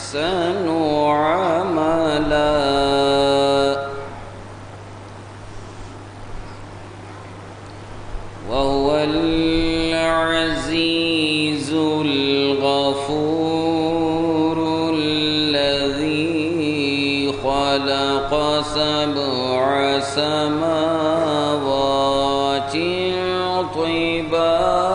أحسن عملا وهو العزيز الغفور الذي خلق 7 سماوات طباقا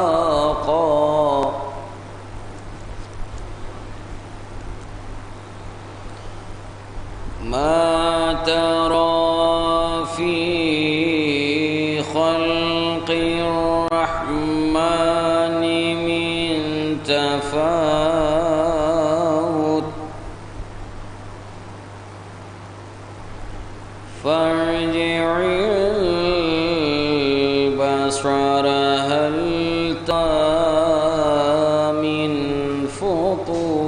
ما ترى في خلق الرحمن من تفاوت فارجع البصر هل ترى من فطور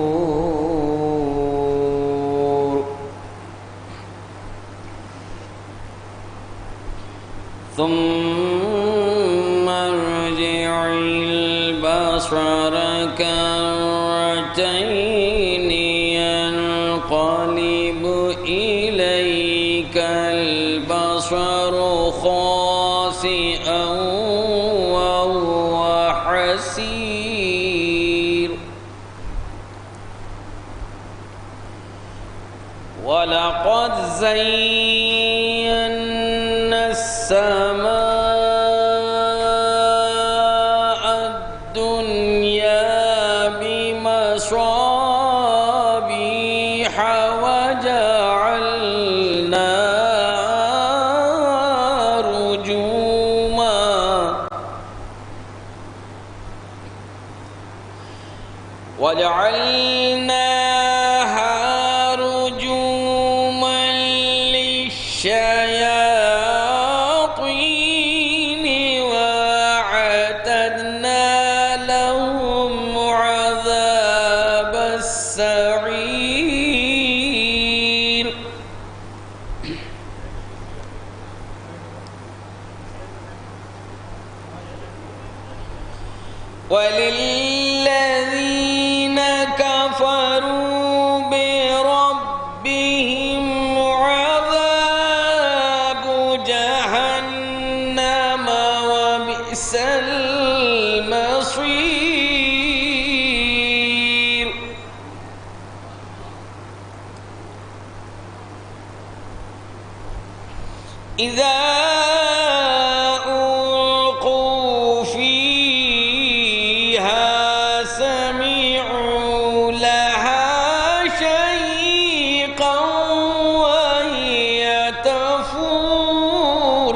ثم ارجع البصر كرتين ينقلب إليك البصر خاسئا وهو حسير ولقد زينا السماء الدنيا بمصابيح وجعلناها رجوما للشياطين وأعتدنا لهم عذاب السعير وللذين كفروا بربهم عذاب جهنم وبئس المصير إذا ألقوا فيها سمعوا لها شيقا وهي تفور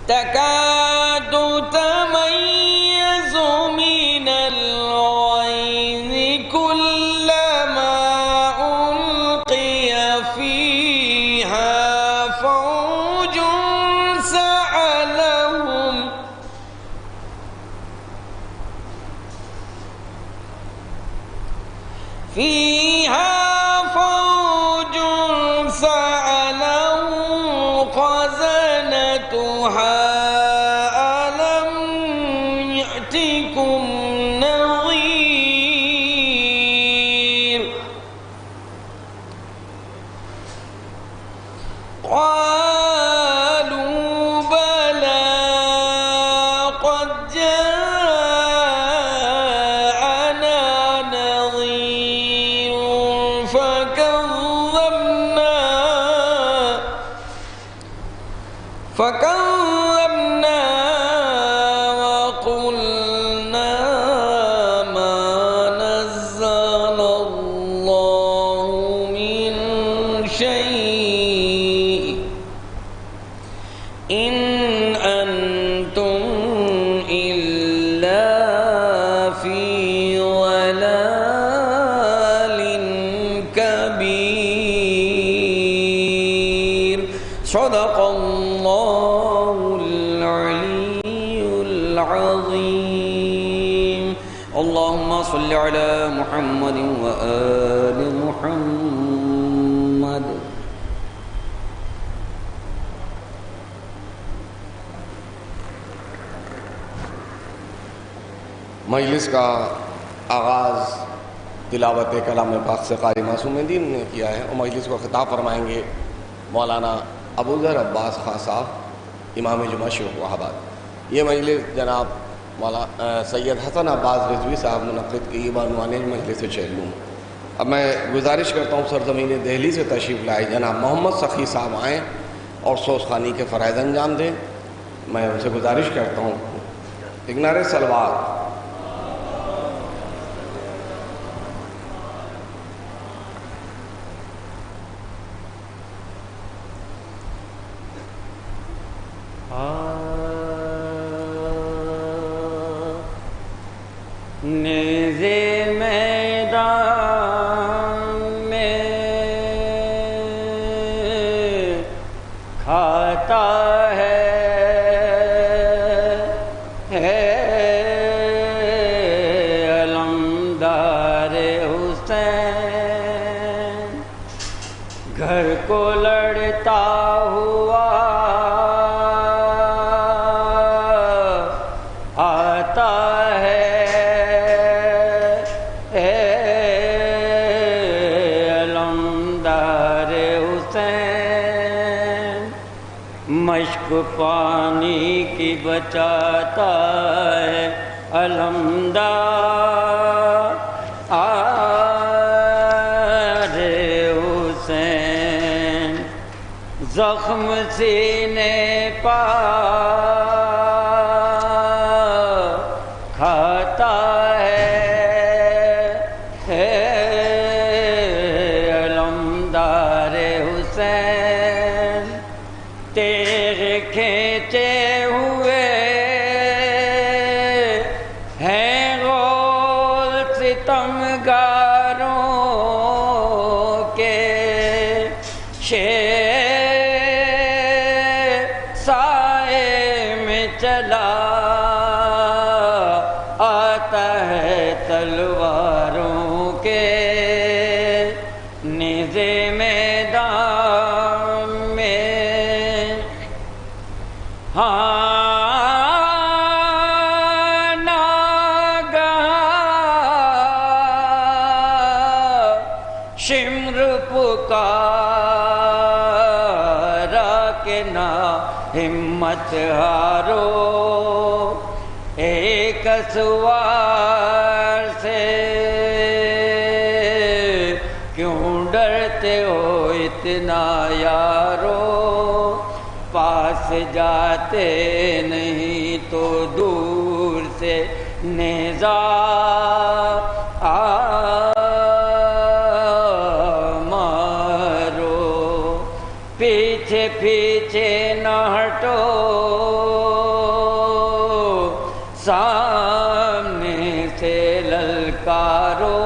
تكاد تميز من الغيظ كلما ألقي فيها فوج سألهم خزنتها ألم يأتكم نظير قالوا بلى قد جاءنا نظير فكذبنا وقلنا ما نزل الله من شيء إن أنتم إلا في ضلال كبير. صدق الله العلي العظيم. اللهم صل على محمد وآل محمد. مجلس کا آغاز تلاوت کلام پاک سے قاری معصوم دین نے کیا ہے، اور مجلس کو خطاب فرمائیں گے مولانا ابو ذر عباس خان صاحب، امام جمعہ شیخ آباد۔ یہ مجلس جناب سید حسن عباس رضوی صاحب منعقد کی بعنوان مجلس چہلم۔ اب میں گزارش کرتا ہوں سرزمین دہلی سے تشریف لائے جناب محمد سخی صاحب آئیں اور سوز خوانی کے فرائض انجام دیں۔ میں ان سے گزارش کرتا ہوں ایک نعرہ صلوات۔ نیزے میدان میں کھاتا ہے علمدار حسین، گھر کو لڑتا ہوا آتا ہے مشک پانی کی بچاتا ہے علمدار حسین، زخم سینے پا کھاتا ہے علمدار حسین، تیغ کھینچے ہوئے ہیں غول ستمگاروں کے، شیر سائے میں چلا آتا ہے تلواروں کے، نیزے میدان میں ناگہاں شمر پکارا کہ نہ ہمت ہارو، ایک اسوار سے کیوں ڈرتے ہو اتنا یارو، پاس جاتے نہیں تو دور سے نیزا مارو، پیچھے پیچھے نہ ہٹو سامنے سے للکارو،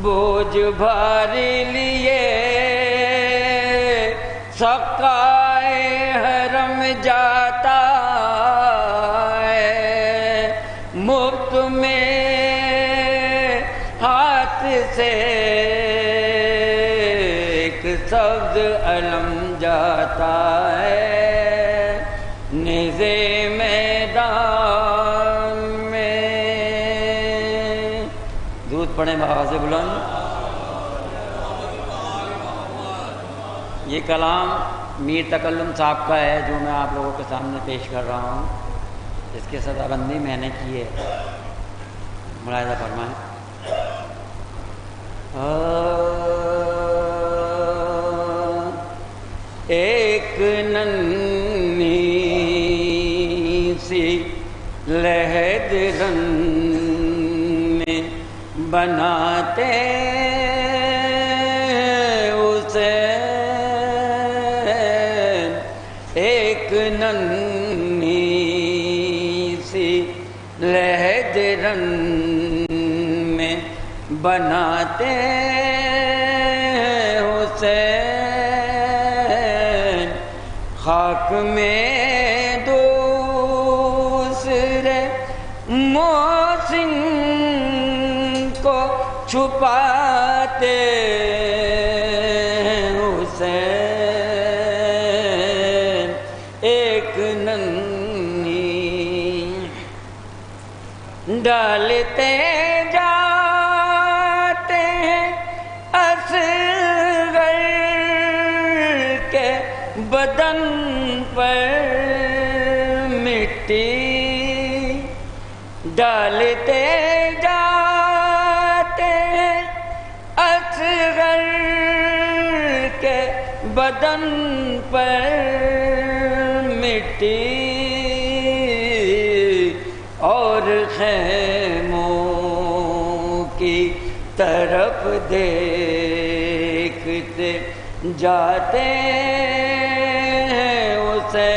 بوجھ بھاری لیے سقائے حرم جاتا ہے، مفت میں ہاتھ سے ایک سبز علم جاتا ہے، نیزے میدان میں۔ درود پڑھیں بآواز بلند۔ یہ کلام میر تکلم صاحب کا ہے جو میں آپ لوگوں کے سامنے پیش کر رہا ہوں، اس کی صدا بندی میں نے کی ہے، ملاحظہ فرمائیں۔ ایک ننھی سی لہد رن میں بناتے اسے، ایک ننھی سی لہد رن میں بناتے حسین، خاک میں دوسرے محسن کو چھپاتے حسین، ایک ننھی ڈالتے جاتے ہیں اصغر کے بدن پر مٹی، ڈالتے جاتے ہیں اصغر کے بدن پر مٹی، اور خیموں کی طرف دیکھتے جاتے ہیں حسین،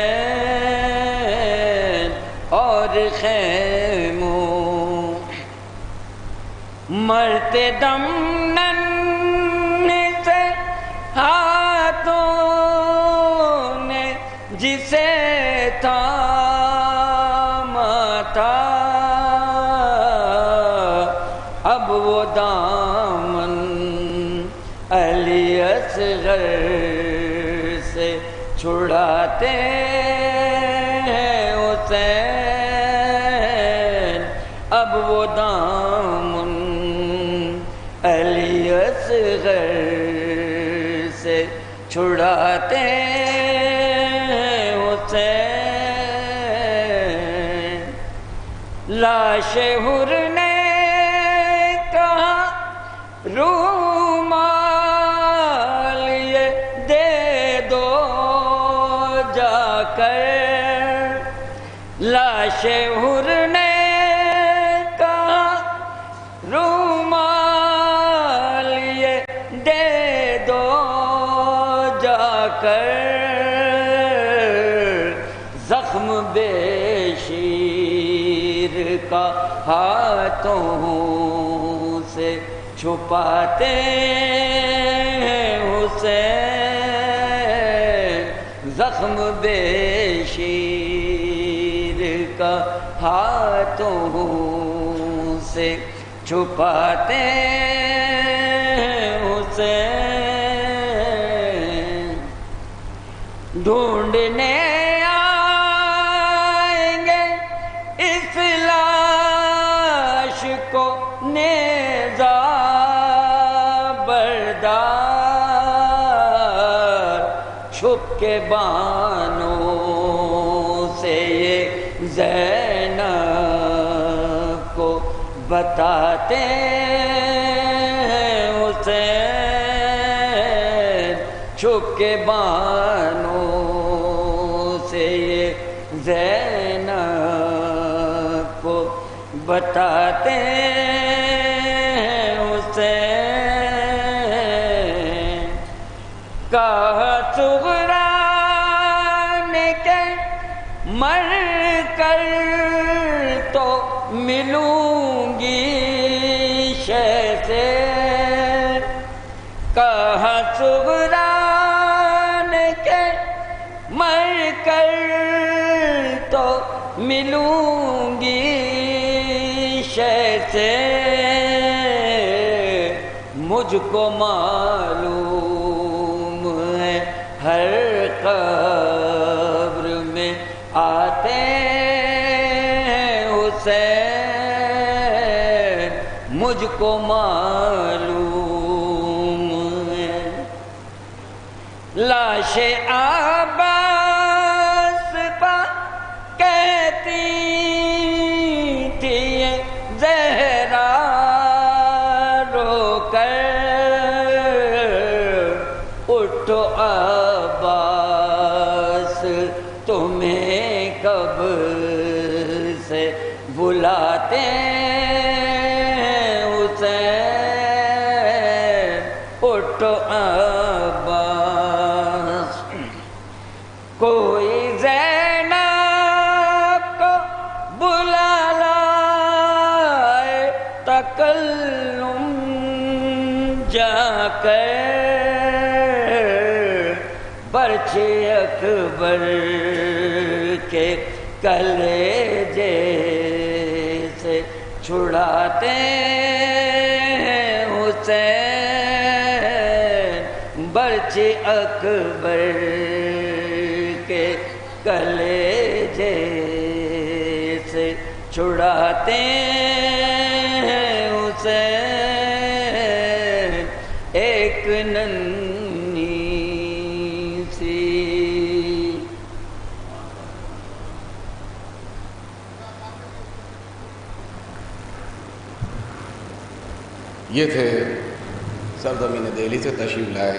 اور خیموں مرتے دم ننھے سے ہاتھوں نے جسے تھاما تھا، اب وہ دامن علی اصغر سے چھڑاتے ہیں حسین، اب وہ دامن علی اصغر سے چھڑاتے ہیں حسین۔ لاش حر نے کہا رومال یہ دے دو جا کر، لاش حر نے کہا رومال یہ دے دو جا کر، زخم بے شیر کا ہاتھوں سے چھپاتے ہیں حسین، زخم بے شیر کا ہاتھوں سے چھپاتے ہیں حسین۔ ڈھونڈنے آئیں گے اس لاش کو نیزہ بردار، چھپ کے بانوں سے یہ زینب کو بتاتے ہیں حسین، چھپ کے بانوں سے یہ زینب کو بتاتے ہیں حسین۔ کہا سغران کے مر کر تو ملوں گی شہ سے، کہا سغران کے مر کر تو ملوں گی شہ سے، مجھ کو معلوم ہے ہر قبر میں آتے ہیں حسین، مجھ کو معلوم ہے۔ لاش عباس پا کہتی تھی یہ زہرا رو کر، اٹھو عباس تمہیں کب سے بلاتے ہیں حسین، اٹھو عباس۔ کوئی زینب کو بلا لائے تکلم جا کر، برچے اکبر کے کلیجے سے چھڑاتے ہیں حسین، برچے اکبر کے کلیجے سے چھڑاتے ہیں اسے ایک ننھی سی. یہ تھے سرزمین دہلی سے تشریف لائے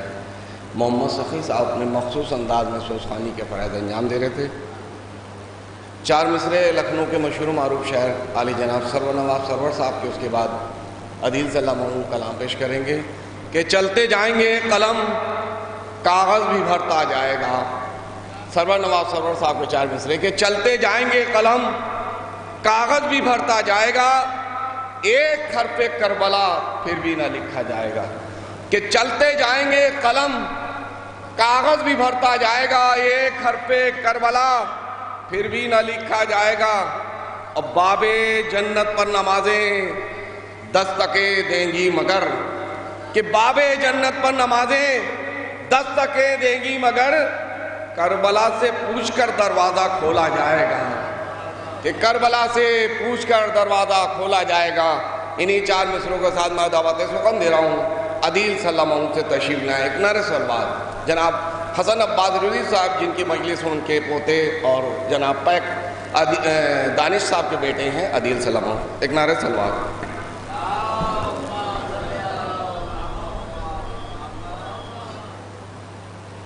محمد سخی صاحب. اپنے مخصوص انداز میں سوزخانی کے فرائض انجام دے رہے تھے. 4 مصرے لکھنؤ کے مشہور و معروف شاعر عالی جناب سرور نواب سرور صاحب کے، اس کے بعد عدیل صلی اللہ علیہ وسلم کلام پیش کریں گے کہ چلتے جائیں گے قلم کاغذ بھی بھرتا جائے گا. سرور نواب سرور صاحب کے 4 مصرے کہ چلتے جائیں گے قلم کاغذ بھی بھرتا جائے گا، ایک حرف کربلا پھر بھی نہ لکھا جائے گا. کہ چلتے جائیں گے قلم کاغذ بھی بھرتا جائے گا، ایک حرف کربلا پھر بھی نہ لکھا جائے گا. اب باب جنت پر نمازیں دستکیں دیں گی مگر، کہ باب جنت پر نمازیں دستکیں دیں گی مگر کربلا سے پوچھ کر دروازہ کھولا جائے گا. کہ کربلا سے پوچھ کر دروازہ کھولا جائے گا. انہی 4 مصروں کے ساتھ میں دعوت سخن دے رہا ہوں. عدیل صلی اللہ علیہ وسلم سے تشریف لائیں. ایک نعرہ صلوات جناب حسن عباس رضوی صاحب، جن کی مجلس ان کے پوتے اور جناب پیک دانش صاحب کے بیٹے ہیں عدیل صلی اللہ علیہ وسلم. ایک نعرہ صلوات.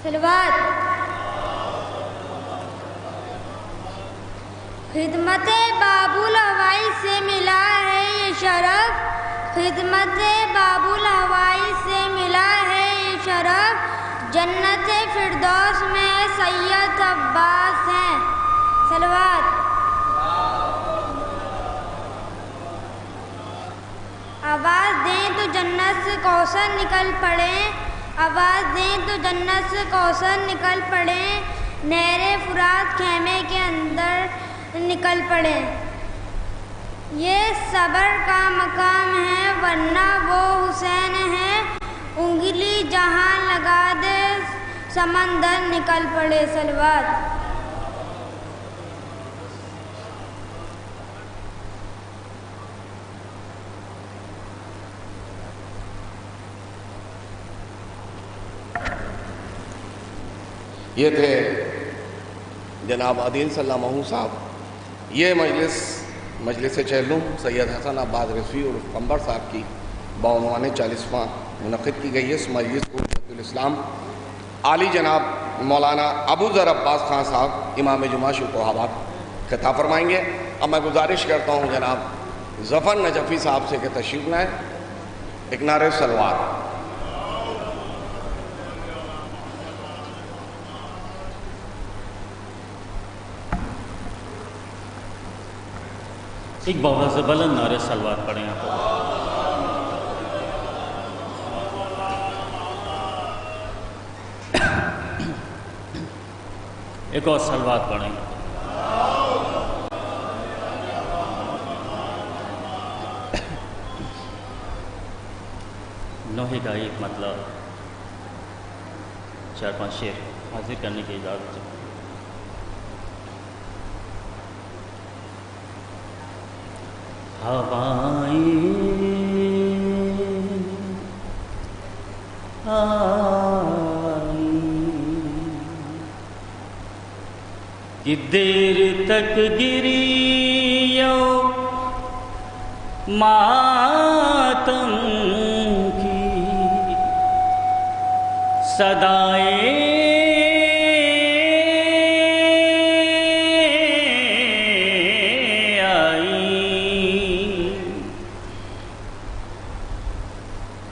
صلوات. خدمت بابل ہوائی سے ملا ہے یہ شرف، خدمت بابل ہوائی سے ملا ہے یہ شرف، جنت فردوس میں سید عباس ہیں. صلوات. آواز دیں تو جنت سے کوثر نکل پڑیں، آواز دیں تو جنت سے کوثر نکل پڑیں، نہر فرات خیمے کے اندر نکل پڑے. یہ صبر کا مقام ہے ورنہ وہ حسین ہے، انگلی جہاں لگا دے سمندر نکل پڑے. صلوات. یہ تھے جناب عدیل صلی اللہ علیہ وسلم صاحب. یہ مجلس چہلم سید حسن عباس رضوی اور قمبر صاحب کی 52واں 40واں منعقد کی گئی ہے. اس مجلس کو شیخ الاسلام عالی جناب مولانا ابو ذر عباس خان صاحب امام جمعہ شکر آباد خطاب فرمائیں گے. اب میں گزارش کرتا ہوں جناب ظفر نجفی صاحب سے کہ تشریف لائیں. ایک نعرہ صلوات. ایک بہت بلند نعرہ صلوات پڑھیں آپ. ایک اور صلوات پڑھیں. نوحے کا ایک مطلب 4-5 شعر حاضر کرنے کی اجازت ہے. ہوائیں آئیں کہ دیر تک گری یوں ماتم کی صدائیں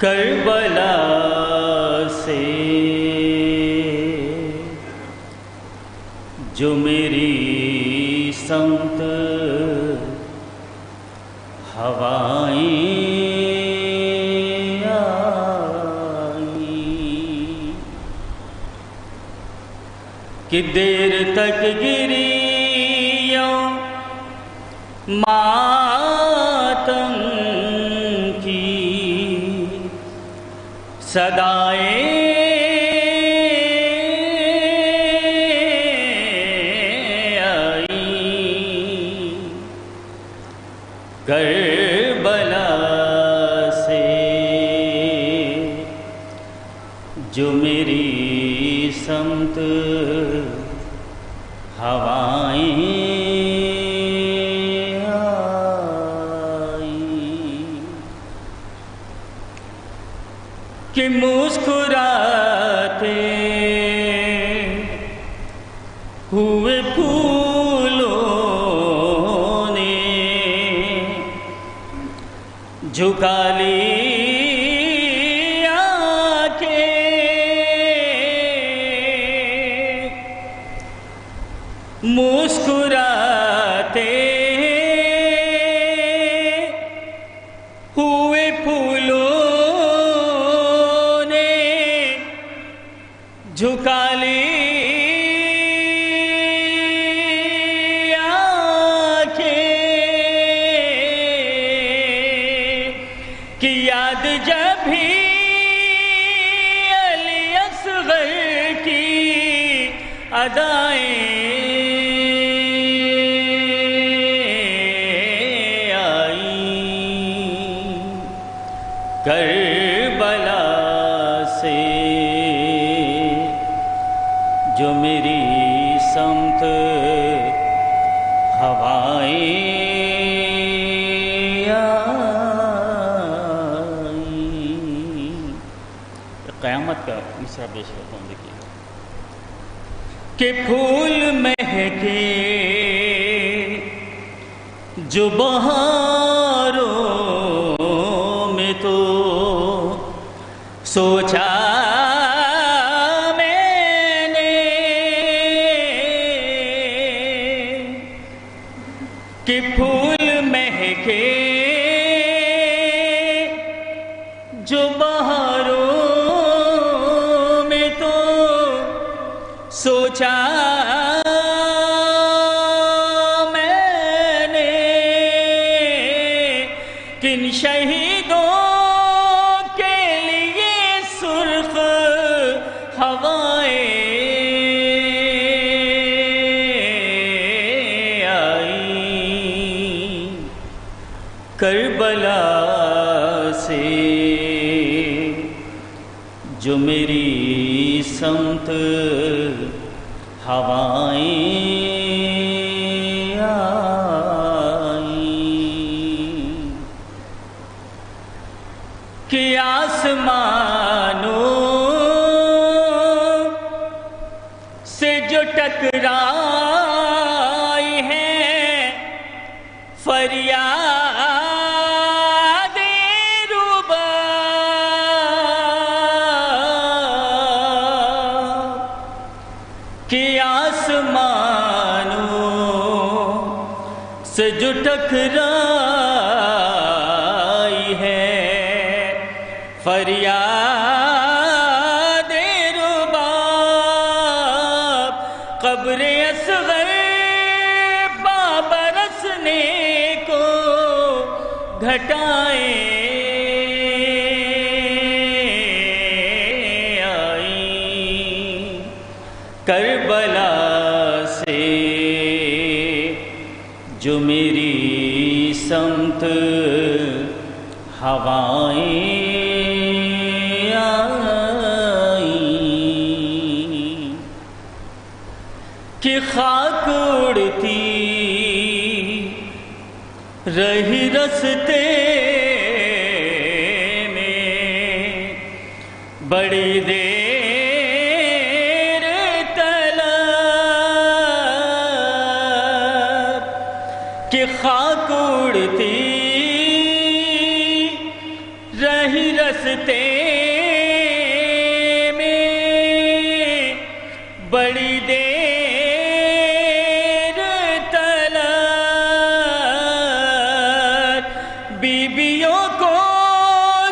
کربلا سے جو میری سمت ہوائیں آئیں کہ دیر تک گری یوں ماتم کی صدائیں آئیں کربلا سے جو میری سمت ہوائیں آئیں کہ مسکراتے ہوئے پھولوں نے جھکا لی مسکراتے ہوئے پھولوں نے جھکا لی آنکھیں کہ یاد جب بھی علی اصغر کی ادائیں کربلا سے جو میری سمت ہوائیں آئیں. قیامت کا مصرع پیش کرتا ہوں، دیکھیے کہ پھول مہکے جو بہاروں تو سوچا میں نے کہ پھول مہکے جو بہاروں میں تو سوچا میں نے کن شہیدوں کربلا سے جو میری سمت ہوائیں آئیں کہ آسمانوں سے جو ٹکرائی ہے فریاد روبا کہ آسمانوں سے جو ٹکرائی ہے فریاد روبا قبر اصغر برسنے کو گھٹائیں آئیں کربلا سے جو میری سمت ہوائیں آئیں کہ خاک اڑتی رہی رستے میں بڑی دیر طلب کہ خاک اڑتی رہی رستے میں بڑی دیر بیویوں کو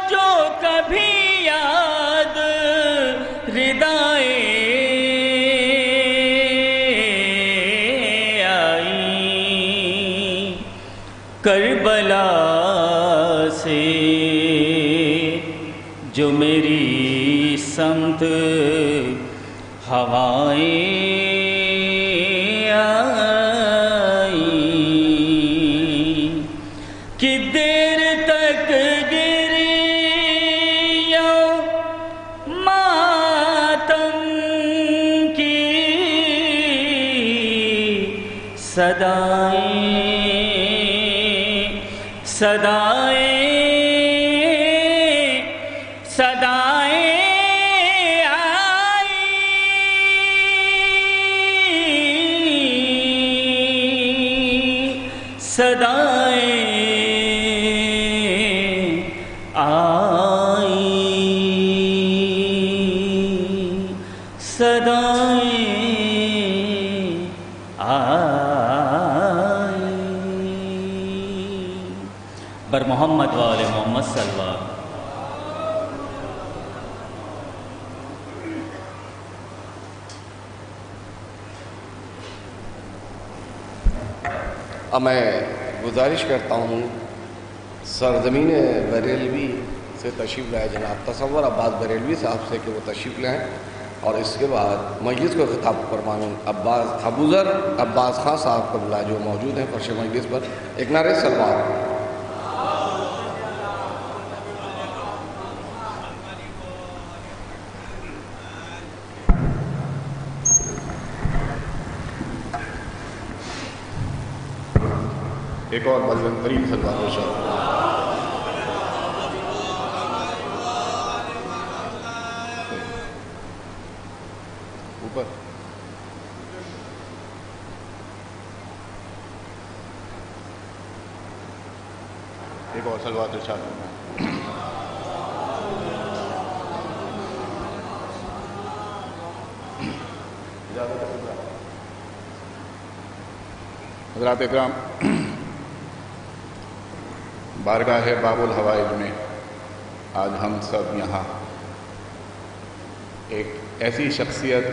جو کبھی یاد ردائیں آئیں کربلا سے جو میری سمت ہوائیں آئیں کہ دیر تک گریوں ماتم کی صدائیں بر محمد و آل محمد صلی اللہ علیہ وسلم۔ اب میں گزارش کرتا ہوں سرزمین بریلوی سے تشریف لائے جناب تصور عباس بریلوی صاحب سے کہ وہ تشریف لائیں، اور اس کے بعد مجلس کو خطاب فرمانے ابوذر عباس خان صاحب قبلہ جو موجود ہیں فرش مجلس پر، ایک نعرہ سلوات۔ ایک اور بلند ترین سلوات ارشاد۔ اوپر ایک اور سلوات ارشاد۔ حضرات اکرام، بارگاہ باب الحوائج میں آج ہم سب یہاں ایک ایسی شخصیت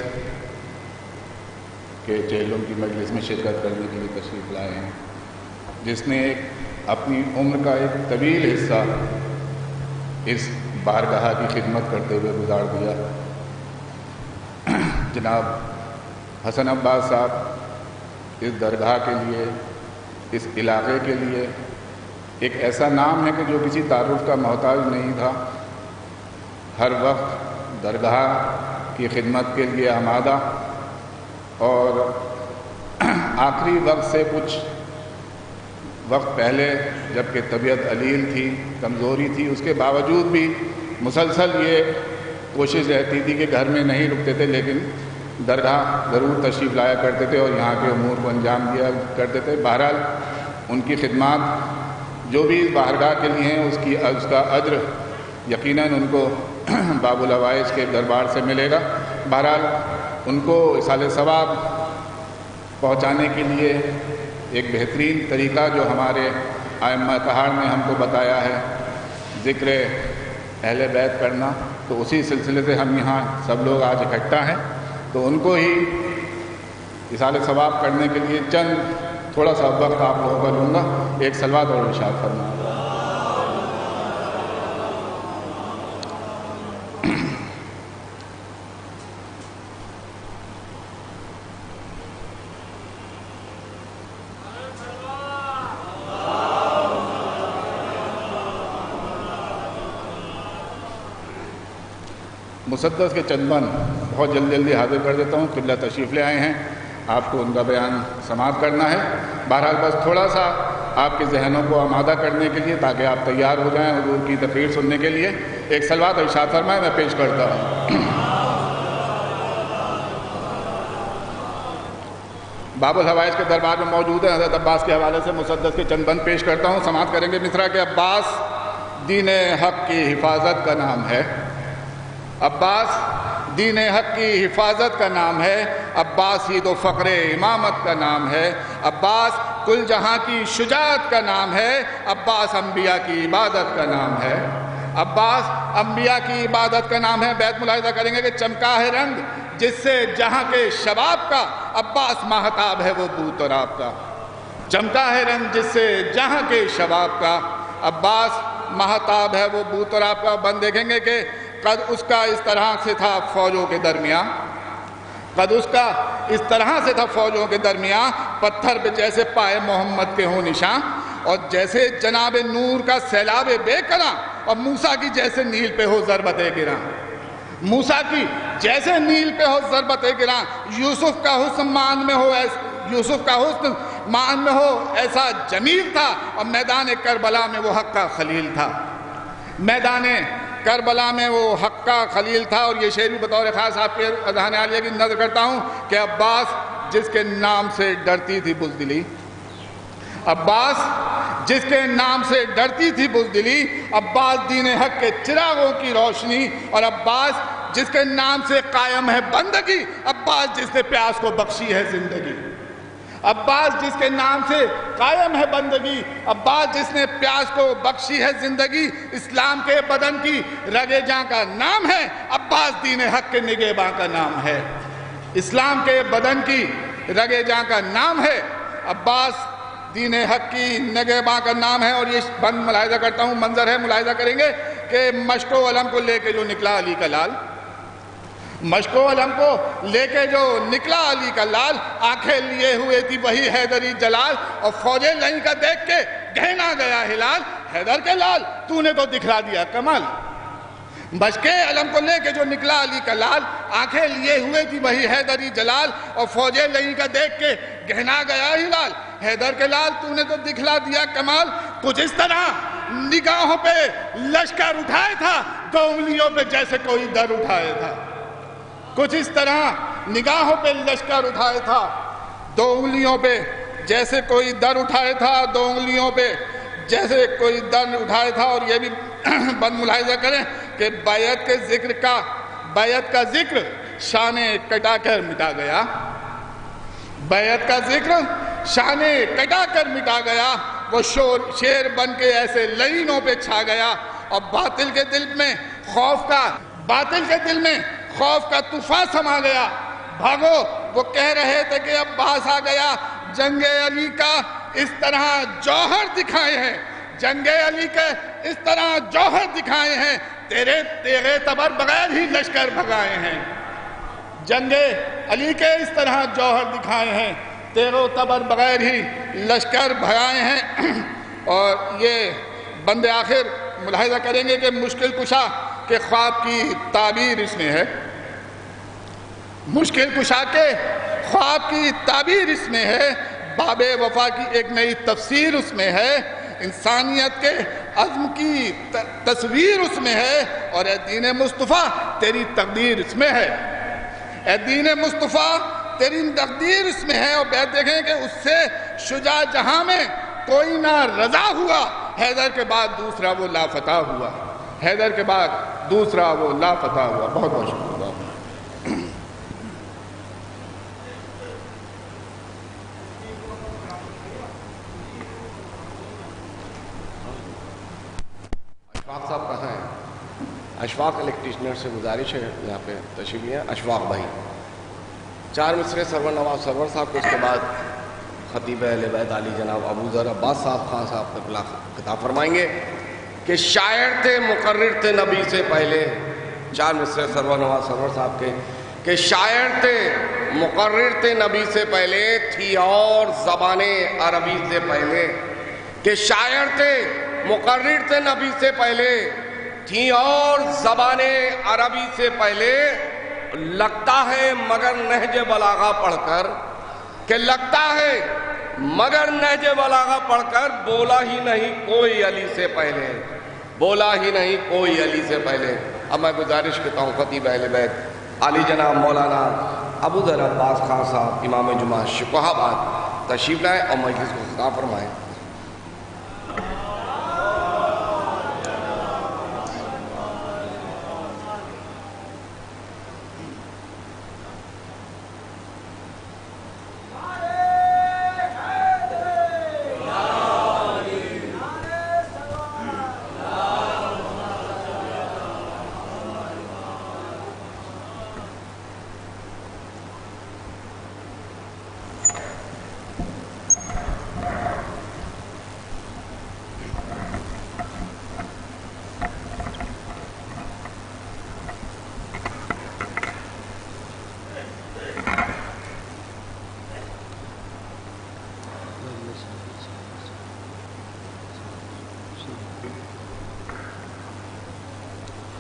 کے چہلم کی مجلس میں شرکت کرنے کے لیے تشریف لائے ہیں جس نے اپنی عمر کا ایک طویل حصہ اس بارگاہ کی خدمت کرتے ہوئے گزار دیا۔ جناب حسن عباس صاحب اس درگاہ کے لیے، اس علاقے کے لیے ایک ایسا نام ہے کہ جو کسی تعارف کا محتاج نہیں تھا، ہر وقت درگاہ کی خدمت کے لیے آمادہ، اور آخری وقت سے کچھ وقت پہلے جبکہ طبیعت علیل تھی، کمزوری تھی، اس کے باوجود بھی مسلسل یہ کوشش رہتی تھی کہ گھر میں نہیں رکتے تھے لیکن درگاہ ضرور تشریف لایا کرتے تھے اور یہاں کے امور کو انجام دیا کرتے تھے۔ بہرحال ان کی خدمات جو بھی اس بارگاہ کے لیے ہیں اس کا اجر یقیناً ان کو باب الحوائج کے دربار سے ملے گا۔ بہرحال ان کو اصال ثواب پہنچانے کے لیے ایک بہترین طریقہ جو ہمارے ائمہ طہار نے ہم کو بتایا ہے ذکر اہل بیت کرنا، تو اسی سلسلے سے ہم یہاں سب لوگ آج اکٹھا ہیں، تو ان کو ہی اصال ثواب کرنے کے لیے چند تھوڑا سا وقت آپ لوگوں کا لوں گا۔ ایک صلوات اور ارشاد فرمائیں۔ مسدس کے چند بند بہت جلدی حاضر کر دیتا ہوں، قبلہ تشریف لے آئے ہیں، آپ کو ان کا بیان سماعت کرنا ہے۔ بہرحال بس تھوڑا سا آپ کے ذہنوں کو آمادہ کرنے کے لیے تاکہ آپ تیار ہو جائیں حضور کی تقریر سننے کے لیے، ایک صلوات ارشاد فرمائیں، میں پیش کرتا ہوں۔ باب الحوائج کے دربار میں موجود ہیں، حضرت عباس کے حوالے سے مسدس کے چند بند پیش کرتا ہوں، سماعت کریں گے مصرع کے۔ عباس دین حق کی حفاظت کا نام ہے، عباس دین حق کی حفاظت کا نام ہے، عباس عید و فخر امامت کا نام ہے، عباس کل جہاں کی شجاعت کا نام ہے، عباس انبیاء کی عبادت کا نام ہے، عباس انبیاء کی عبادت کا نام ہے۔ بیت ملاحظہ کریں گے کہ چمکا ہے رنگ جس سے جہاں کے شباب کا، عباس ماہتاب ہے وہ بو تراب کا، چمکا ہے رنگ جس سے جہاں کے شباب کا، عباس ماہتاب ہے وہ بو تراب کا۔ بند دیکھیں گے کہ قد اس کا اس طرح سے تھا فوجوں کے درمیان، قد اس کا اس طرح سے تھا فوجوں کے درمیان، پتھر پہ جیسے پائے محمد کے ہوں نشان، اور جیسے جناب نور کا سیلاب بے کراں اور موسیٰ کی جیسے نیل پہ ہو ضربت گراں، موسیٰ کی جیسے نیل پہ ہو ضربت گراں، یوسف کا حسن مان میں ہو ایسا جمیل تھا، اور میدان کربلا میں وہ حق کا خلیل تھا، میدان کربلا میں وہ حق کا خلیل تھا۔ اور یہ شعر بھی بطور خاص آپ کے اذہان عالیہ کی نظر کرتا ہوں کہ عباس جس کے نام سے ڈرتی تھی بزدلی، عباس جس کے نام سے ڈرتی تھی بزدلی، عباس دین حق کے چراغوں کی روشنی، اور عباس جس کے نام سے قائم ہے بندگی، عباس جس نے پیاس کو بخشی ہے زندگی، عباس جس کے نام سے قائم ہے بندگی، عباس جس نے پیاس کو بخشی ہے زندگی، اسلام کے بدن کی رگے جاں کا نام ہے، عباس دین حق کے نگہباں کا نام ہے، اسلام کے بدن کی رگے جاں کا نام ہے، عباس دین حق کی نگہباں کا نام ہے۔ اور یہ بند ملاحظہ کرتا ہوں، منظر ہے، ملاحظہ کریں گے کہ مشک و علم کو لے کے جو نکلا علی کا لال، مشک و علم کو لے کے جو نکلا علی کا لال، آنکھیں لیے ہوئے تھی وہی حیدری جلال، اور فوجیں لہیں کا دیکھ کے گہنا گیا ہلال، حیدر کے لال تو نے تو دکھلا دیا کمال، مشک علم کو لے کے جو نکلا علی کا لال، آنکھیں لیے ہوئے تھی وہی حیدری جلال، اور فوجیں لہیں کا دیکھ کے گہنا گیا ہلال، حیدر کے لال تو نے تو دکھلا دیا کمال۔ کچھ اس طرح نگاہوں پہ لشکر اٹھائے تھا، دو انگلیوں پہ جیسے کوئی در اٹھائے تھا، کچھ اس طرح نگاہوں پہ لشکر اٹھائے تھا، دو انگلیوں پہ جیسے کوئی در اٹھائے تھا، دو انگلیوں پہ جیسے کوئی در اٹھائے تھا۔ اور یہ بھی بند ملاحظہ کریں کہ بیعت کا ذکر شانے کٹا کر مٹا گیا، بیعت کا ذکر شانے کٹا کر مٹا گیا، وہ شیر بن کے ایسے لعینوں پہ چھا گیا، اور باطل کے دل میں خوف کا طوفان سما گیا، بھاگو وہ کہہ رہے تھے کہ عباس آ گیا، جنگ علی کا اس طرح جوہر دکھائے ہیں، جنگ علی کے اس طرح جوہر دکھائے ہیں، تیرے تبر بغیر ہی لشکر بھگائے ہیں، جنگ علی کے اس طرح جوہر دکھائے ہیں، تیرو تبر بغیر ہی لشکر بھگائے ہیں۔ اور یہ بند آخر ملاحظہ کریں گے کہ مشکل کشا کے خواب کی تعبیر اس میں ہے، مشکل کشا کے خواب کی تعبیر اس میں ہے، باب وفا کی ایک نئی تفسیر اس میں ہے، انسانیت کے عزم کی تصویر اس میں ہے، اور اے دین مصطفیٰ تیری تقدیر اس میں ہے، اے دین مصطفیٰ تیری تقدیر اس میں ہے۔ اور بیت دیکھیں کہ اس سے شجاع جہاں میں کوئی نہ رضا ہوا، حیدر کے بعد دوسرا وہ لافتہ ہوا، حیدر کے بعد دوسرا وہ لافتہ ہوا۔ بہت بہت شکریہ۔ اشفاق صاحب کہاں ہیں؟ اشفاق الیکٹریشنر سے گزارش ہے یہاں پہ تشریف لیں، اشفاق بھائی 4 مصرے سرور نواز سرور صاحب کو، اس کے بعد خطیب اہل بیت علی جناب ابو ذر عباس صاحب خان صاحب تک خطاب فرمائیں گے کہ شاعر تھے مقرر تھے نبی سے پہلے، 4 مصرے سرور نواز سرور صاحب کے، کہ شاعر تھے مقرر تھے نبی سے پہلے، تھی اور زبان عربی سے پہلے، کہ شاعر تھے مقرر تھے نبی سے پہلے، تھی اور زبان عربی سے پہلے، لگتا ہے مگر نہج بلاغہ پڑھ کر، کہ لگتا ہے مگر نہج بلاغہ پڑھ کر، بولا ہی نہیں کوئی علی سے پہلے، بولا ہی نہیں کوئی علی سے پہلے۔ اب میں گزارش کرتا ہوں خطیب اہل بیت علی جناب مولانا ابو ذر عباس خان صاحب امام جمعہ شکوہ آباد تشریف لائیں اور مجلس کو خطاب فرمائیں۔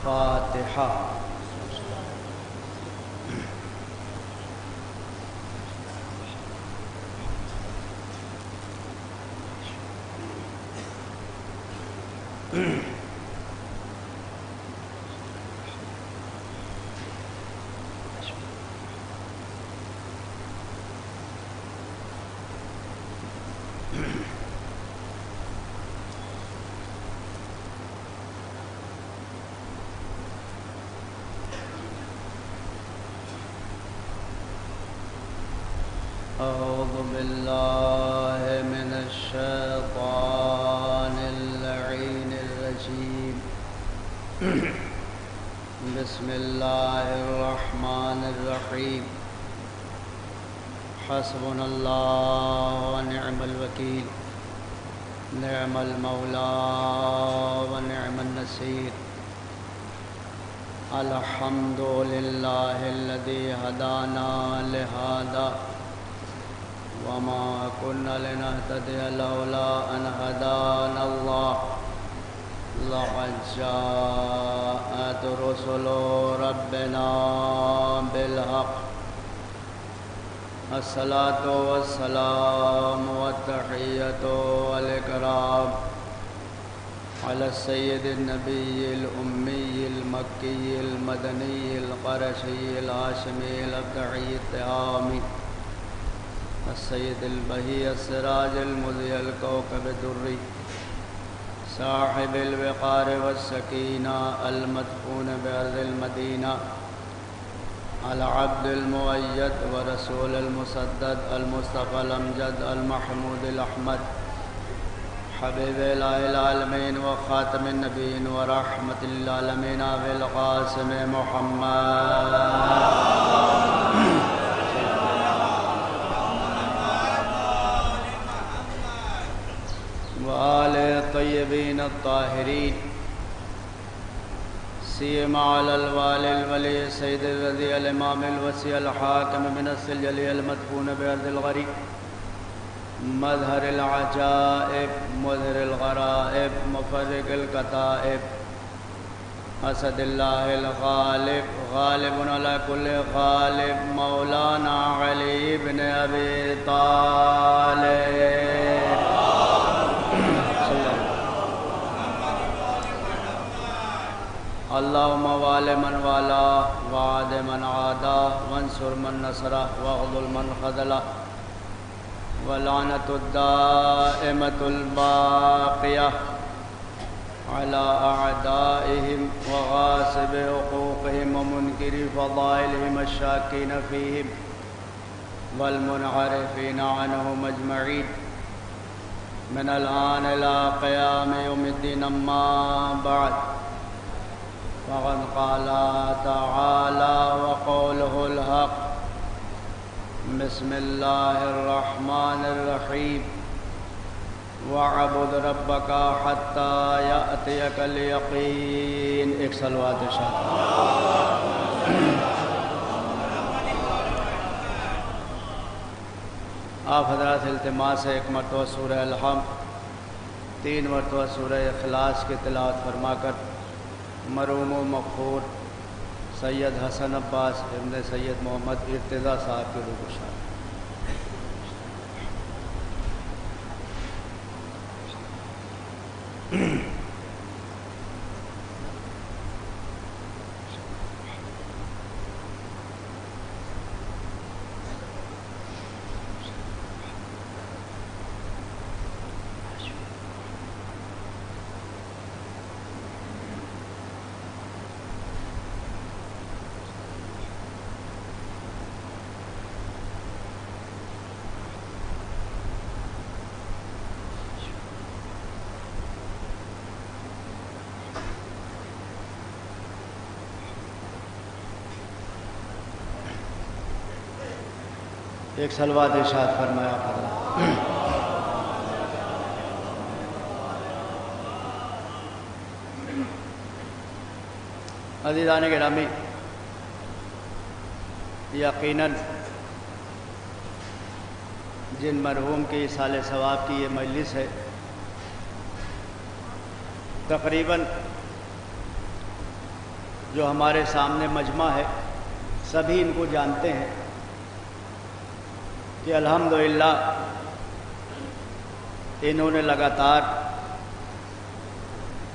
فاتحہ. أعوذ بالله من الشيطان اللعين الرجيم. بسم الله الرحمن الرحيم. حسبنا الله ونعم الوكيل. نعم المولى ونعم النصير. الحمد لله الذي هدانا لهذا وما كنا لنهتدي لولا أن هدانا الله. لقد جاءت رسل ربنا بالحق. الصلاة والسلام والتحية والإكرام على السيد النبي الأمي المكي المدني القرشي الهاشمي الأبدعي التهامي السيد البهي السراج المضيء الكوكب الدري صاحب الوقار والسكينة المدفون بأرض المدينة العبد المؤيد ورسول المسدد المصطفى الأمجد المحمود الأحمد حبيب إله العالمين وخاتم النبيين ورحمة للعالمين أبي القاسم محمد وآله الطيبين الطاهرين سيما على الوالي الولي السيد الرضي الإمام الوسيع الحاكم من السجلي المدفون بأرض الغريب مظهر العجائب مظهر الغرائب مفرق الكتائب أسد الله الغالب غالب على كل غالب مولانا علي بن أبي طالب. اللهم وال من والا وعاد من عادا وانصر من نصره واغضل من خذله ولعنة الدائمة الباقية على أعدائهم وغاصب حقوقهم ومنكر فضائلهم الشاكين فيهم والمنحرفين عنهم أجمعين من الآن إلى قيام يوم الدين. أما بعد فقد قال تعالى وقوله الحق. بسم الله الرحمن الرحيم. وَاعْبُدْ رَبَّكَ حَتَّى يَأْتِيَكَ الْيَقِينُ. ایک صلوات ارشاد. آپ حضرات التماس ہے ایک مرتبہ سورہ الحمد 3 مرتبہ سورہ اخلاص کی تلاوت فرما کر مرحوم و مغفور سید حسن عباس ابن سید محمد ارتضیٰ صاحب کی روح شاد. ایک صلوات ارشاد فرمایا فرما. عزیزان گرامی، یقیناً جن مرحوم کی ایصال ثواب کی یہ مجلس ہے، تقریباً جو ہمارے سامنے مجمع ہے سبھی ان کو جانتے ہیں کہ الحمدللہ انہوں نے لگاتار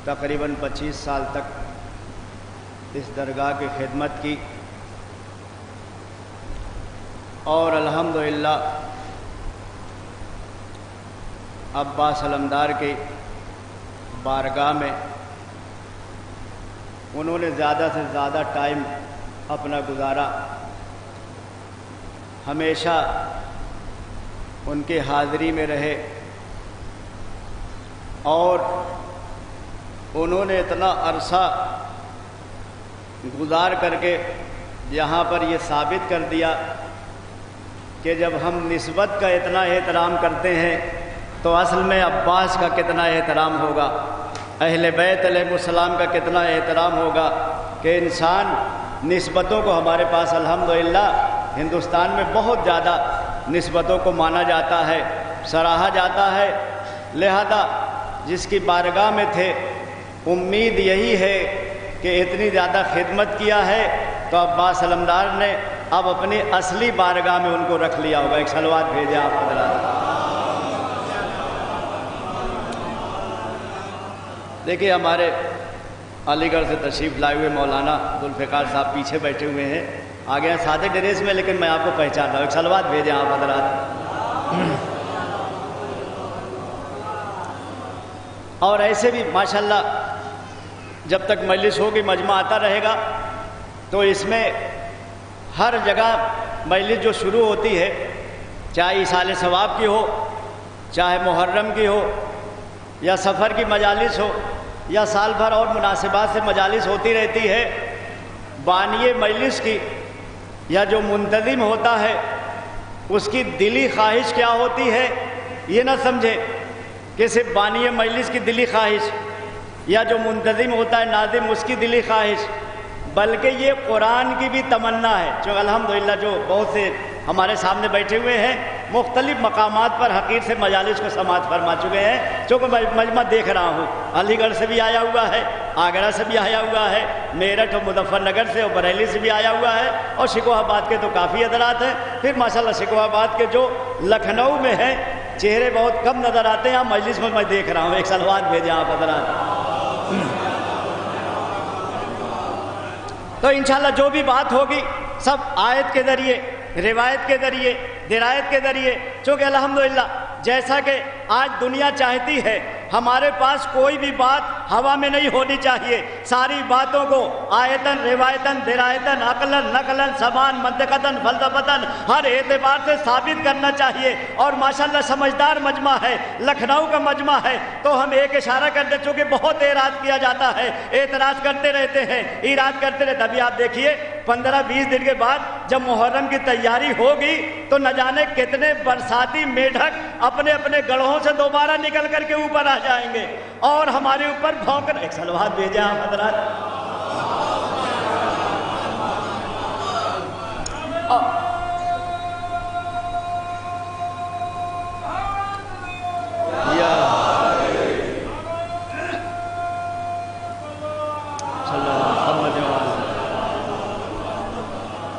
تقریباً 25 سال تک اس درگاہ کی خدمت کی اور الحمدللہ عباس علمدار کی بارگاہ میں انہوں نے زیادہ سے زیادہ ٹائم اپنا گزارا، ہمیشہ ان کی حاضری میں رہے اور انہوں نے اتنا عرصہ گزار کر کے یہاں پر یہ ثابت کر دیا کہ جب ہم نسبت کا اتنا احترام کرتے ہیں تو اصل میں عباس کا کتنا احترام ہوگا، اہل بیت علیہ السلام کا کتنا احترام ہوگا کہ انسان نسبتوں کو ہمارے پاس الحمدللہ ہندوستان میں بہت زیادہ نسبتوں کو مانا جاتا ہے، سراہا جاتا ہے، لہذا جس کی بارگاہ میں تھے امید یہی ہے کہ اتنی زیادہ خدمت کیا ہے تو عباس علمدار نے اب اپنی اصلی بارگاہ میں ان کو رکھ لیا ہوگا۔ ایک صلوات بھیجیں آپ حضرات۔ دیکھیے ہمارے علی گڑھ سے تشریف لائے ہوئے مولانا ذوالفقار صاحب پیچھے بیٹھے ہوئے ہیں، آگے ہیں سادے ڈریس میں، لیکن میں آپ کو پہچان رہا ہوں۔ ایک صلوات بھیجیں آپ حضرات۔ اور ایسے بھی ماشاءاللہ جب تک مجلس ہوگی مجمع آتا رہے گا تو اس میں ہر جگہ مجلس جو شروع ہوتی ہے، چاہے ایصال ثواب کی ہو، چاہے محرم کی ہو، یا سفر کی مجالس ہو، یا سال بھر اور مناسبات سے مجالس ہوتی رہتی ہے، بانی مجلس کی یا جو منتظم ہوتا ہے اس کی دلی خواہش کیا ہوتی ہے، یہ نہ سمجھے کہ صرف بانی مجلس کی دلی خواہش یا جو منتظم ہوتا ہے ناظم اس کی دلی خواہش، بلکہ یہ قرآن کی بھی تمنا ہے۔ جو الحمدللہ جو بہت سے ہمارے سامنے بیٹھے ہوئے ہیں مختلف مقامات پر حقیر سے مجالس کو سماعت فرما چکے ہیں، چونکہ میں مجمع دیکھ رہا ہوں، علی گڑھ سے بھی آیا ہوا ہے، آگرہ سے بھی آیا ہوا ہے، میرٹھ اور مظفر نگر سے اور بریلی سے بھی آیا ہوا ہے، اور شکوہ آباد کے تو کافی حضرات ہیں، پھر ماشاءاللہ شکوہ آباد کے جو لکھنؤ میں ہیں چہرے بہت کم نظر آتے ہیں، مجلس میں دیکھ رہا ہوں۔ ایک صلوات بھیجیں آپ حضرات۔ تو انشاءاللہ جو بھی بات ہوگی سب آیت کے ذریعے، روایت کے ذریعے، درایت کے ذریعے، چونکہ الحمدللہ جیسا کہ آج دنیا چاہتی ہے ہمارے پاس کوئی بھی بات ہوا میں نہیں ہونی چاہیے، ساری باتوں کو آیتن، روایتن، درایتن، عقلن، نقلن، سمان، منطقتن، فلسفتن ہر اعتبار سے ثابت کرنا چاہیے۔ اور ماشاءاللہ سمجھدار مجمع ہے، لکھنؤ کا مجمع ہے، تو ہم ایک اشارہ کرتے، چونکہ بہت اعراض کیا جاتا ہے، اعتراض کرتے رہتے ہیں، ایراد کرتے رہتے، ابھی آپ دیکھیے 15-20 دن کے بعد جب محرم کی تیاری ہوگی تو نہ جانے کتنے برساتی میڈک اپنے اپنے گڑھوں سے دوبارہ نکل کر کے اوپر آ جائیں گے اور ہمارے اوپر بھونک۔ ایک صلوات بھیجیں آپ حضرات۔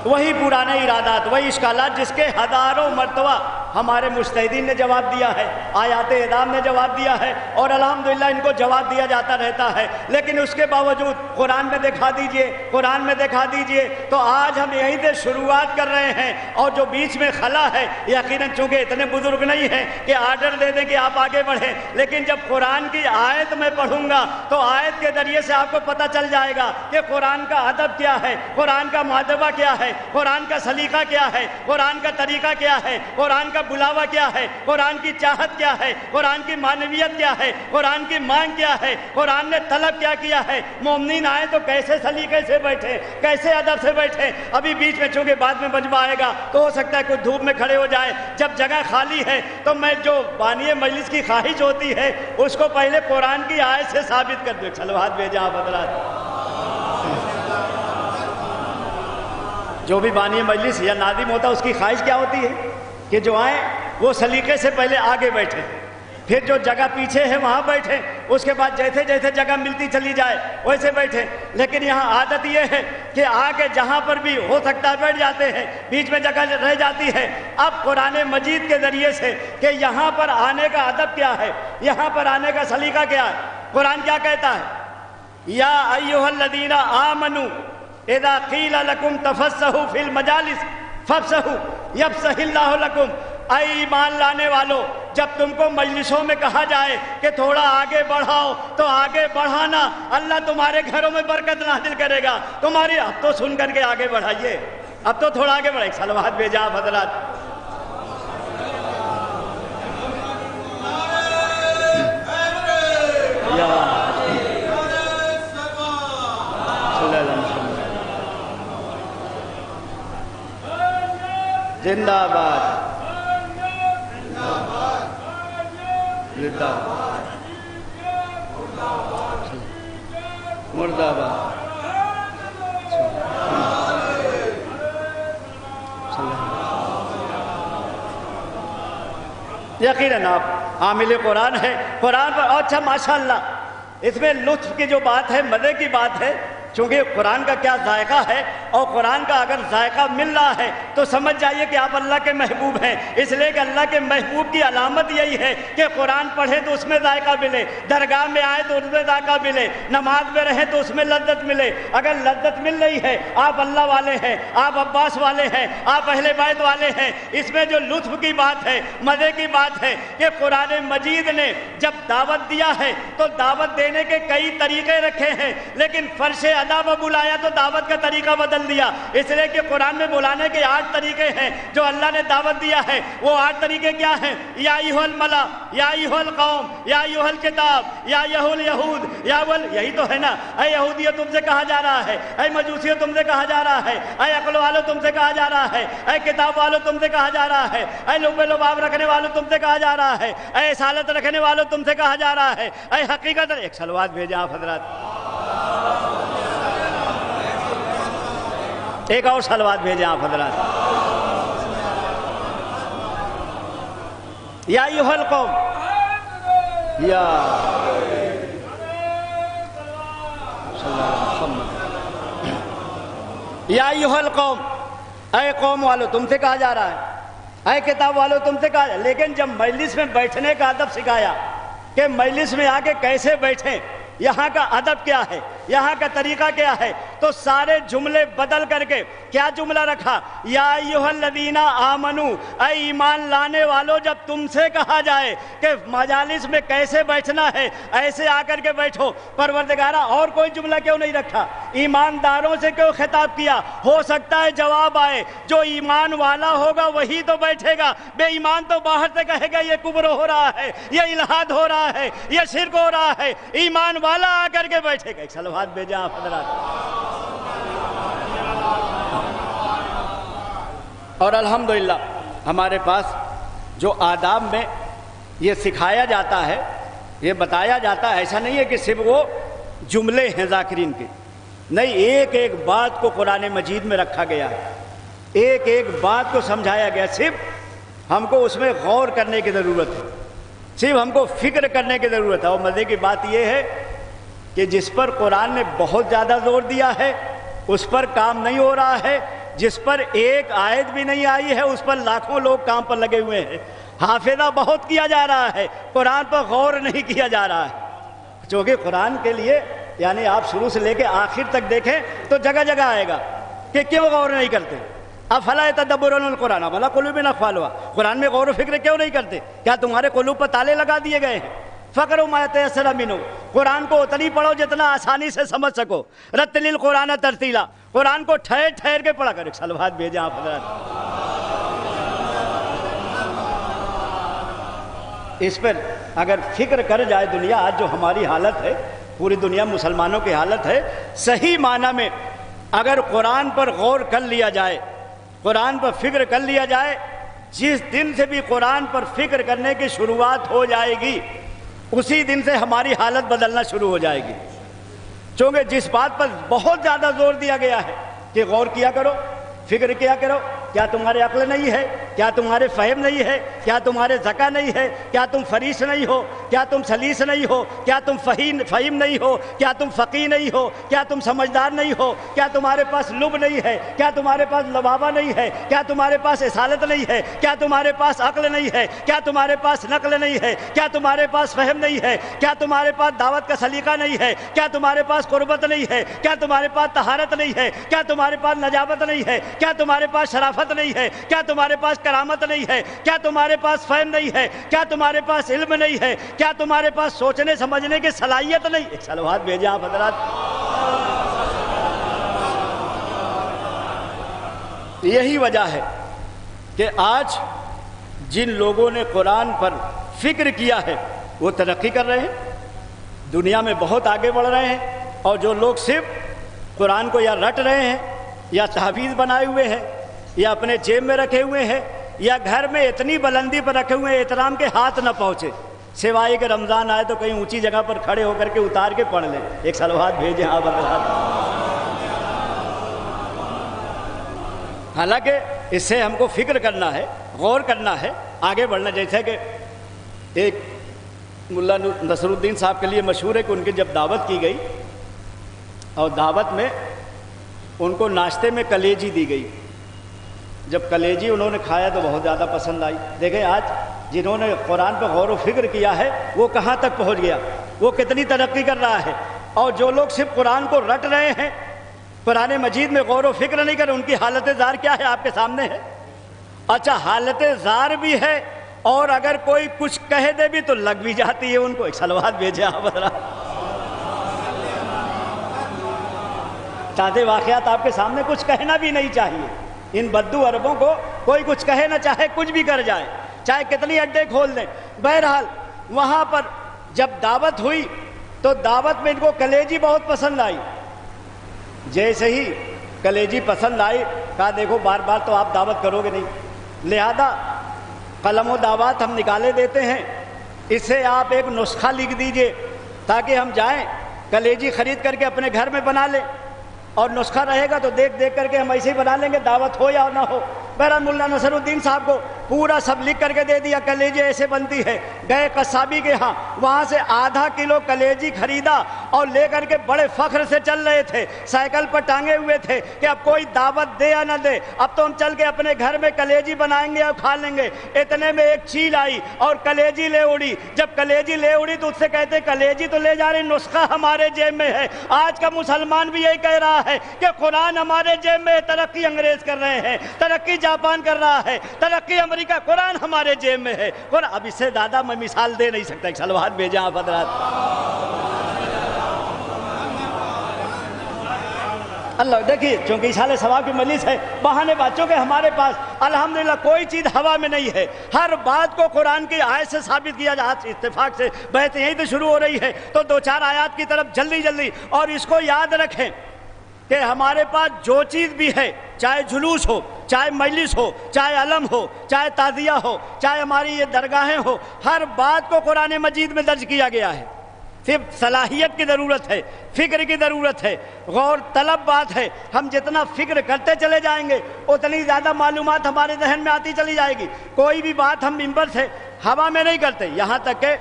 وہی پرانے ارادات، وہی اشکالات جس کے ہزاروں مرتبہ ہمارے مجتہدین نے جواب دیا ہے، آیات اعدام نے جواب دیا ہے، اور الحمدللہ ان کو جواب دیا جاتا رہتا ہے، لیکن اس کے باوجود قرآن میں دکھا دیجئے، قرآن میں دکھا دیجئے۔ تو آج ہم یہیں سے شروعات کر رہے ہیں، اور جو بیچ میں خلا ہے یقیناً چونکہ اتنے بزرگ نہیں ہیں کہ آرڈر دے دیں کہ آپ آگے بڑھیں، لیکن جب قرآن کی آیت میں پڑھوں گا تو آیت کے ذریعے سے آپ کو پتہ چل جائے گا کہ قرآن کا ادب کیا ہے، قرآن کا مادبہ کیا ہے، قرآن کا سلیقہ کیا ہے، قرآن کا طریقہ کیا ہے، قرآن کا بلاوا کیا ہے، قرآن کی چاہت کیا ہے، قرآن کی معنویت کیا ہے، قرآن کی مانگ کیا ہے، قرآن نے طلب کیا کیا ہے۔ مومنین آئے تو کیسے سلیقے سے بیٹھے، کیسے ادب سے بیٹھے۔ ابھی بیچ میں چونکہ بعد میں مجمع آئے گا تو ہو سکتا ہے کوئی دھوپ میں کھڑے ہو جائے، جب جگہ خالی ہے تو میں جو بانی مجلس کی خواہش ہوتی ہے اس کو پہلے قرآن کی آیت سے ثابت کر دو۔ صلوات بھیجیں آپ حضرات۔ جو بھی بانی مجلس یا ناظم ہوتا ہے اس کی خواہش کیا ہوتی ہے کہ جو آئیں وہ سلیقے سے پہلے آگے بیٹھیں، پھر جو جگہ پیچھے ہے وہاں بیٹھیں، اس کے بعد جیسے جیسے جگہ ملتی چلی جائے ویسے بیٹھیں. لیکن یہاں عادت یہ ہے کہ آ کے جہاں پر بھی ہو سکتا ہے بیٹھ جاتے ہیں, بیچ میں جگہ رہ جاتی ہے. اب قرآن مجید کے ذریعے سے کہ یہاں پر آنے کا ادب کیا ہے, یہاں پر آنے کا سلیقہ کیا ہے, قرآن کیا کہتا ہے؟ یا ایھا الذین آمنوا اذا قیل لکم تفسحوا فی المجالس فافسحوا یفسح اللہ لکم. اے ایمان لانے والو, جب تم کو مجلسوں میں کہا جائے کہ تھوڑا آگے بڑھاؤ تو آگے بڑھانا, اللہ تمہارے گھروں میں برکت نازل کرے گا. تمہاری اب تو سن کر کے آگے بڑھائیے, اب تو تھوڑا آگے بڑھائیے. صلوات بھیجا آپ حضرات. زندہ باد, زندہ باد, مرد آباد. یقیناً آپ عامل قرآن ہے, قرآن پر. اچھا ماشاءاللہ, اس میں لطف کی جو بات ہے, مزے کی بات ہے, چونکہ قرآن کا کیا ذائقہ ہے, اور قرآن کا اگر ذائقہ مل رہا ہے تو سمجھ جائیے کہ آپ اللہ کے محبوب ہیں. اس لیے کہ اللہ کے محبوب کی علامت یہی ہے کہ قرآن پڑھے تو اس میں ذائقہ ملے, درگاہ میں آئے تو اس میں ذائقہ ملے, نماز میں رہیں تو اس میں لذت ملے. اگر لذت مل رہی ہے, آپ اللہ والے ہیں, آپ عباس والے ہیں, آپ اہل بیت والے ہیں. اس میں جو لطف کی بات ہے, مزے کی بات ہے کہ قرآن مجید نے جب دعوت دیا ہے تو دعوت دینے کے کئی طریقے رکھے ہیں, لیکن فرش ادا میں بلایا تو دعوت کا طریقہ بدل دیا. اس لیے کہ قرآن میں بلانے کے 8 طریقے ہیں جو اللہ نے دعوت دیا ہے. وہ 8 طریقے کیا ہیں؟ یا ایھا الملا, یا ایھا القوم, یا ایھا الکتاب, یا ایھا الیہود, یہی تو ہے نا. اے یہودیو تم سے کہا جا رہا ہے, اے مجوسیو تم سے کہا جا رہا ہے, اے عقل والو تم سے کہا جا رہا ہے, اے کتاب والو تم سے کہا جا رہا ہے, اے لب لباب رکھنے والو تم سے کہا جا رہا ہے, اے اصالت رکھنے والو تم سے کہا جا رہا ہے, اے حقیقت. ایک صلوات بھیجا آپ حضرات. ایک اور صلوات بھیجیں آپ حضرات. یا ایھا القوم, یا ایھا القوم, اے قوم والو تم سے کہا جا رہا ہے, اے کتاب والو تم سے کہا. لیکن جب مجلس میں بیٹھنے کا ادب سکھایا کہ مجلس میں آ کے کیسے بیٹھیں, یہاں کا ادب کیا ہے, یہاں کا طریقہ کیا ہے, تو سارے جملے بدل کر کے کیا جملہ رکھا؟ یا ایھا الذین آمنو, اے ایمان لانے والو, جب تم سے کہا جائے کہ مجالس میں کیسے بیٹھنا ہے ایسے آ کر کے بیٹھو. پروردگارہ اور کوئی جملہ کیوں نہیں رکھا؟ ایمانداروں سے کیوں خطاب کیا؟ ہو سکتا ہے جواب آئے, جو ایمان والا ہوگا وہی تو بیٹھے گا, بے ایمان تو باہر سے کہے گا یہ کفر ہو رہا ہے, یہ الحاد ہو رہا ہے, یہ شرک ہو رہا ہے. ایمان والا آ کر کے بیٹھے گا. ایک صلوات بھیجا آپ حضرات. اور الحمدللہ ہمارے پاس جو آداب میں یہ سکھایا جاتا ہے, یہ بتایا جاتا ہے, ایسا نہیں ہے کہ صرف وہ جملے ہیں ذاکرین کے, نہیں, ایک ایک بات کو قرآن مجید میں رکھا گیا ہے, ایک ایک بات کو سمجھایا گیا. صرف ہم کو اس میں غور کرنے کی ضرورت ہے, صرف ہم کو فکر کرنے کی ضرورت ہے. اور مزے کی بات یہ ہے کہ جس پر قرآن نے بہت زیادہ زور دیا ہے اس پر کام نہیں ہو رہا ہے, جس پر ایک آیت بھی نہیں آئی ہے اس پر لاکھوں لوگ کام پر لگے ہوئے ہیں. حافظہ بہت کیا جا رہا ہے, قرآن پر غور نہیں کیا جا رہا ہے. چونکہ قرآن کے لیے یعنی آپ شروع سے لے کے آخر تک دیکھیں تو جگہ جگہ آئے گا کہ کیوں غور نہیں کرتے. افلا یتدبرون القرآن ام علی قلوب اقفالها, قرآن میں غور و فکر کیوں نہیں کرتے؟ کیا تمہارے قلوب پر تالے لگا دیے گئے ہیں؟ فقروا ما تيسر منه, قرآن کو اتنی پڑھو جتنا آسانی سے سمجھ سکو. رتل القرآن ترتیلا, قرآن کو ٹھہر ٹھہر کے پڑھا کرو. ایک صلوات بھیجا آپ حضرات. اس پر اگر فکر کر جائے دنیا, آج جو ہماری حالت ہے, پوری دنیا مسلمانوں کی حالت ہے, صحیح معنی میں اگر قرآن پر غور کر لیا جائے, قرآن پر فکر کر لیا جائے, جس دن سے بھی قرآن پر فکر کرنے کی شروعات ہو جائے گی اسی دن سے ہماری حالت بدلنا شروع ہو جائے گی. چونکہ جس بات پر بہت زیادہ زور دیا گیا ہے کہ غور کیا کرو, فکر کیا کرو, کیا تمہارے عقل نہیں ہے؟ کیا تمہارے فہم نہیں ہے؟ کیا تمہارے ذکا نہیں ہے؟ کیا تم فریس نہیں ہو؟ کیا تم سلیس نہیں ہو؟ کیا تم فہیم نہیں ہو؟ کیا تم فقیہ نہیں ہو؟ کیا تم سمجھدار نہیں ہو؟ کیا تمہارے پاس لب نہیں ہے؟ کیا تمہارے پاس لبابہ نہیں ہے؟ کیا تمہارے پاس اصالت نہیں ہے؟ کیا تمہارے پاس عقل نہیں ہے؟ کیا تمہارے پاس نقل نہیں ہے؟ کیا تمہارے پاس فہم نہیں ہے؟ کیا تمہارے پاس دعوت کا سلیقہ نہیں ہے؟ کیا تمہارے پاس قربت نہیں ہے؟ کیا تمہارے پاس طہارت نہیں ہے؟ کیا تمہارے پاس نجابت نہیں ہے؟ کیا تمہارے پاس شرافت نہیں ہے؟ کیا تمہارے پاس کرامت نہیں ہے؟ کیا تمہارے پاس فہم نہیں ہے؟ کیا تمہارے پاس علم نہیں ہے؟ کیا تمہارے پاس سوچنے سمجھنے کی صلاحیت نہیں؟ ایک صلوات بھیجیں آپ حضرات۔ یہی وجہ ہے کہ آج جن لوگوں نے قرآن پر فکر کیا ہے وہ ترقی کر رہے ہیں، دنیا میں بہت آگے بڑھ رہے ہیں، اور جو لوگ صرف قرآن کو یا رٹ رہے ہیں یا تحفیظ بنائے ہوئے ہیں یا اپنے جیب میں رکھے ہوئے ہیں یا گھر میں اتنی بلندی پر رکھے ہوئے ہیں احترام کے ہاتھ نہ پہنچے، سوائے کہ رمضان آئے تو کہیں اونچی جگہ پر کھڑے ہو کر کے اتار کے پڑھ لیں۔ ایک صلوات بھیجیں آپ حضرات۔ حالانکہ اس سے ہم کو فکر کرنا ہے، غور کرنا ہے، آگے بڑھنا۔ جیسے کہ ایک ملا نصر الدین صاحب کے لیے مشہور ہے کہ ان کی جب دعوت کی گئی اور دعوت میں ان کو ناشتے میں کلیجی دی گئی، جب کلیجی انہوں نے کھایا تو بہت زیادہ پسند آئی۔ دیکھیں آج جنہوں نے قرآن پر غور و فکر کیا ہے وہ کہاں تک پہنچ گیا، وہ کتنی ترقی کر رہا ہے، اور جو لوگ صرف قرآن کو رٹ رہے ہیں، قرآن مجید میں غور و فکر نہیں کر رہے، ان کی حالت زار کیا ہے آپ کے سامنے ہے۔ اچھا حالت زار بھی ہے، اور اگر کوئی کچھ کہہ دے بھی تو لگ بھی جاتی ہے ان کو۔ ایک صلوات بھیجیں آپ حضرات۔ تازے واقعات آپ کے سامنے، کچھ کہنا بھی نہیں چاہیے۔ ان بدو عربوں کو کوئی کچھ کہے نہ چاہے کچھ بھی کر جائے، چاہے کتنی اڈے کھول دیں۔ بہرحال وہاں پر جب دعوت ہوئی تو دعوت میں ان کو کلیجی بہت پسند آئی۔ جیسے ہی کلیجی پسند آئی کہا دیکھو بار بار تو آپ دعوت کرو گے نہیں، لہذا قلم و دعوات ہم نکالے دیتے ہیں، اس سے آپ ایک نسخہ لکھ دیجئے تاکہ ہم جائیں کلیجی خرید کر کے اپنے گھر میں بنا لیں، اور نسخہ رہے گا تو دیکھ دیکھ کر کے ہم ایسے ہی بنا لیں گے، دعوت ہو یا نہ ہو۔ بہرحال ملا نصر الدین صاحب کو پورا سب لکھ کر کے دے دیا کلیجی ایسے بنتی ہے۔ گئے قصابی کے ہاں، وہاں سے آدھا کلو کلیجی خریدا اور لے کر کے بڑے فخر سے چل رہے تھے، سائیکل پر ٹانگے ہوئے تھے کہ اب کوئی دعوت دے یا نہ دے، اب تو ہم چل کے اپنے گھر میں کلیجی بنائیں گے اور کھا لیں گے۔ اتنے میں ایک چیل آئی اور کلیجی لے اڑی۔ جب کلیجی لے اڑی تو اس سے کہتے کلیجی تو لے جا رہے، نسخہ ہمارے جیب میں ہے۔ آج کا مسلمان بھی یہی کہہ رہا ہے کہ قرآن ہمارے جیب میں ہے، ترقی انگریز کر رہے ہیں، ترقی جاپان کر رہا ہے، ترقی امریکہ، قرآن ہمارے جیب میں ہے۔ اور اب اس سے زیادہ میں مثال دے نہیں سکتا۔ ایک صلوات بھیجیں آپ حضرات۔ اللہ دیکھیے، چونکہ اشارے ثواب کی مجلس ہے، بہانے بچوں کے ہمارے پاس الحمدللہ کوئی چیز ہوا میں نہیں ہے، ہر بات کو قرآن کی آیت سے ثابت کیا جائے۔ اتفاق سے بحث یہیں سے شروع ہو رہی ہے تو دو چار آیات کی طرف جلدی جلدی، اور اس کو یاد رکھیں کہ ہمارے پاس جو چیز بھی ہے، چاہے جلوس ہو، چاہے مجلس ہو، چاہے علم ہو، چاہے تعزیہ ہو، چاہے ہماری یہ درگاہیں ہو، ہر بات کو قرآن مجید میں درج کیا گیا ہے۔ صرف صلاحیت کی ضرورت ہے، فکر کی ضرورت ہے، غور طلب بات ہے۔ ہم جتنا فکر کرتے چلے جائیں گے اتنی زیادہ معلومات ہمارے ذہن میں آتی چلی جائے گی۔ کوئی بھی بات ہم منبر سے ہوا میں نہیں کرتے، یہاں تک کہ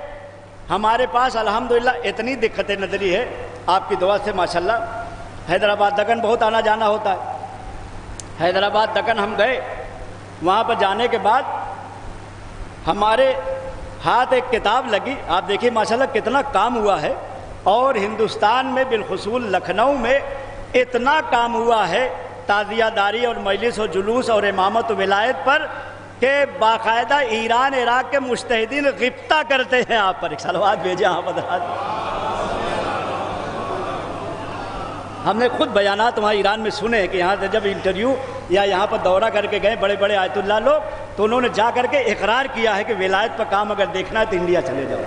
ہمارے پاس الحمدللہ اتنی دقت نظری ہے، آپ کی دعا سے ماشاءاللہ حیدرآباد دکن بہت آنا جانا ہوتا ہے۔ حیدرآباد دکن ہم گئے، وہاں پر جانے کے بعد ہمارے ہاتھ ایک کتاب لگی، آپ دیکھیے ماشاءاللہ کتنا کام ہوا ہے، اور ہندوستان میں بالخصوص لکھنؤ میں اتنا کام ہوا ہے تعزیہ داری اور مجلس و جلوس اور امامت و ولایت پر کہ باقاعدہ ایران عراق کے مجتہدین غبطہ کرتے ہیں آپ پر۔ ایک صلوات بھیجیں آپ حضرات۔ ہم نے خود بیانات وہاں ایران میں سنے کہ یہاں سے جب انٹرویو یا یہاں پر دورہ کر کے گئے بڑے بڑے آیت اللہ لوگ، تو انہوں نے جا کر کے اقرار کیا ہے کہ ولایت پر کام اگر دیکھنا ہے تو انڈیا چلے جاؤ،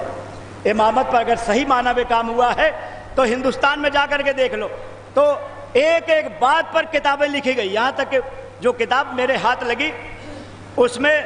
امامت پر اگر صحیح معنی میں کام ہوا ہے تو ہندوستان میں جا کر کے دیکھ لو۔ تو ایک ایک بات پر کتابیں لکھی گئی، یہاں تک کہ جو کتاب میرے ہاتھ لگی اس میں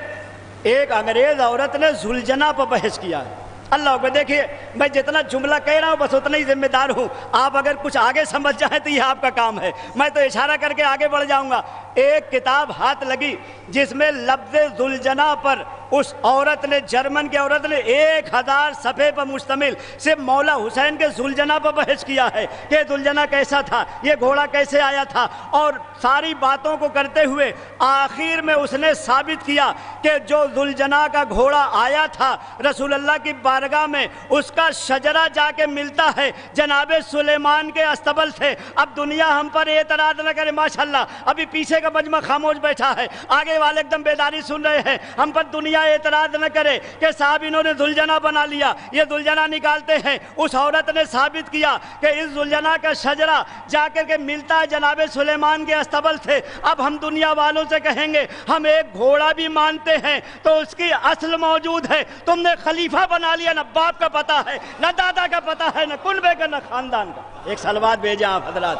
ایک انگریز عورت نے زلجنا پر بحث کیا ہے، اللہ کو دیکھیے میں جتنا جملہ کہہ رہا ہوں بس اتنا ہی ذمہ دار ہوں، آپ اگر کچھ آگے سمجھ جائیں تو یہ آپ کا کام ہے، میں تو اشارہ کر کے آگے بڑھ جاؤں گا۔ ایک کتاب ہاتھ لگی جس میں لفظ ذوالجناح پر اس عورت نے، جرمن کی عورت نے 1000 صفحے پر مشتمل صرف مولا حسین کے ذوالجناح پر بحث کیا ہے کہ ذوالجناح کیسا تھا، یہ گھوڑا کیسے آیا تھا، اور ساری باتوں کو کرتے ہوئے آخر میں اس نے ثابت کیا کہ جو ذوالجناح کا گھوڑا آیا تھا رسول اللہ کی بارگاہ میں، اس کا شجرہ جا کے ملتا ہے جناب سلیمان کے استبل سے۔ اب دنیا ہم پر اعتراض نہ کرے، ماشاءاللہ ابھی پیچھے کا مجمع خاموش بیٹھا ہے، آگے والے ایک دم بیداری سن رہے ہیں، ہم پر دنیا اعتراض نہ کرے کہ صاحب انہوں نے ذوالجناح بنا لیا، یہ ذوالجناح نکالتے ہیں۔ اس عورت نے ثابت کیا کہ اس ذوالجناح کا شجرہ جا کر کے ملتا ہے جناب سلیمان کے استبل سے۔ اب ہم دنیا والوں سے کہیں گے ہم ایک گھوڑا بھی مانتے ہیں تو اس کی اصل موجود ہے، تم نے خلیفہ بنا لیا، نہ باپ کا پتہ ہے، نہ دادا کا پتہ ہے، نہ کنبے کا، نہ خاندان کا۔ ایک صلوات بھیجیں آپ حضرات۔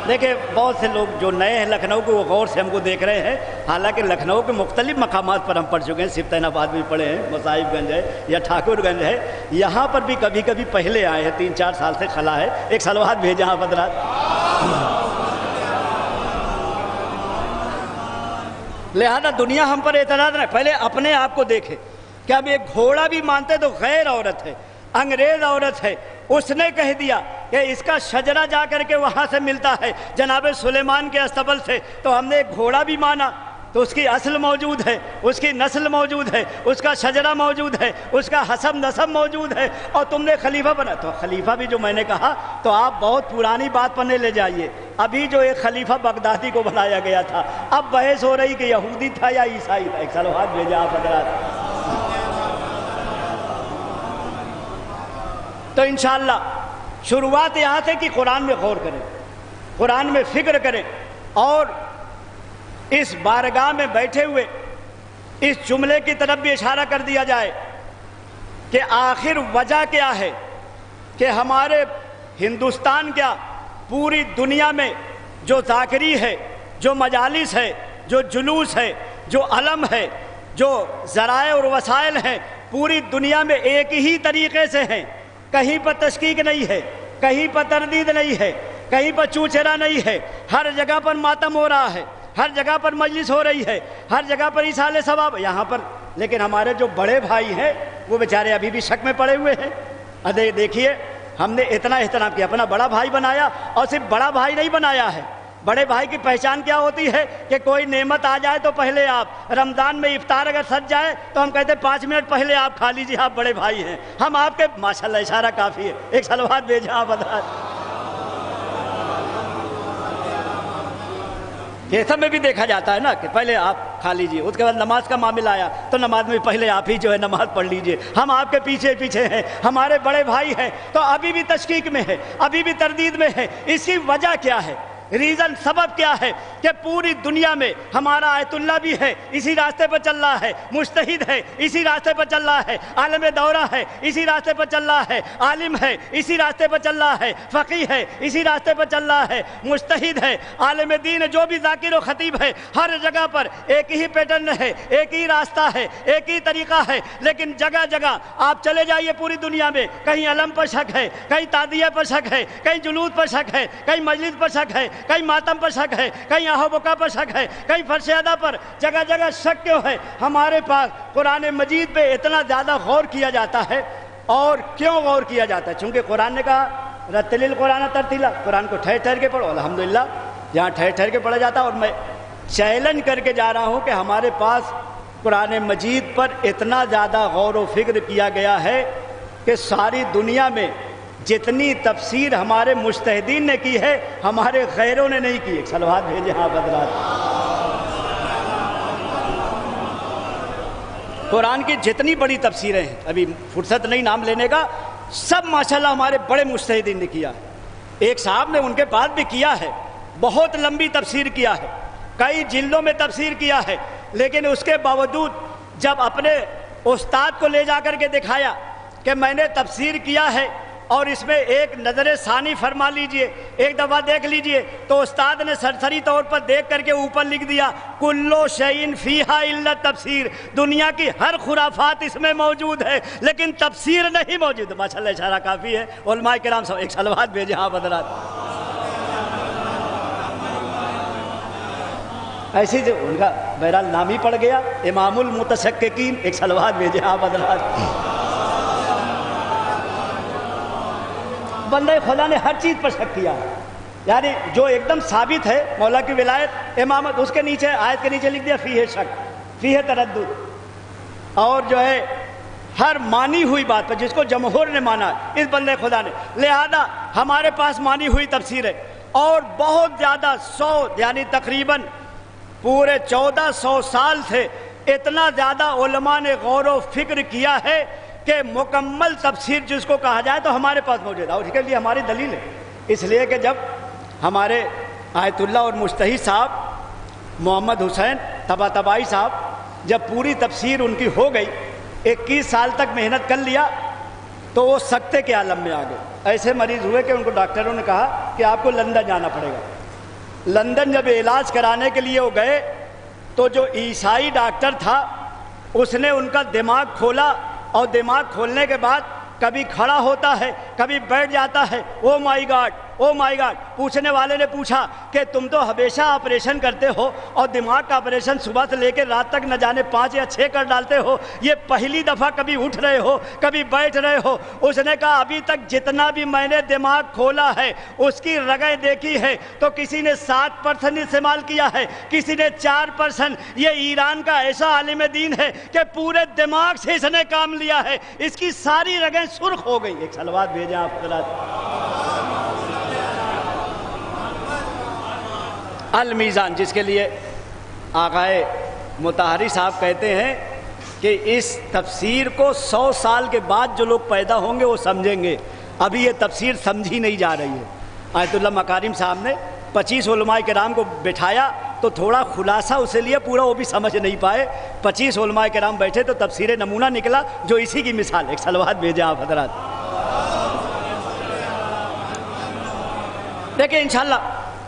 دیکھیں بہت سے لوگ جو نئے ہیں لکھنؤ کے وہ غور سے ہم کو دیکھ رہے ہیں، حالانکہ لکھنؤ کے مختلف مقامات پر ہم پڑھ چکے ہیں، سبطین آباد بھی پڑھے ہیں، مصاحب گنج ہے یا ٹھاکر گنج ہے، یہاں پر بھی کبھی کبھی پہلے آئے ہیں، 3-4 سال سے خلا ہے۔ ایک صلوات بھیجیں آپ حضرات۔ لہذا دنیا ہم پر اعتراض نہ، پہلے اپنے آپ کو دیکھے کہ اب ایک گھوڑا بھی مانتے تو غیر عورت ہے، انگریز عورت ہے، اس نے کہہ دیا کہ اس کا شجرہ جا کر کے وہاں سے ملتا ہے جناب سلیمان کے استبل سے، تو ہم نے ایک گھوڑا بھی مانا تو اس کی اصل موجود ہے، اس کی نسل موجود ہے، اس کا شجرہ موجود ہے، اس کا حسب نسب موجود ہے، اور تم نے خلیفہ بنا۔ تو خلیفہ بھی جو میں نے کہا تو آپ بہت پرانی بات پڑھنے لے جائیے، ابھی جو ایک خلیفہ بغدادی کو بنایا گیا تھا، اب بحث ہو رہی کہ یہودی تھا یا عیسائی تھا۔ ایک صلوات بھیجا آپ حضرات۔ تو انشاءاللہ شروعات یہاں سے کہ قرآن میں غور کریں، قرآن میں فکر کریں، اور اس بارگاہ میں بیٹھے ہوئے اس جملے کی طرف بھی اشارہ کر دیا جائے کہ آخر وجہ کیا ہے کہ ہمارے ہندوستان کیا پوری دنیا میں جو ذاکری ہے، جو مجالس ہے، جو جلوس ہے، جو علم ہے، جو ذرائع اور وسائل ہیں، پوری دنیا میں ایک ہی طریقے سے ہیں، کہیں پر تشکیک نہیں ہے، کہیں پر تردید نہیں ہے، کہیں پر چوچرا نہیں ہے، ہر جگہ پر ماتم ہو رہا ہے، ہر جگہ پر مجلس ہو رہی ہے، ہر جگہ پر ایصال ثواب یہاں پر، لیکن ہمارے جو بڑے بھائی ہیں وہ بیچارے ابھی بھی شک میں پڑے ہوئے ہیں۔ دیکھیے ہم نے اتنا احترام کیا، اپنا بڑا بھائی بنایا، اور صرف بڑا بھائی نہیں بنایا ہے، بڑے بھائی کی پہچان کیا ہوتی ہے کہ کوئی نعمت آ جائے تو پہلے آپ، رمضان میں افطار اگر سج جائے تو ہم کہتے ہیں 5 منٹ پہلے آپ کھا لیجیے، آپ بڑے بھائی ہیں، ہم آپ کے، ماشاءاللہ اشارہ کافی ہے۔ ایک صلوات بھیجیں آپ حضرات۔ یہ سب میں بھی دیکھا جاتا ہے نا کہ پہلے آپ کھا لیجئے، اس کے بعد نماز کا معاملہ آیا تو نماز میں پہلے آپ ہی جو ہے نماز پڑھ لیجئے، ہم آپ کے پیچھے پیچھے ہیں، ہمارے بڑے بھائی ہیں، تو ابھی بھی تشکیک میں ہے، ابھی بھی تردید میں ہے۔ اس کی وجہ کیا ہے؟ ریزن، سبب کیا ہے کہ پوری دنیا میں ہمارا آیت اللہ بھی ہے، اسی راستے پر چل رہا ہے، مجتہد ہے، اسی راستے پر چل رہا ہے، عالم دورہ ہے، اسی راستے پر چل رہا ہے، عالم ہے، اسی راستے پر چل رہا ہے، فقیہ ہے، اسی راستے پر چل رہا ہے، مجتہد ہے، عالم دین جو بھی ذاکر و خطیب ہے، ہر جگہ پر ایک ہی پیٹرن ہے، ایک ہی راستہ ہے، ایک ہی طریقہ ہے، لیکن جگہ جگہ آپ چلے جائیے پوری دنیا میں، کہیں علم پر شک ہے، کہیں تعدیہ پر شک ہے، کہیں جلوس پر شک ہے، کہیں مجلس پر شک ہے، کہیں ماتم پر شک ہے، کہیں احبکا پر شک ہے، کہیں فرش ادا پر، جگہ جگہ شک کیوں ہے؟ ہمارے پاس قرآن مجید پہ اتنا زیادہ غور کیا جاتا ہے، اور کیوں غور کیا جاتا ہے؟ چونکہ قرآن نے کہا رتل القرآن ترتیلا، قرآن کو ٹھہر ٹھہر کے پڑھو، الحمدللہ جہاں ٹھہر ٹھہر کے پڑھا جاتا ہے۔ اور میں چیلنج کر کے جا رہا ہوں کہ ہمارے پاس قرآن مجید پر اتنا زیادہ غور و فکر کیا گیا ہے کہ ساری دنیا میں جتنی تفسیر ہمارے مجتہدین نے کی ہے ہمارے غیروں نے نہیں کی۔ ایک صلوات بھیجیں آپ حضرات۔ قرآن کی جتنی بڑی تفسیریں ہیں، ابھی فرصت نہیں نام لینے کا، سب ماشاءاللہ ہمارے بڑے مجتہدین نے کیا ہے۔ ایک صاحب نے ان کے بعد بھی کیا ہے، بہت لمبی تفسیر کیا ہے، کئی جلدوں میں تفسیر کیا ہے، لیکن اس کے باوجود جب اپنے استاد کو لے جا کر کے دکھایا کہ میں نے تفسیر کیا ہے اور اس میں ایک نظر ثانی فرما لیجئے، ایک دفعہ دیکھ لیجئے تو استاد نے سرسری طور پر دیکھ کر کے اوپر لکھ دیا کلو شیئن فیہا الا تفسیر، دنیا کی ہر خرافات اس میں موجود ہے لیکن تفسیر نہیں موجود۔ ماشاءاللہ اشارہ کافی ہے، علماء کرام سب ایک صلوات بھیجیں آپ حضرات۔ ایسی جو ان کا بہرحال نام ہی پڑ گیا امام المتشککین، ایک صلوات بھیجیں آپ حضرات۔ بندہ خدا نے ہر چیز پر شک کیا، یعنی جو ایک دم ثابت ہے مولا کی ولایت امامت، اس کے نیچے آیت کے نیچے لکھ دیا فیہ شک، فیہ تردد، اور جو ہے ہر مانی ہوئی بات پر جس کو جمہور نے مانا اس بندے خدا نے، لہذا ہمارے پاس مانی ہوئی تفسیر ہے، اور بہت زیادہ 100 یعنی تقریباً پورے 1400 سال سے اتنا زیادہ علماء نے غور و فکر کیا ہے کہ مکمل تفسیر جس کو کہا جائے تو ہمارے پاس موجود ہے، اور اس کے لیے ہماری دلیل ہے۔ اس لیے کہ جب ہمارے آیت اللہ اور مجتہد صاحب محمد حسین طباطبائی صاحب جب پوری تفسیر ان کی ہو گئی، 21 سال تک محنت کر لیا، تو وہ سکتے کے عالم میں آ گئے۔ ایسے مریض ہوئے کہ ان کو ڈاکٹروں نے کہا کہ آپ کو لندن جانا پڑے گا۔ لندن جب علاج کرانے کے لیے وہ گئے تو جو عیسائی ڈاکٹر تھا اس نے ان کا دماغ کھولا، اور دماغ کھولنے کے بعد کبھی کھڑا ہوتا ہے کبھی بیٹھ جاتا ہے۔ او مائی گاڈ، او مائی گاڈ۔ پوچھنے والے نے پوچھا کہ تم تو ہمیشہ آپریشن کرتے ہو اور دماغ کا آپریشن صبح سے لے کے رات تک نہ جانے 5 یا 6 کر ڈالتے ہو، یہ پہلی دفعہ کبھی اٹھ رہے ہو کبھی بیٹھ رہے ہو؟ اس نے کہا ابھی تک جتنا بھی میں نے دماغ کھولا ہے اس کی رگیں دیکھی ہے تو کسی نے 7% استعمال کیا ہے، کسی نے 4%۔ یہ ایران کا ایسا عالم دین ہے کہ پورے دماغ سے اس نے کام لیا ہے، اس کی ساری رگیں سرخ ہو گئی۔ ایک صلوات بھیجیں آپ حضرات۔ المیزان، جس کے لیے آقائے مطہری صاحب کہتے ہیں کہ اس تفسیر کو 100 سال کے بعد جو لوگ پیدا ہوں گے وہ سمجھیں گے، ابھی یہ تفسیر سمجھی نہیں جا رہی ہے۔ آیت اللہ مکارم صاحب نے 25 علماء کرام کو بٹھایا تو تھوڑا خلاصہ اسے لیے، پورا وہ بھی سمجھ نہیں پائے۔ 25 علماء کرام بیٹھے تو تفسیر نمونہ نکلا جو اسی کی مثال۔ ایک صلوات بھیجیں آپ حضرات۔ دیکھیں انشاءاللہ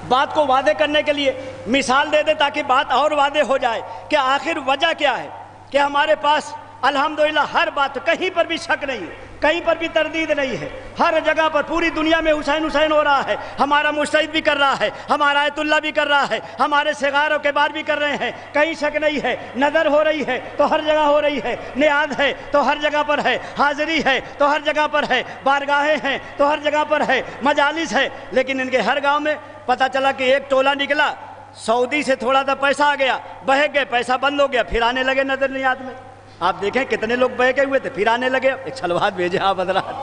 بات کو واضح کرنے کے لیے مثال دے دے تاکہ بات اور واضح ہو جائے کہ آخر وجہ کیا ہے کہ ہمارے پاس الحمدللہ ہر بات، کہیں پر بھی شک نہیں ہے، کہیں پر بھی تردید نہیں ہے، ہر جگہ پر پوری دنیا میں حسین حسین ہو رہا ہے۔ ہمارا مجتہد بھی کر رہا ہے، ہمارا آیت اللہ بھی کر رہا ہے، ہمارے صغار و کبار بھی کر رہے ہیں، کہیں شک نہیں ہے۔ نظر ہو رہی ہے تو ہر جگہ ہو رہی ہے، نیاز ہے تو ہر جگہ پر ہے، حاضری ہے تو ہر جگہ پر ہے، بارگاہیں ہیں تو ہر جگہ پر ہے، مجالس ہے۔ لیکن ان کے ہر گاؤں میں پتہ چلا کہ ایک ٹولہ نکلا، سعودی سے تھوڑا سا پیسہ آ گیا، بہک گئے، پیسہ بند ہو گیا، پھر آنے لگے نظر نیاز میں۔ آپ دیکھیں کتنے لوگ بہکے ہوئے تھے، پھر آنے لگے۔ ایک صلوات بھیجیں آپ حضرات۔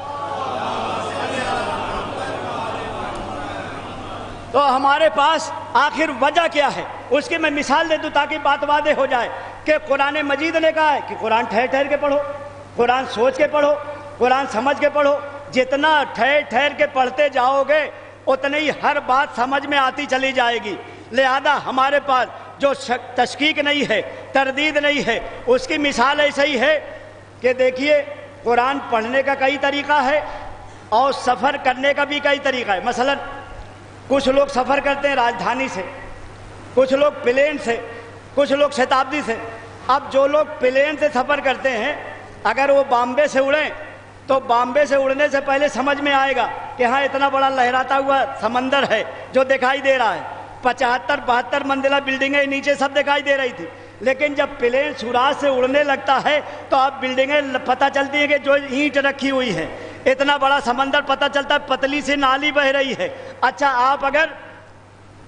تو ہمارے پاس آخر وجہ کیا ہے اس کی میں مثال دے دوں تاکہ بات واضح ہو جائے کہ قرآن مجید نے کہا ہے کہ قرآن ٹھہر ٹھہر کے پڑھو، قرآن سوچ کے پڑھو، قرآن سمجھ کے پڑھو۔ جتنا ٹھہر ٹھہر کے پڑھتے جاؤ گے اتنی ہی ہر بات سمجھ میں آتی چلی جائے گی۔ لہذا ہمارے پاس جو تشکیک نہیں ہے، تردید نہیں ہے، اس کی مثال ایسا ہی ہے کہ دیکھیے قرآن پڑھنے کا کئی طریقہ ہے اور سفر کرنے کا بھی کئی طریقہ ہے۔ مثلا کچھ لوگ سفر کرتے ہیں راجدھانی سے، کچھ لوگ پلین سے، کچھ لوگ شتابدی سے۔ اب جو لوگ پلین سے سفر کرتے ہیں اگر وہ بامبے سے اڑیں تو بامبے سے اڑنے سے پہلے سمجھ میں آئے گا کہ ہاں اتنا بڑا لہراتا ہوا سمندر ہے جو دکھائی دے رہا ہے، 75-72 منزلہ بلڈنگیں نیچے سب دکھائی دے رہی تھی۔ لیکن جب پلین سوراج سے اڑنے لگتا ہے تو اب بلڈنگیں پتہ چلتی ہیں کہ جو اینٹ رکھی ہوئی ہے، اتنا بڑا سمندر پتہ چلتا ہے، پتلی سی نالی بہ رہی ہے۔ اچھا آپ اگر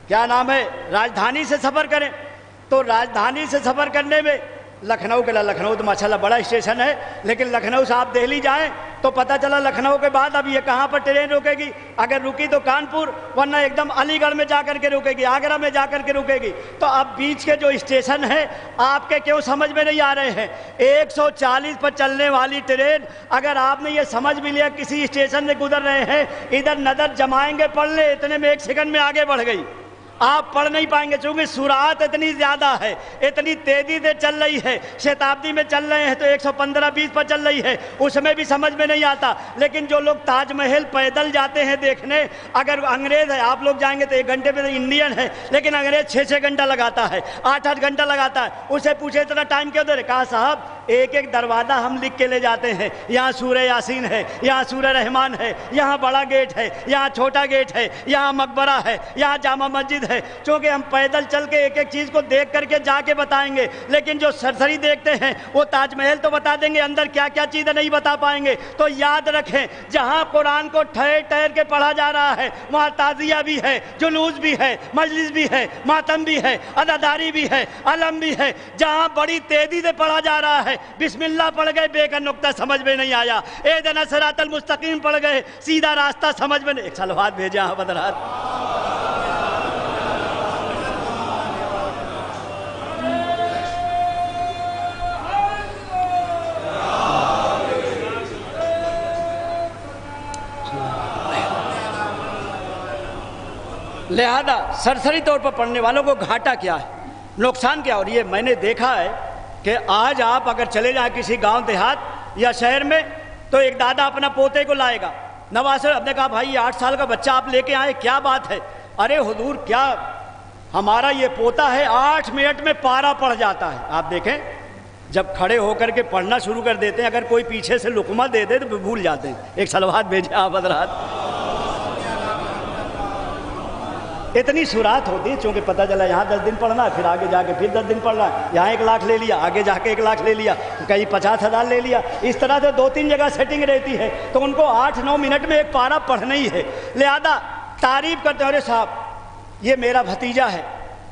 کیا نام ہے راجدھانی سے سفر کریں تو راجدھانی سے سفر کرنے میں لکھنؤ کے لکھنؤ تو ماشاءاللہ بڑا اسٹیشن ہے، لیکن لکھنؤ سے آپ دہلی جائیں تو پتہ چلا لکھنؤ کے بعد اب یہ کہاں پر ٹرین رکے گی، اگر رکی تو کانپور، ورنہ ایک دم علی گڑھ میں جا کر کے رکے گی، آگرہ میں جا کر کے رکے گی۔ تو اب بیچ کے جو اسٹیشن ہیں آپ کے کیوں سمجھ میں نہیں آ رہے ہیں؟ 140 پر چلنے والی ٹرین اگر آپ نے یہ سمجھ بھی لیا کسی اسٹیشن سے گزر رہے ہیں، ادھر نظر جمائیں گے پڑھ لیں اتنے میں 1 سیکنڈ میں آگے بڑھ گئی۔ آپ پڑھ نہیں پائیں گے، چونکہ سرعت اتنی زیادہ ہے، اتنی تیزی سے چل رہی ہے، شتابدی میں چل رہے ہیں تو 115-20 پر چل رہی ہے، اس میں بھی سمجھ میں نہیں آتا۔ لیکن جو لوگ تاج محل پیدل جاتے ہیں دیکھنے، اگر انگریز ہے، آپ لوگ جائیں گے تو 1 گھنٹے میں انڈین ہے، لیکن انگریز 6-6 گھنٹہ لگاتا ہے، 8-8 گھنٹہ لگاتا ہے، اسے پوچھے اتنا ٹائم کیوں دے رہے؟ کہا صاحب ایک ایک دروازہ ہم لکھ کے لے جاتے ہیں، یہاں سورہ یاسین ہے، یہاں سورہ رحمان ہے، یہاں بڑا گیٹ ہے، یہاں چھوٹا گیٹ ہے، یہاں مقبرہ ہے، یہاں جامع مسجد ہے، چونکہ ہم پیدل چل کے ایک ایک چیز کو دیکھ کر کے جا کے بتائیں گے، لیکن جو سرسری دیکھتے ہیں وہ تاج محل تو بتا دیں گے، اندر کیا کیا چیزیں نہیں بتا پائیں گے۔ تو یاد رکھیں، جہاں قرآن کو ٹھہر ٹھہر کے پڑھا جا رہا ہے وہاں تعزیہ بھی ہے، جلوس بھی ہے، مجلس بھی ہے، ماتم بھی ہے، عزاداری بھی ہے، علم بھی ہے۔ جہاں بڑی تیزی سے پڑھا جا رہا ہے، بسم اللہ پڑھ گئے، بے کا نقطہ سمجھ میں نہیں آیا، اہدنا الصراط المستقیم پڑھ گئے، سیدھا راستہ سمجھ میں نہیں۔ ایک صلوات بھیجا حضرات۔ لہذا سرسری طور پر پڑھنے والوں کو گھاٹا کیا ہے، نقصان کیا؟ اور یہ میں نے دیکھا ہے کہ آج آپ اگر چلے جائیں کسی گاؤں دیہات یا شہر میں تو ایک دادا اپنا پوتے کو لائے گا، نواسر ہم نے کہا بھائی 8 سال کا بچہ آپ لے کے آئے، کیا بات ہے؟ ارے حضور کیا ہمارا یہ پوتا ہے 8 منٹ میں پارا پڑھ جاتا ہے۔ آپ دیکھیں جب کھڑے ہو کر کے پڑھنا شروع کر دیتے ہیں، اگر کوئی پیچھے سے لقمہ دے دے تو بھول جاتے ہیں۔ ایک صلوات بھیجیں آپ حضرات۔ اتنی سرعت ہوتی ہے، چونکہ پتہ چلا یہاں 10 دن پڑھنا ہے، پھر آگے جا کے پھر 10 دن پڑھنا ہے، یہاں 1 لاکھ لے لیا، آگے جا کے 1 لاکھ لے لیا، کہیں 50,000 لے لیا، اس طرح سے 2-3 جگہ سیٹنگ رہتی ہے، تو ان کو 8-9 منٹ میں ایک پارا پڑھنا ہی ہے۔ لہذا تعریف کرتے ہیں، ارے صاحب یہ میرا بھتیجا ہے،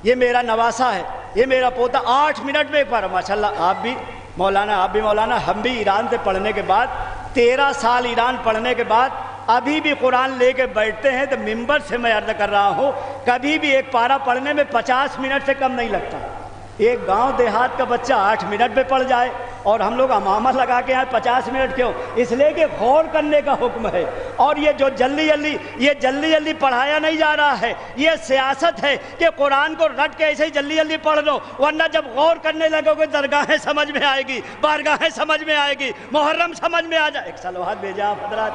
یہ میرا نواسا ہے، یہ میرا پوتا 8 منٹ میں ایک پارا۔ ماشاءاللہ آپ بھی مولانا، ہم بھی ایران سے پڑھنے کے بعد 13 سال ایران پڑھنے کے بعد ابھی بھی قرآن لے کے بیٹھتے ہیں تو ممبر سے میں عرض کر رہا ہوں، کبھی بھی ایک پارا پڑھنے میں 50 منٹ سے کم نہیں لگتا۔ ایک گاؤں دیہات کا بچہ 8 منٹ میں پڑھ جائے اور ہم لوگ امامہ لگا کے آئے 50 منٹ کیوں؟ اس لیے کہ غور کرنے کا حکم ہے، اور یہ جو جلدی پڑھایا نہیں جا رہا ہے، یہ سیاست ہے کہ قرآن کو رٹ کے ایسے ہی جلدی پڑھ لو، ورنہ جب غور کرنے لگو گے درگاہیں سمجھ میں آئے گی، بارگاہیں سمجھ میں آئے گی، محرم سمجھ میں آ جائے۔ ایک صلوات بھیجا حضرات۔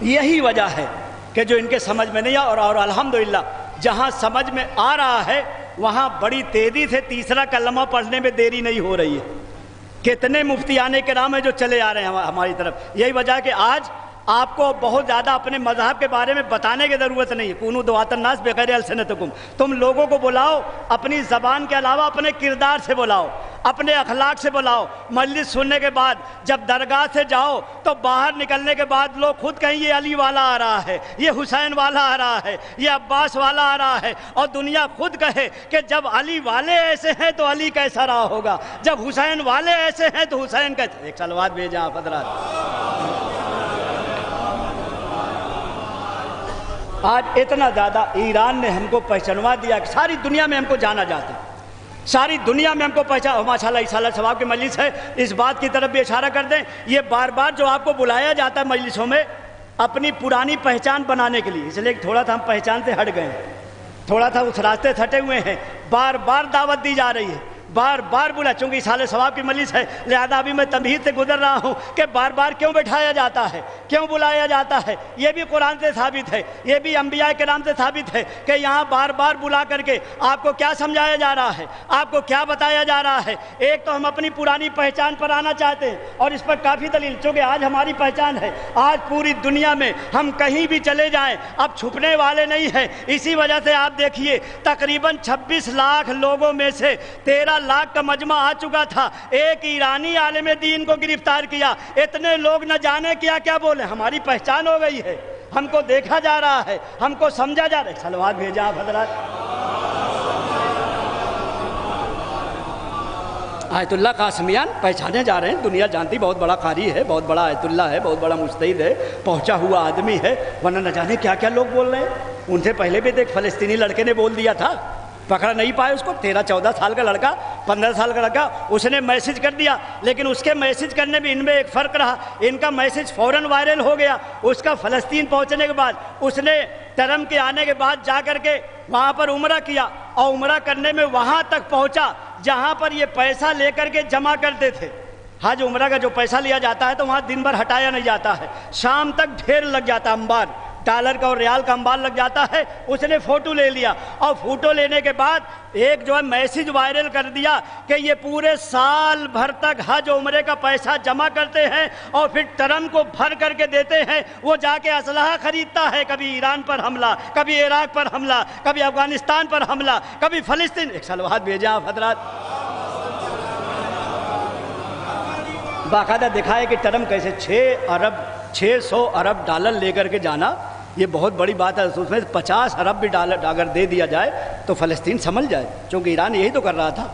یہی وجہ ہے کہ جو ان کے سمجھ میں نہیں آ، اور الحمدللہ جہاں سمجھ میں آ رہا ہے وہاں بڑی تیزی سے تیسرا کلمہ پڑھنے میں دیری نہیں ہو رہی ہے۔ کتنے مفتیان کرام ہیں جو چلے آ رہے ہیں ہماری طرف۔ یہی وجہ ہے کہ آج آپ کو بہت زیادہ اپنے مذہب کے بارے میں بتانے کی ضرورت نہیں ہے۔ کونوا دعاۃ الناس بغیر السنتکم، تم لوگوں کو بلاؤ اپنی زبان کے علاوہ اپنے کردار سے بلاؤ، اپنے اخلاق سے بلاؤ۔ مجلس سننے کے بعد جب درگاہ سے جاؤ تو باہر نکلنے کے بعد لوگ خود کہیں یہ علی والا آ رہا ہے، یہ حسین والا آ رہا ہے، یہ عباس والا آ رہا ہے، اور دنیا خود کہے کہ جب علی والے ایسے ہیں تو علی کیسا رہا ہوگا، جب حسین والے ایسے ہیں تو حسین کیسے۔ ایک صلوات بھیجیں آپ حضرات۔ آج اتنا زیادہ ایران نے ہم کو پہچانوا دیا کہ ساری دنیا میں ہم کو جانا جاتا ہے، ساری دنیا میں ہم کو پہچان۔ ماشاءاللہ اس سال ثواب کی مجلس ہے، اس بات کی طرف بھی اشارہ کر دیں، یہ بار بار جو آپ کو بلایا جاتا ہے مجلسوں میں اپنی پرانی پہچان بنانے کے لیے، اس لیے کہ تھوڑا سا ہم پہچان سے ہٹ گئے ہیں، تھوڑا سا اس راستے سے ہٹے ہوئے ہیں، بار بار دعوت دی جا رہی ہے، بار بار بلا، چونکہ اس سال ثواب کی مجلس ہے لہذا ابھی میں تمہید سے گزر رہا ہوں کہ بار بار کیوں بٹھایا جاتا ہے، کیوں بلایا جاتا ہے۔ یہ بھی قرآن سے ثابت ہے، یہ بھی انبیاء کرام سے ثابت ہے کہ یہاں بار بار بلا کر کے آپ کو کیا سمجھایا جا رہا ہے، آپ کو کیا بتایا جا رہا ہے۔ ایک تو ہم اپنی پرانی پہچان پر آنا چاہتے ہیں، اور اس پر کافی دلیل، چونکہ آج ہماری پہچان ہے، آج پوری دنیا میں ہم کہیں بھی چلے جائیں اب چھپنے والے نہیں ہیں۔ اسی وجہ سے آپ دیکھیے تقریباً 26 لاکھ لوگوں میں سے 13 لاکھ کا مجمع آ چکا تھا، ایک ایرانی عالم دین کو گرفتار کیا، اتنے لوگ نہ جانے کیا کیا بولے۔ ہماری پہچان ہو گئی ہے، ہم کو دیکھا جا رہا ہے، ہم کو سمجھا جا رہا ہے۔ صلوات بھیجا آپ حضرات۔ آیت اللہ قاسمیان پہچانے جا رہے ہیں، دنیا جانتی بہت بڑا قاری ہے، بہت بڑا آیت اللہ ہے، بہت بڑا مجتہد ہے، پہنچا ہوا آدمی ہے، ورنہ نہ جانے کیا کیا لوگ بول رہے ہیں۔ ان سے پہلے بھی ایک فلسطینی لڑکے نے بول دیا تھا پکڑ نہیں پائے اس کو. 13-14 سال کا لڑکا, 15 سال کا لڑکا, اس نے میسج کر دیا, لیکن اس کے میسج کرنے میں ان میں ایک فرق رہا. ان کا میسج فوراً وائرل ہو گیا. اس کا فلسطین پہنچنے کے بعد اس نے ٹرمپ کے آنے کے بعد جا کر کے وہاں پر عمرہ کیا, اور عمرہ کرنے میں وہاں تک پہنچا جہاں پر یہ پیسہ لے کر کے جمع کرتے تھے. حج عمرہ کا جو پیسہ لیا جاتا ہے تو وہاں دن بھر ہٹایا نہیں جاتا ہے, شام تک ڈھیر لگ جاتا, انبار ڈالر کا اور ریال کا انبار لگ جاتا ہے. اس نے فوٹو لے لیا, اور فوٹو لینے کے بعد ایک جو ہے میسج وائرل کر دیا کہ یہ پورے سال بھر تک حج عمرے کا پیسہ جمع کرتے ہیں اور پھر ٹرم کو بھر کر کے دیتے ہیں. وہ جا کے اسلحہ خریدتا ہے, کبھی ایران پر حملہ, کبھی عراق پر حملہ, کبھی افغانستان پر حملہ, کبھی فلسطین. ایک سلوات بھیجیں آپ حضرات. باقاعدہ دکھائے کہ ٹرمپ کیسے 600 ارب ڈالر لے کر کے جانا, یہ بہت بڑی بات ہے. اس میں 50 ارب بھی ڈالر اگر دے دیا جائے تو فلسطین سنبھل جائے, چونکہ ایران یہی تو کر رہا تھا.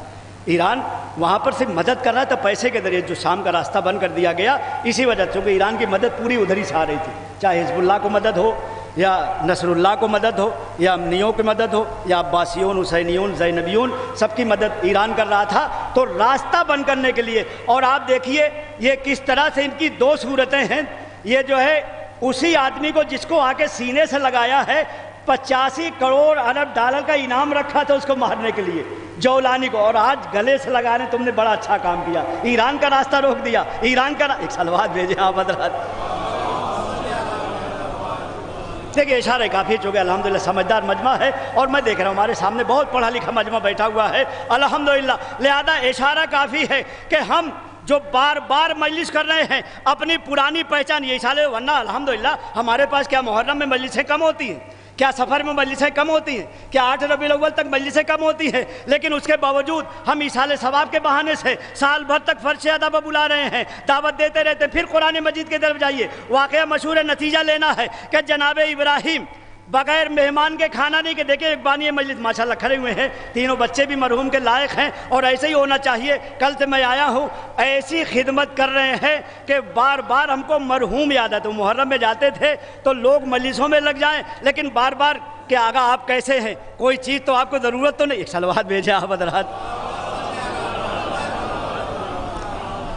ایران وہاں پر صرف مدد کر رہا تھا پیسے کے ذریعے, جو شام کا راستہ بند کر دیا گیا اسی وجہ سے, چونکہ ایران کی مدد پوری ادھر ہی سے آ رہی تھی, چاہے حزب اللہ کو مدد ہو یا نصر اللہ کو مدد ہو یا امنیوں کی مدد ہو یا عباسیون, حسینیون, زینبیون, سب کی مدد ایران کر رہا تھا. تو راستہ بند کرنے کے لیے, اور آپ دیکھیے یہ کس طرح سے ان کی دو صورتیں ہیں. یہ جو ہے اسی آدمی کو جس کو آ کے سینے سے لگایا ہے, 85 کروڑ ارب ڈالر کا انعام رکھا تھا اس کو مارنے کے لیے, جولانی کو, اور آج گلے سے لگانے تم نے بڑا اچھا کام کیا, ایران کا راستہ روک دیا. ایران کا ایک سلوات بھیجیں آپ حضرات. دیکھیے اشارہ کافی, چونکہ الحمدللہ سمجھدار مجمع ہے, اور میں دیکھ رہا ہوں ہمارے سامنے بہت پڑھا لکھا مجمع بیٹھا ہوا ہے الحمدللہ. لہذا اشارہ کافی ہے کہ ہم جو بار بار مجلس کر رہے ہیں اپنی پرانی پہچان یہ اشارے, ورنہ الحمدللہ ہمارے پاس کیا محرم میں مجلسیں کم ہوتی ہیں, کیا سفر میں مجلسیں کم ہوتی ہیں, کیا 8 ربیع الاول تک مجلسیں کم ہوتی ہیں, لیکن اس کے باوجود ہم ایصال ثواب کے بہانے سے سال بھر تک فرش ادب بلا رہے ہیں, دعوت دیتے رہتے ہیں. پھر قرآن مجید کی طرف جائیے, واقعہ مشہور ہے, نتیجہ لینا ہے کہ جناب ابراہیم بغیر مہمان کے کھانا نہیں, کہ دیکھیں ایک بانی مجلس ماشاءاللہ کھڑے ہوئے ہیں, تینوں بچے بھی مرحوم کے لائق ہیں, اور ایسے ہی ہونا چاہیے. کل سے میں آیا ہوں, ایسی خدمت کر رہے ہیں کہ بار بار ہم کو مرحوم یاد آتا. محرم میں جاتے تھے تو لوگ مجلسوں میں لگ جائیں, لیکن بار بار کہ آگا آپ کیسے ہیں, کوئی چیز تو آپ کو ضرورت تو نہیں. ایک سلوات بھیجیں آپ حضرات.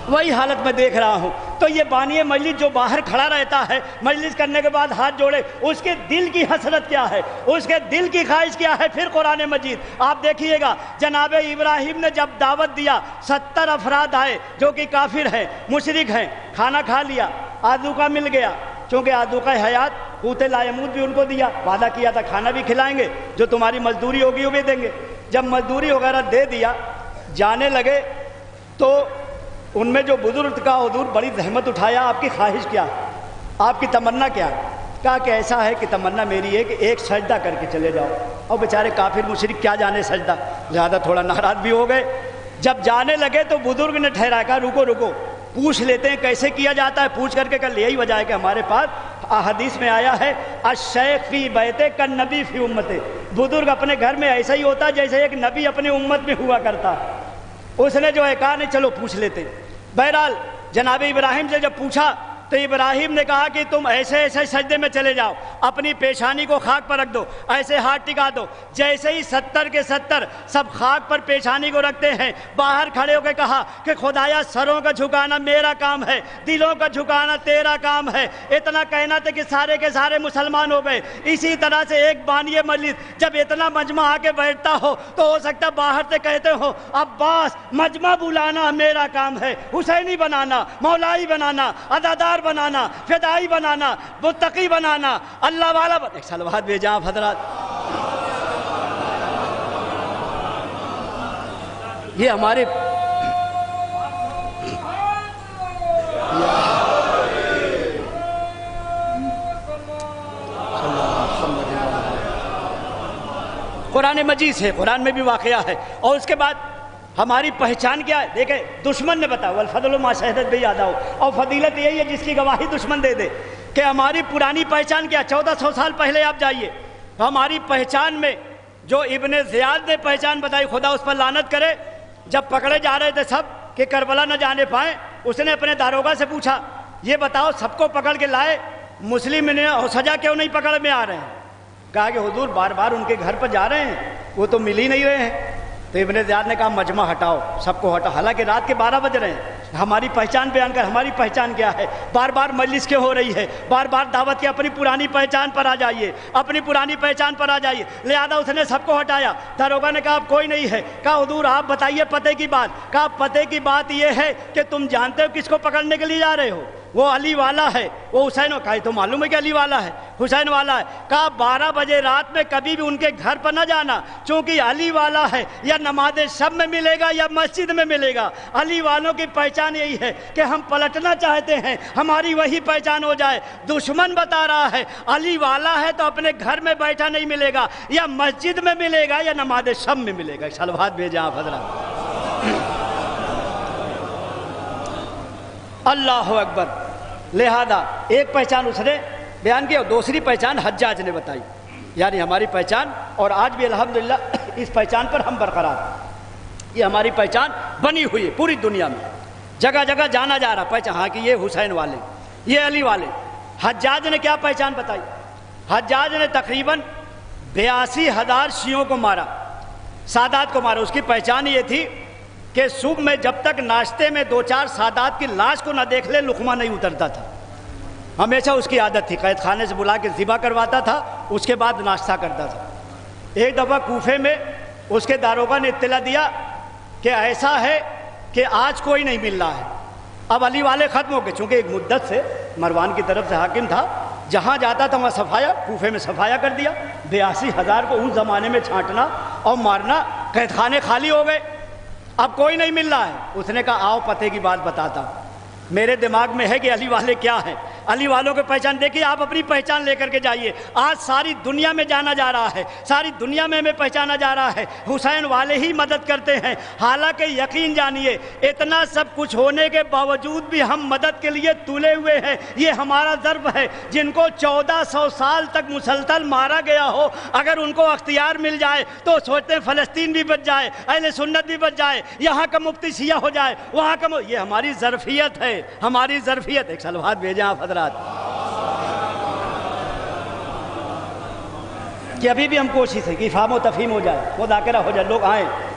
وہی حالت میں دیکھ رہا ہوں. تو یہ بانی مجلس جو باہر کھڑا رہتا ہے مجلس کرنے کے بعد ہاتھ جوڑے, اس کے دل کی حسرت کیا ہے, اس کے دل کی خواہش کیا ہے. پھر قرآن مجید آپ دیکھیے گا, جناب ابراہیم نے جب دعوت دیا 70 افراد آئے جو کہ کافر ہیں, مشرک ہیں, کھانا کھا لیا, آذوقہ مل گیا, چونکہ آذوقہ حیات قوت لا یموت بھی ان کو دیا, وعدہ کیا تھا کھانا بھی کھلائیں گے, جو تمہاری مزدوری ہوگی وہ بھی دیں گے. جب مزدوری وغیرہ دے دیا, جانے لگے تو ان میں جو بزرگ کا حضور بڑی زحمت اٹھایا, آپ کی خواہش کیا, آپ کی تمنا کیا؟ کہا کہ ایسا ہے کہ تمنا میری ہے کہ ایک سجدہ کر کے چلے جاؤ. اور بیچارے کافر مشرک کیا جانے سجدہ, لہذا تھوڑا ناراض بھی ہو گئے. جب جانے لگے تو بزرگ نے ٹھہرا, کہا رکو رکو, پوچھ لیتے ہیں کیسے کیا جاتا ہے. پوچھ کر کے کل یہی وجہ ہے کہ ہمارے پاس حدیث میں آیا ہے, الشیخ فی بیتے کالنبی فی امتے, بزرگ اپنے گھر میں ایسا ہی ہوتا ہے جیسے ایک نبی اپنی امت میں ہوا کرتا ہے. اس نے جو ہے کہا نہیں چلو پوچھ لیتے. بہرحال جناب ابراہیم سے جب پوچھا تو ابراہیم نے کہا کہ تم ایسے ایسے سجدے میں چلے جاؤ, اپنی پیشانی کو خاک پر رکھ دو, ایسے ہاتھ ٹکا دو. جیسے ہی 70 کے 70 سب خاک پر پیشانی کو رکھتے ہیں, باہر کھڑے ہو کے کہا کہ خدایا سروں کا جھکانا میرا کام ہے, دلوں کا جھکانا تیرا کام ہے. اتنا کہنا تھا کہ سارے کے سارے مسلمان ہو گئے. اسی طرح سے ایک بانی مجلس جب اتنا مجمع آ کے بیٹھتا ہو تو ہو سکتا باہر سے کہتے ہو عباس مجمع بلانا میرا کام ہے, حسینی بنانا, مولائی بنانا, عزادار بنانا, فدائی بنانا, متقی بنانا, اللہ والا ایک سلوات بھیجیں آپ حضرات. یہ ہمارے قرآن مجید سے, قرآن میں بھی واقعہ ہے. اور اس کے بعد ہماری پہچان کیا ہے, دیکھیں دشمن نے بتایا والفضل ما شہدت بھی یاد آؤ, اور فضیلت یہی ہے جس کی گواہی دشمن دے دے کہ ہماری پرانی پہچان کیا. 1400 سال پہلے آپ جائیے, ہماری پہچان میں جو ابن زیاد نے پہچان بتائی, خدا اس پر لعنت کرے, جب پکڑے جا رہے تھے سب کہ کربلا نہ جانے پائیں, اس نے اپنے داروغہ سے پوچھا یہ بتاؤ سب کو پکڑ کے لائے, مسلم نے سجا کیوں نہیں پکڑ میں آ رہے ہیں؟ کہا کہ حضور بار بار ان کے گھر پر جا رہے ہیں، وہ تو مل ہی نہیں رہے ہیں۔ تو ابن زیاد نے کہا مجمع ہٹاؤ، سب کو ہٹاؤ، حالانکہ رات کے 12 بج رہے ہیں، ہماری پہچان بیان کر، ہماری پہچان کیا ہے؟ بار بار مجلس کیوں ہو رہی ہے؟ بار بار دعوت کی، اپنی پرانی پہچان پر آ جائیے، اپنی پرانی پہچان پر آ جائیے۔ لہذا اس نے سب کو ہٹایا۔ داروغہ نے کہا اب کوئی نہیں ہے۔ کہا حضور آپ بتائیے پتے کی بات۔ کہا پتے کی بات یہ ہے کہ تم جانتے ہو کس کو پکڑنے کے لیے جا رہے ہو؟ وہ علی والا ہے، وہ حسین۔ کہا تو معلوم ہے کہ علی والا ہے، حسین والا ہے۔ کہا 12 بجے رات میں کبھی بھی ان کے گھر پر نہ جانا، چونکہ علی والا ہے، یا نماز شب میں ملے گا یا مسجد میں ملے گا۔ علی والوں کی پہچان یہی ہے کہ ہم پلٹنا چاہتے ہیں، ہماری وہی پہچان ہو جائے۔ دشمن بتا رہا ہے علی والا ہے تو اپنے گھر میں بیٹھا نہیں ملے گا، یا مسجد میں ملے گا یا نماز شب میں ملے گا۔ صلوات بھیجیں آپ حضرات۔ اللہ اکبر۔ لہذا ایک پہچان اس نے بیان کی اور دوسری پہچان حجاج نے بتائی، یعنی ہماری پہچان، اور آج بھی الحمدللہ اس پہچان پر ہم برقرار ہیں۔ یہ ہماری پہچان بنی ہوئی ہے پوری دنیا میں، جگہ جگہ جانا جا رہا پہچان، ہاں کہ یہ حسین والے، یہ علی والے۔ حجاج نے کیا پہچان بتائی؟ حجاج نے تقریباً 82,000 شیعوں کو مارا، سادات کو مارا۔ اس کی پہچان یہ تھی کہ صبح میں جب تک ناشتے میں 2-4 سادات کی لاش کو نہ دیکھ لے لقمہ نہیں اترتا تھا۔ ہمیشہ اس کی عادت تھی، قید خانے سے بلا کے ذبح کرواتا تھا، اس کے بعد ناشتہ کرتا تھا۔ ایک دفعہ کوفے میں اس کے داروغہ نے اطلاع دیا کہ ایسا ہے کہ آج کوئی نہیں مل رہا ہے۔ اب علی والے ختم ہو گئے، چونکہ ایک مدت سے مروان کی طرف سے حاکم تھا، جہاں جاتا تھا وہاں صفایا، کوفے میں صفایا کر دیا۔ 82,000 کو اس زمانے میں چھانٹنا اور مارنا، قید خانے خالی ہو گئے، اب کوئی نہیں مل رہا ہے۔ اس نے کہا آؤ پتے کی بات بتاتا ہوں، میرے دماغ میں ہے کہ علی والے کیا ہیں۔ علی والوں کی پہچان دیکھیے، آپ اپنی پہچان لے کر کے جائیے۔ آج ساری دنیا میں جانا جا رہا ہے، ساری دنیا میں ہمیں پہچانا جا رہا ہے، حسین والے ہی مدد کرتے ہیں۔ حالانکہ یقین جانیے اتنا سب کچھ ہونے کے باوجود بھی ہم مدد کے لیے تلے ہوئے ہیں۔ یہ ہمارا ضرب ہے۔ جن کو 1400 سال تک مسلسل مارا گیا ہو، اگر ان کو اختیار مل جائے تو سوچتے ہیں فلسطین بھی بچ جائے، اہل سنت بھی بچ جائے، یہاں کا مفتی شیعہ ہو جائے، وہاں کا یہ ہماری ظرفیت ہے، ہماری ظرفیت۔ ایک صلوات بھیجیں آپ حضرات کہ ابھی بھی ہم کوشش ہے کہ افہام و تفہیم ہو جائے، مذاکرہ ہو جائے،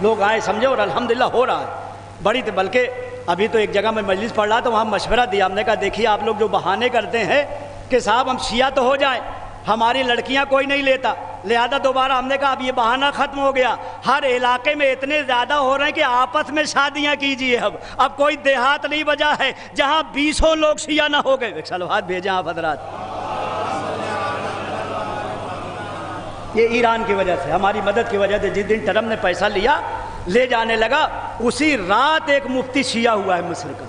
لوگ آئیں سمجھے، اور الحمدللہ ہو رہا ہے بڑی۔ بلکہ ابھی تو ایک جگہ میں مجلس پڑھ رہا تو وہاں مشورہ دیا، ہم نے کہا دیکھیے آپ لوگ جو بہانے کرتے ہیں کہ صاحب ہم شیعہ تو ہو جائیں، ہماری لڑکیاں کوئی نہیں لیتا، لہذا دوبارہ ہم نے کہا اب یہ بہانہ ختم ہو گیا، ہر علاقے میں اتنے زیادہ ہو رہے ہیں کہ آپس میں شادیاں کیجیے۔ اب کوئی دیہات نہیں بجا ہے جہاں 200 لوگ شیعہ نہ ہو گئے۔ صلوات بھیجیں آپ حضرات۔ یہ ایران کی وجہ سے، ہماری مدد کی وجہ سے، جس دن ٹرمپ نے پیسہ لیا لے جانے لگا، اسی رات ایک مفتی شیعہ ہوا ہے مصر کا،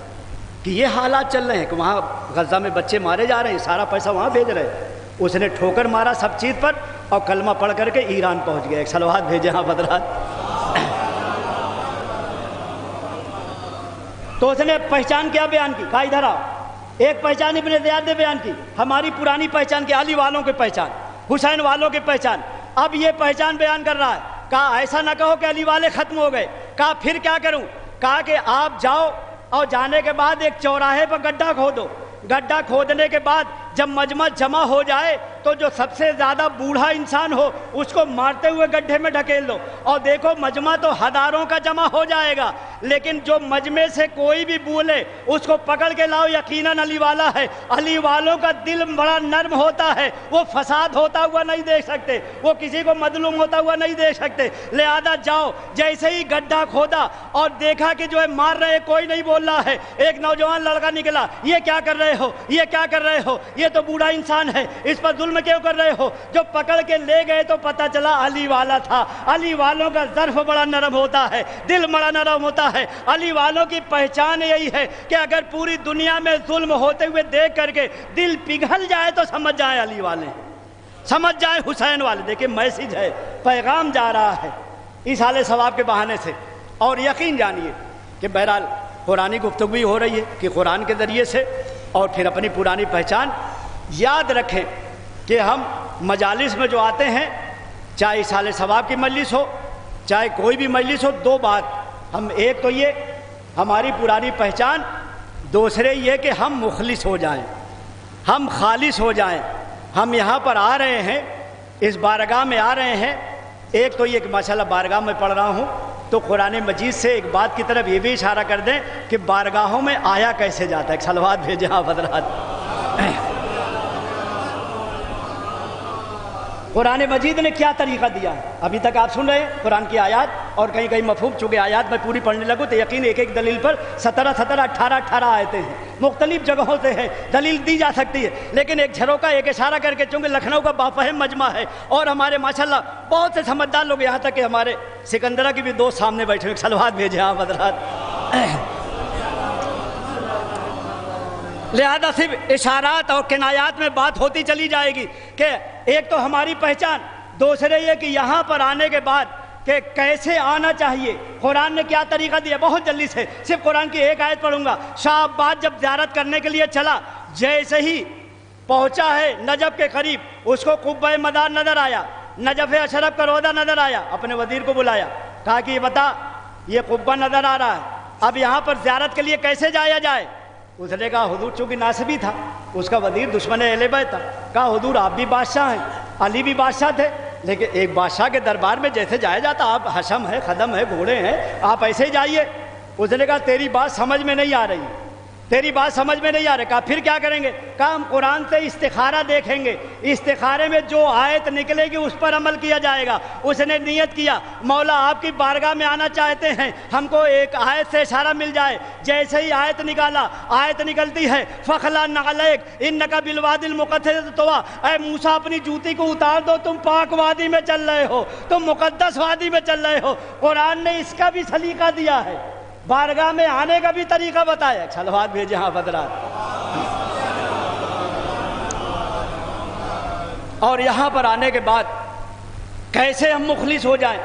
کہ یہ حالات چل رہے ہیں کہ وہاں غزہ میں بچے مارے جا رہے ہیں، سارا پیسہ وہاں بھیج رہے ہیں۔ اس نے ٹھوکر مارا سب چیز پر اور کلمہ پڑھ کر کے ایران پہنچ گیا۔ ایک صلوات بھیجیں آپ حضرات۔ تو اس نے پہچان کیا بیان کی؟ کہا ادھر آؤ۔ ایک پہچان ابن زیاد نے بیان کی، ہماری پرانی پہچان کی، علی والوں کی پہچان، حسین والوں کی پہچان۔ اب یہ پہچان بیان کر رہا ہے۔ کہا ایسا نہ کہو کہ علی والے ختم ہو گئے۔ کہا پھر کیا کروں؟ کہا کہ آپ جاؤ اور جانے کے بعد ایک چوراہے پر گڈھا کھودو، گڈھا کھودنے کے بعد جب مجمع جمع ہو جائے تو جو سب سے زیادہ بوڑھا انسان ہو اس کو مارتے ہوئے گڈھے میں ڈھکیل دو، اور دیکھو مجمع تو ہزاروں کا جمع ہو جائے گا، لیکن جو مجمع سے کوئی بھی بولے اس کو پکڑ کے لاؤ، یقیناً علی والا ہے۔ علی والوں کا دل بڑا نرم ہوتا ہے، وہ فساد ہوتا ہوا نہیں دیکھ سکتے، وہ کسی کو مظلوم ہوتا ہوا نہیں دیکھ سکتے۔ لہذا جاؤ۔ جیسے ہی گڈھا کھودا اور دیکھا کہ جو ہے مار رہے کوئی نہیں بول رہا ہے، ایک نوجوان لڑکا نکلا، یہ کیا کر رہے ہو، یہ کیا کر رہے ہو، یہ تو بوڑھا انسان ہے، اس پر ظلم کیوں کر رہے ہو؟ جو پکڑ کے لے گئے تو پتہ چلا علی والا تھا۔ علی والوں کا ظرف بڑا نرم ہوتا ہے، دل بڑا نرم ہوتا ہے۔ علی والوں کی پہچان یہی ہے کہ اگر پوری دنیا میں ظلم ہوتے ہوئے دیکھ کر کے دل پگھل جائے تو سمجھ جائیں علی والے، سمجھ جائیں حسین والے۔ دیکھیں میسج ہے، پیغام جا رہا ہے اس حال ثواب کے بہانے سے۔ اور یقین جانیے کہ بہرحال قرآنی گفتگو ہو رہی ہے کہ قرآن کے ذریعے سے، اور پھر اپنی پرانی پہچان یاد رکھیں کہ ہم مجالس میں جو آتے ہیں، چاہے اس حال ثواب کی مجلس ہو چاہے کوئی بھی مجلس ہو، دو بات ہم، ایک تو یہ ہماری پرانی پہچان، دوسرے یہ کہ ہم مخلص ہو جائیں، ہم خالص ہو جائیں۔ ہم یہاں پر آ رہے ہیں اس بارگاہ میں آ رہے ہیں، ایک تو یہ کہ ماشاءاللہ بارگاہ میں پڑھ رہا ہوں تو قرآن مجید سے ایک بات کی طرف یہ بھی اشارہ کر دیں کہ بارگاہوں میں آیا کیسے جاتا ہے. ایک صلوات بھیجیں آپ حضرات. قرآن مجید نے کیا طریقہ دیا ہے؟ ابھی تک آپ سن رہے ہیں قرآن کی آیات اور کہیں کہیں مفہوم. چونکہ آیات میں پوری پڑھنے لگوں تو یقین ایک ایک دلیل پر 18 آیتیں ہیں، مختلف جگہوں سے ہے، دلیل دی جا سکتی ہے. لیکن ایک جھروکا ایک اشارہ کر کے، چونکہ لکھنؤ کا بافہم مجمع ہے اور ہمارے ماشاءاللہ بہت سے سمجھدار لوگ، یہاں تک کہ ہمارے سکندرہ کی بھی دوست سامنے بیٹھے ہوئے. صلوات بھیجیں آپ حضرات. لہذا صرف اشارات اور کنایات میں بات ہوتی چلی جائے گی کہ ایک تو ہماری پہچان، دوسرے یہ کہ یہاں پر آنے کے بعد کہ کیسے آنا چاہیے، قرآن نے کیا طریقہ دیا. بہت جلدی سے صرف قرآن کی ایک آیت پڑھوں گا. شاہ عباس جب زیارت کرنے کے لیے چلا، جیسے ہی پہنچا ہے نجف کے قریب، اس کو قبہ مدار نظر آیا، نجف اشرف کا روضہ نظر آیا. اپنے وزیر کو بلایا، کہا کہ یہ بتا، یہ قبہ نظر آ رہا ہے، اب یہاں پر زیارت کے لیے کیسے جایا جائے؟ اس نے کہا حضور، چونکہ ناصبی تھا، اس کا وزیر دشمن اہل بیت تھا، کہا حضور آپ بھی بادشاہ ہیں، علی بھی بادشاہ تھے، لیکن ایک بادشاہ کے دربار میں جیسے جایا جاتا، آپ حشم ہے، خدم ہے، گھوڑے ہیں، آپ ایسے ہی جائیے. اس نے کہا تیری بات سمجھ میں نہیں آ رہی، تیری بات سمجھ میں نہیں آ رہی. کہا پھر کیا کریں گے؟ کہا ہم قرآن سے استخارہ دیکھیں گے، استخارے میں جو آیت نکلے گی اس پر عمل کیا جائے گا. اس نے نیت کیا، مولا آپ کی بارگاہ میں آنا چاہتے ہیں، ہم کو ایک آیت سے اشارہ مل جائے. جیسے ہی آیت نکالا، آیت نکلتی ہے فخلا نعلیک انک بالوادی المقدس طویٰ، اے موسیٰ اپنی جوتی کو اتار دو، تم پاک وادی میں چل رہے ہو، تم مقدس وادی میں چل رہے ہو. قرآن نے اس کا بھی سلیقہ دیا ہے، بارگاہ میں آنے کا بھی طریقہ بتایا. صلوات بھیجیں ہاں حضرات. اور یہاں پر آنے کے بعد کیسے ہم مخلص ہو جائیں،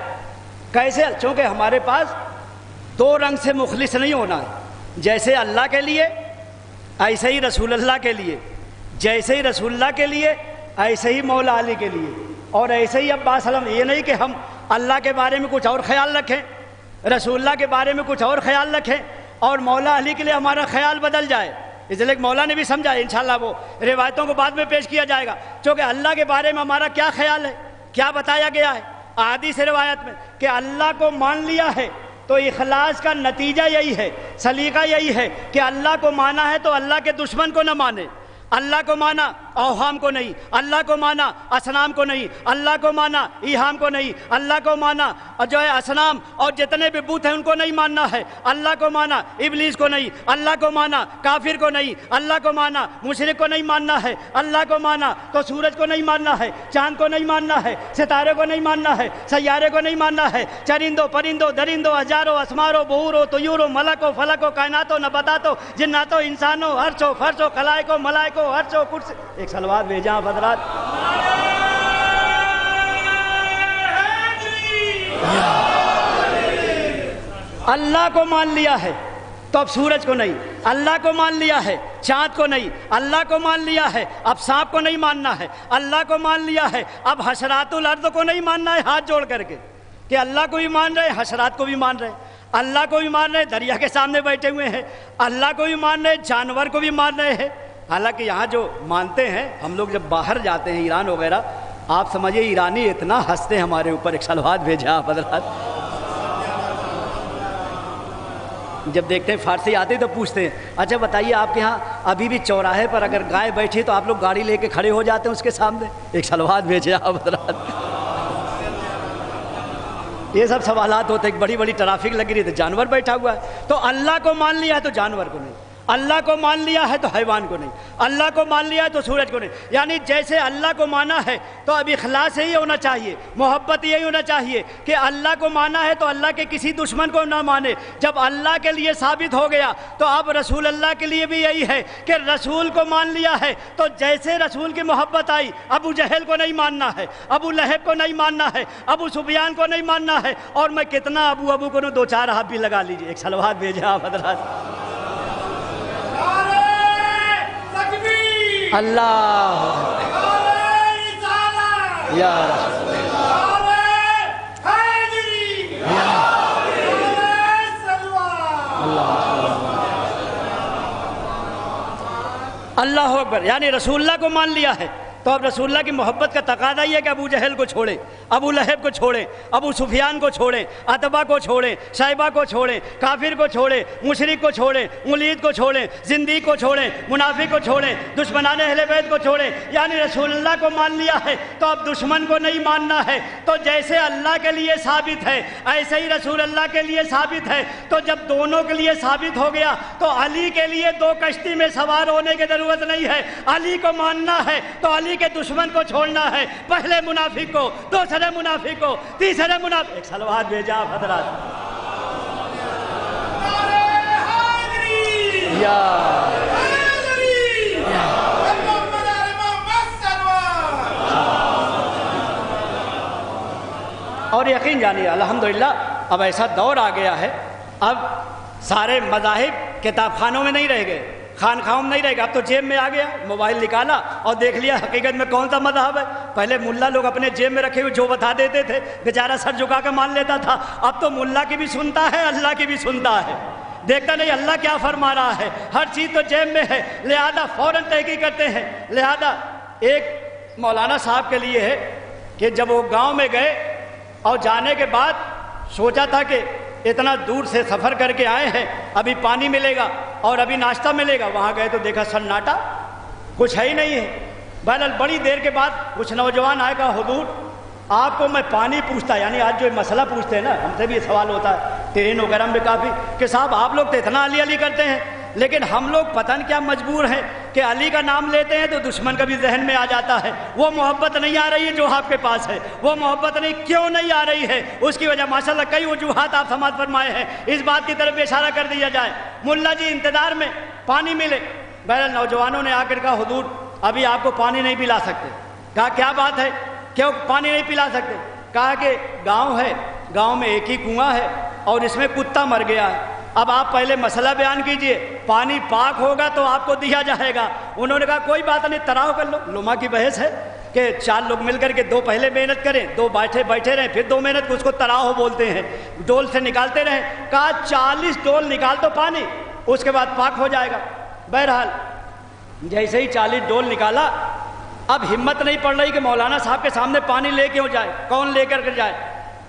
کیسے؟ چونکہ ہمارے پاس دو رنگ سے مخلص نہیں ہونا ہے، جیسے اللہ کے لیے ایسے ہی رسول اللہ کے لیے، جیسے ہی رسول اللہ کے لیے ایسے ہی مولا علی کے لیے، اور ایسے ہی عباس علم. یہ نہیں کہ ہم اللہ کے بارے میں کچھ اور خیال رکھیں، رسول اللہ کے بارے میں کچھ اور خیال رکھیں، اور مولا علی کے لیے ہمارا خیال بدل جائے. اس لیے مولا نے بھی سمجھا، انشاءاللہ وہ روایتوں کو بعد میں پیش کیا جائے گا. چونکہ اللہ کے بارے میں ہمارا کیا خیال ہے، کیا بتایا گیا ہے احادیث روایت میں کہ اللہ کو مان لیا ہے تو اخلاص کا نتیجہ یہی ہے، سلیقہ یہی ہے کہ اللہ کو مانا ہے تو اللہ کے دشمن کو نہ مانے. اللہ کو مانا اوہام کو نہیں، اللہ کو مانا اصنام کو نہیں، اللہ کو مانا ایہام کو نہیں، اللہ کو مانا جو ہے اصنام اور جتنے بھی بت ہیں ان کو نہیں ماننا ہے. اللہ کو مانا ابلیس کو نہیں، اللہ کو مانا کافر کو نہیں، اللہ کو مانا مشرک کو نہیں ماننا ہے. اللہ کو مانا تو سورج کو نہیں ماننا ہے، چاند کو نہیں ماننا ہے، ستارے کو نہیں ماننا ہے، سیارے کو نہیں ماننا ہے، چرندوں پرندوں درندوں ہزاروں اسماروں بہوروں طیوروں ملکوں فلکوں کائناتوں نباتاتوں جناتوں انسانوں عرشوں فرشوں خلائقوں ملائکوں عرشوں کرسی. ایک صلوات بھیجاں حضرات. اللہ کو مان لیا ہے تو اب سورج کو نہیں، اللہ کو مان لیا ہے چاند کو نہیں، اللہ کو مان لیا ہے اب سانپ کو نہیں ماننا ہے، اللہ کو مان لیا ہے اب حشرات الارض کو نہیں ماننا ہے. ہاتھ جوڑ کر کے کہ اللہ کو بھی مان رہے، حشرات کو بھی مان رہے، اللہ کو بھی مان رہے، دریا کے سامنے بیٹھے ہوئے ہیں، اللہ کو بھی مان رہے، جانور کو بھی مان رہے ہیں. حالانکہ یہاں جو مانتے ہیں، ہم لوگ جب باہر جاتے ہیں ایران وغیرہ، آپ سمجھئے ایرانی اتنا ہنستے ہیں ہمارے اوپر. ایک صلوات بھیجا آپ حضرات. جب دیکھتے ہیں فارسی آتے تو پوچھتے ہیں اچھا بتائیے آپ کے ہاں ابھی بھی چوراہے پر اگر گائے بیٹھی تو آپ لوگ گاڑی لے کے کھڑے ہو جاتے ہیں اس کے سامنے؟ ایک صلوات بھیجے آپ حضرات. یہ سب سوالات ہوتے ہیں. بڑی بڑی ٹرافک لگ رہی ہے تو جانور بیٹھا ہوا ہے، تو اللہ کو مان لیا ہے تو جانور کو نہیں، اللہ کو مان لیا ہے تو حیوان کو نہیں، اللہ کو مان لیا ہے تو سورج کو نہیں. یعنی جیسے اللہ کو مانا ہے تو اب اخلاص یہی ہونا چاہیے، محبت یہی ہونا چاہیے کہ اللہ کو مانا ہے تو اللہ کے کسی دشمن کو نہ مانے. جب اللہ کے لیے ثابت ہو گیا تو اب رسول اللہ کے لیے بھی یہی ہے کہ رسول کو مان لیا ہے تو جیسے رسول کی محبت آئی، ابو جہل کو نہیں ماننا ہے، ابو لہب کو نہیں ماننا ہے، ابو سفیان کو نہیں ماننا ہے. اور میں کتنا ابو کو دو چار ہاتھ بھی لگا لیجیے. ایک صلوات بھیجیں آپ حضرات. اللہ یا رسول اللہ اکبر. یعنی رسول اللہ کو مان لیا ہے تو اب رسول اللہ کی محبت کا تقاضا یہ ہے کہ ابو جہل کو چھوڑیں، ابو لہب کو چھوڑیں، ابو سفیان کو چھوڑیں، عتبہ کو چھوڑیں، شیبہ کو چھوڑیں، کافر کو چھوڑیں، مشرک کو چھوڑیں، ملید کو چھوڑیں، زندیق کو چھوڑیں، منافق کو چھوڑیں، دشمنان اہل بیت کو چھوڑیں۔ یعنی رسول اللہ کو مان لیا ہے تو اب دشمن کو نہیں ماننا ہے۔ تو جیسے اللہ کے لیے ثابت ہے ایسے ہی رسول اللہ کے لیے ثابت ہے۔ تو جب دونوں کے لیے ثابت ہو گیا تو علی کے لیے دو کشتی میں سوار ہونے کی ضرورت نہیں ہے، علی کو ماننا ہے تو علی کے دشمن کو چھوڑنا ہے، پہلے منافق کو، دوسرے منافق کو، تیسرے منافق۔ ایک صلوات بھیجا آپ حضرات۔ یا اور یقین جانیے الحمدللہ اب ایسا دور آ گیا ہے، اب سارے مذاہب کتاب خانوں میں نہیں رہ گئے، خانقاہوں میں نہیں رہے گا، اب تو جیب میں آ گیا، موبائل نکالا اور دیکھ لیا حقیقت میں کون سا مذہب ہے۔ پہلے ملا لوگ اپنے جیب میں رکھے ہوئے جو بتا دیتے تھے بیچارہ سر جھکا کے مان لیتا تھا، اب تو ملا کی بھی سنتا ہے اللہ کی بھی سنتا ہے، دیکھتا نہیں اللہ کیا فرما رہا ہے، ہر چیز تو جیب میں ہے، لہذا فوراً تحقیق کرتے ہیں۔ لہذا ایک مولانا صاحب کے لیے ہے کہ جب وہ گاؤں میں گئے اور جانے کے بعد سوچا تھا کہ اتنا دور سے سفر کر کے آئے ہیں، ابھی پانی ملے گا اور ابھی ناشتہ ملے گا، وہاں گئے تو دیکھا سناٹا، کچھ ہے ہی نہیں ہے۔ بہرحال بڑی دیر کے بعد کچھ نوجوان آئے، کہا حضور آپ کو میں پانی پوچھتا، یعنی آج جو مسئلہ پوچھتے ہیں نا، ہم سے بھی یہ سوال ہوتا ہے ٹرین وغیرہ میں کافی کہ صاحب آپ لوگ تو اتنا علی علی کرتے ہیں، لیکن ہم لوگ پتہ نہیں کیا مجبور ہیں کہ علی کا نام لیتے ہیں تو دشمن کا بھی ذہن میں آ جاتا ہے، وہ محبت نہیں آ رہی ہے جو آپ کے پاس ہے، وہ محبت نہیں کیوں نہیں آ رہی ہے، اس کی وجہ ماشاءاللہ کئی وجوہات آپ سماعت فرمائے ہیں، اس بات کی طرف اشارہ کر دیا جائے۔ ملا جی انتظار میں پانی ملے، بہرحال نوجوانوں نے آ کر کہا حضور ابھی آپ کو پانی نہیں پلا سکتے۔ کہا کیا بات ہے، کیوں پانی نہیں پلا سکتے؟ کہا کہ گاؤں ہے، گاؤں میں ایک ہی کنواں ہے اور اس میں کتا مر گیا ہے، اب آپ پہلے مسئلہ بیان کیجئے، پانی پاک ہوگا تو آپ کو دیا جائے گا۔ انہوں نے کہا کوئی بات نہیں، تراؤ کر لو۔ لما کی بحث ہے کہ چار لوگ مل کر کے دو پہلے محنت کریں، دو بیٹھے رہیں، پھر دو محنت، اس کو تراؤ بولتے ہیں، ڈول سے نکالتے رہیں۔ کہا 40 ڈول نکال دو پانی، اس کے بعد پاک ہو جائے گا۔ بہرحال جیسے ہی 40 ڈول نکالا، اب ہمت نہیں پڑ رہی کہ مولانا صاحب کے سامنے پانی لے کے ہو جائے، کون لے کر کے جائے۔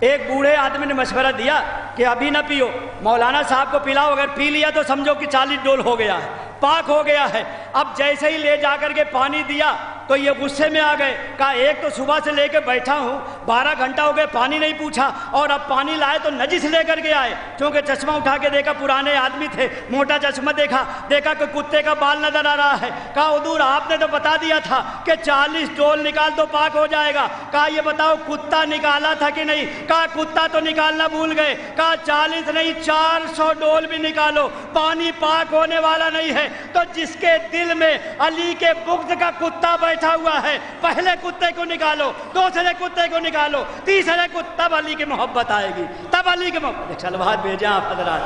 ایک بوڑھے آدمی نے مشورہ دیا کہ ابھی نہ پیو، مولانا صاحب کو پلاؤ، اگر پی لیا تو سمجھو کہ 40 ڈول ہو گیا ہے، پاک ہو گیا ہے۔ اب جیسے ہی لے جا کر کے پانی دیا تو یہ غصے میں آ گئے، کہا ایک تو صبح سے لے کے بیٹھا ہوں، 12 گھنٹہ ہو گئے پانی نہیں پوچھا، اور اب پانی لائے تو نجس لے کر کے آئے۔ چونکہ چشمہ اٹھا کے دیکھا، پرانے آدمی تھے، موٹا چشمہ دیکھا کہ کتے کا بال نظر آ رہا ہے۔ کہا حضور آپ نے تو بتا دیا تھا کہ 40 ڈول نکال تو پاک ہو جائے گا، کہا یہ بتاؤ کتا نکالا تھا کہ نہیں؟ کہا کتا تو نکالنا بھول گئے۔ کہا 40 نہیں 400 ڈول بھی نکالو، پانی پاک ہونے والا نہیں ہے۔ تو جس کے دل میں علی کے بغض کا کتا بیٹھا ہوا ہے، پہلے کتے کو نکالو، دوسرے کتے کو نکالو، تیسرے کو، تب علی کی محبت آئے گی، تب علی کی محبت۔ ایک صلوات بھیجیں آپ حضرات۔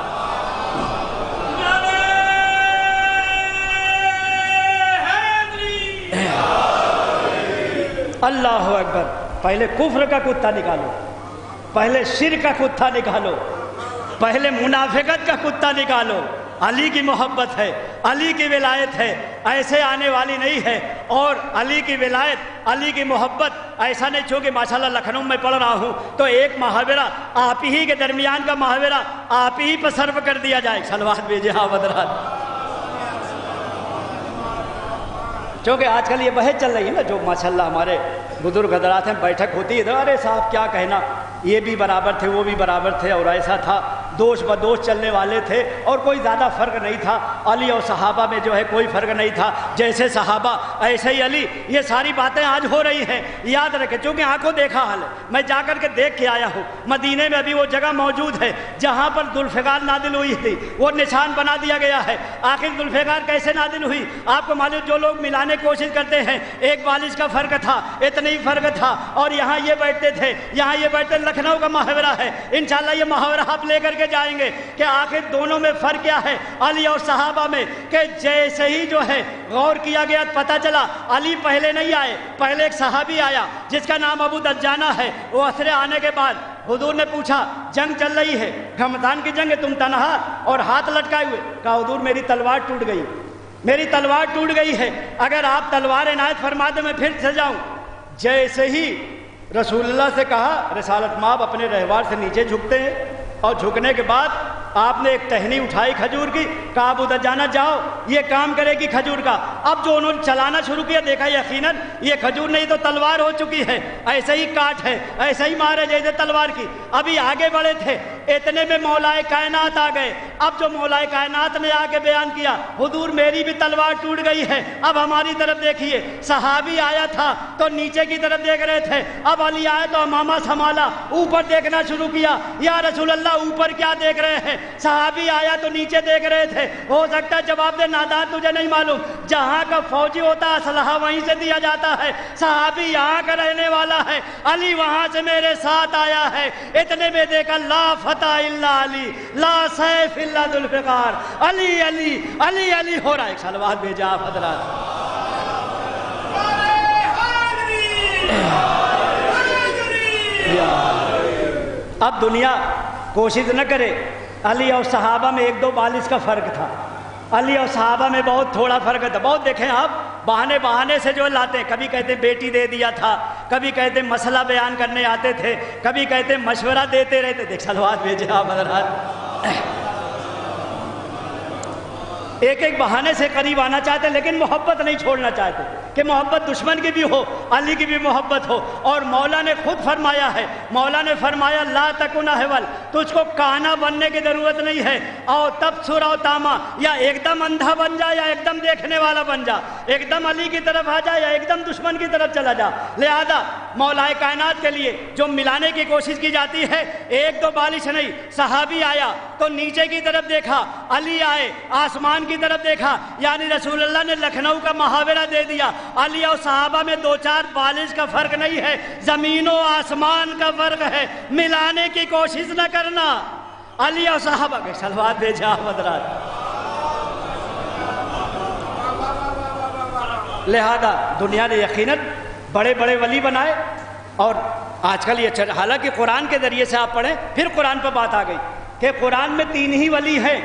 اللہ اکبر۔ پہلے کفر کا کتا نکالو، پہلے شرک کا کتا نکالو، پہلے منافقت کا کتا نکالو۔ علی کی محبت ہے، علی کی ولایت ہے، ایسے آنے والی نہیں ہے۔ اور علی کی ولایت، علی کی محبت ایسا نہیں، چونکہ ماشاءاللہ لکھنؤ میں پڑھ رہا ہوں تو ایک محاورہ آپ ہی کے درمیان کا محاورہ آپ ہی پر صرف کر دیا جائے۔ صلوات بھیجے آپ حضرات۔ چونکہ آج کل یہ بحث چل رہی ہے نا، جو ماشاءاللہ ہمارے بزرگ حضرات ہیں، بیٹھک ہوتی ہے، ارے صاحب کیا کہنا، یہ بھی برابر تھے، وہ بھی برابر تھے، اور ایسا تھا، دوش بدوش چلنے والے تھے، اور کوئی زیادہ فرق نہیں تھا۔ علی اور صحابہ میں جو ہے کوئی فرق نہیں تھا، جیسے صحابہ ایسے ہی علی۔ یہ ساری باتیں آج ہو رہی ہیں، یاد رکھیں، چونکہ آنکھوں دیکھا حال ہے، میں جا کر کے دیکھ کے آیا ہوں۔ مدینے میں ابھی وہ جگہ موجود ہے جہاں پر ذوالفقار نازل ہوئی تھی، وہ نشان بنا دیا گیا ہے۔ آخر ذوالفقار کیسے نازل ہوئی آپ کو معلوم؟ جو لوگ ملانے کی کوشش کرتے ہیں، ایک بالش کا فرق تھا، اتنا ہی فرق تھا، اور یہاں یہ بیٹھتے تھے، یہاں یہ بیٹھتے۔ لکھنؤ کا محاورہ ہے، انشاءاللہ یہ محاورہ آپ لے کر کے جائیں گے کہ آخر دونوں میں فرق کیا ہے علی اور صحابہ میں، کہ جیسے ہی جو ہے غور کیا گیا پتہ چلا علی پہلے نہیں آئے، پہلے ایک صحابی آیا جس کا نام ابو دجانہ ہے۔ وہ اثر آنے کے بعد حضور نے پوچھا جنگ چل رہی ہے، رمضان کی جنگ ہے، تم تنہا اور ہاتھ لٹکائے ہوئے؟ کہا حضور میری تلوار ٹوٹ گئی۔ میری تلوار ٹوٹ گئی ہے، اگر آپ تلوار عنایت فرما دیں میں پھر سے جاؤں۔ جیسے ہی رسول اللہ سے کہا، رسالت مآب اپنے رہوار سے نیچے جھکتے ہیں، اور جھکنے کے بعد آپ نے ایک ٹہنی اٹھائی کھجور کی، کہا ابو دجانہ جاؤ، یہ کام کرے گی کھجور کا۔ اب جو انہوں نے چلانا شروع کیا، دیکھا یقیناً یہ کھجور نہیں تو تلوار ہو چکی ہے، ایسے ہی کاٹ ہے، ایسے ہی مارے جیسے تلوار کی۔ ابھی آگے بڑھے تھے، اتنے میں مولا کائنات آ گئے۔ اب جو مولا کائنات نے آ کے بیان کیا، حضور میری بھی تلوار ٹوٹ گئی ہے، اب ہماری طرف دیکھیے۔ صحابی آیا تھا تو نیچے کی طرف دیکھ رہے تھے، اب علی آیا تو امامہ سنبھالا، اوپر دیکھنا شروع کیا، یا رسول اللہ اوپر کیا دیکھ رہے ہیں؟ صحابی آیا تو نیچے دیکھ رہے تھے۔ ہو سکتا ہے جواب دے، نادان تجھے نہیں معلوم، جہاں کا فوجی ہوتا ہے اسلحہ وہیں سے دیا جاتا ہے، صحابی یہاں کا رہنے والا ہے، علی وہاں سے میرے ساتھ آیا ہے۔ اتنے میں دیکھا لا فتح الا علی، لا سیف الا ذوالفقار، علی علی علی علی ہو رہا ہے۔ ایک صلوات بھیجا آپ حضرات۔ اب دنیا کوشش نہ کرے، علی اور صحابہ میں 1-2 بالش کا فرق تھا، علی اور صحابہ میں بہت تھوڑا فرق تھا۔ بہت دیکھیں آپ بہانے سے جو لاتے ہیں، کبھی کہتے بیٹی دے دیا تھا، کبھی کہتے مسئلہ بیان کرنے آتے تھے، کبھی کہتے مشورہ دیتے رہتے۔ دیکھ صلوات بھیجے آپ حضرات۔ ایک ایک بہانے سے قریب آنا چاہتے لیکن محبت نہیں چھوڑنا چاہتے کہ محبت دشمن کی بھی ہو، علی کی بھی محبت ہو۔ اور مولا نے خود فرمایا ہے، مولا نے فرمایا لا تکن احول، تجھ کو کانا بننے کی ضرورت نہیں ہے، اور تبصر او تاما، یا ایک دم اندھا بن جا یا ایک دم دیکھنے والا بن جا، ایک دم علی کی طرف آ جا یا ایک دم دشمن کی طرف چلا جا۔ لہذا مولا کائنات کے لیے جو ملانے کی کوشش کی جاتی ہے، 1-2 بالش نہیں۔ صحابی آیا تو نیچے کی طرف دیکھا، علی آئے آسمان کی طرف دیکھا، یعنی رسول اللہ نے لکھنؤ کا محاورہ دے دیا، علی اور صحابہ میں 2-4 بالش کا فرق نہیں ہے، زمین و آسمان کا فرق ہے۔ ملانے کی کوشش نہ کرنا۔ علی اور صحابہ کے صلوات بھیجا حضرات۔ لہذا دنیا نے یقیناً بڑے بڑے ولی بنائے، اور آج کل یہ حالانکہ قرآن کے ذریعے سے آپ پڑھیں، پھر قرآن پر بات آ گئی کہ قرآن میں 3 ہی ولی ہیں،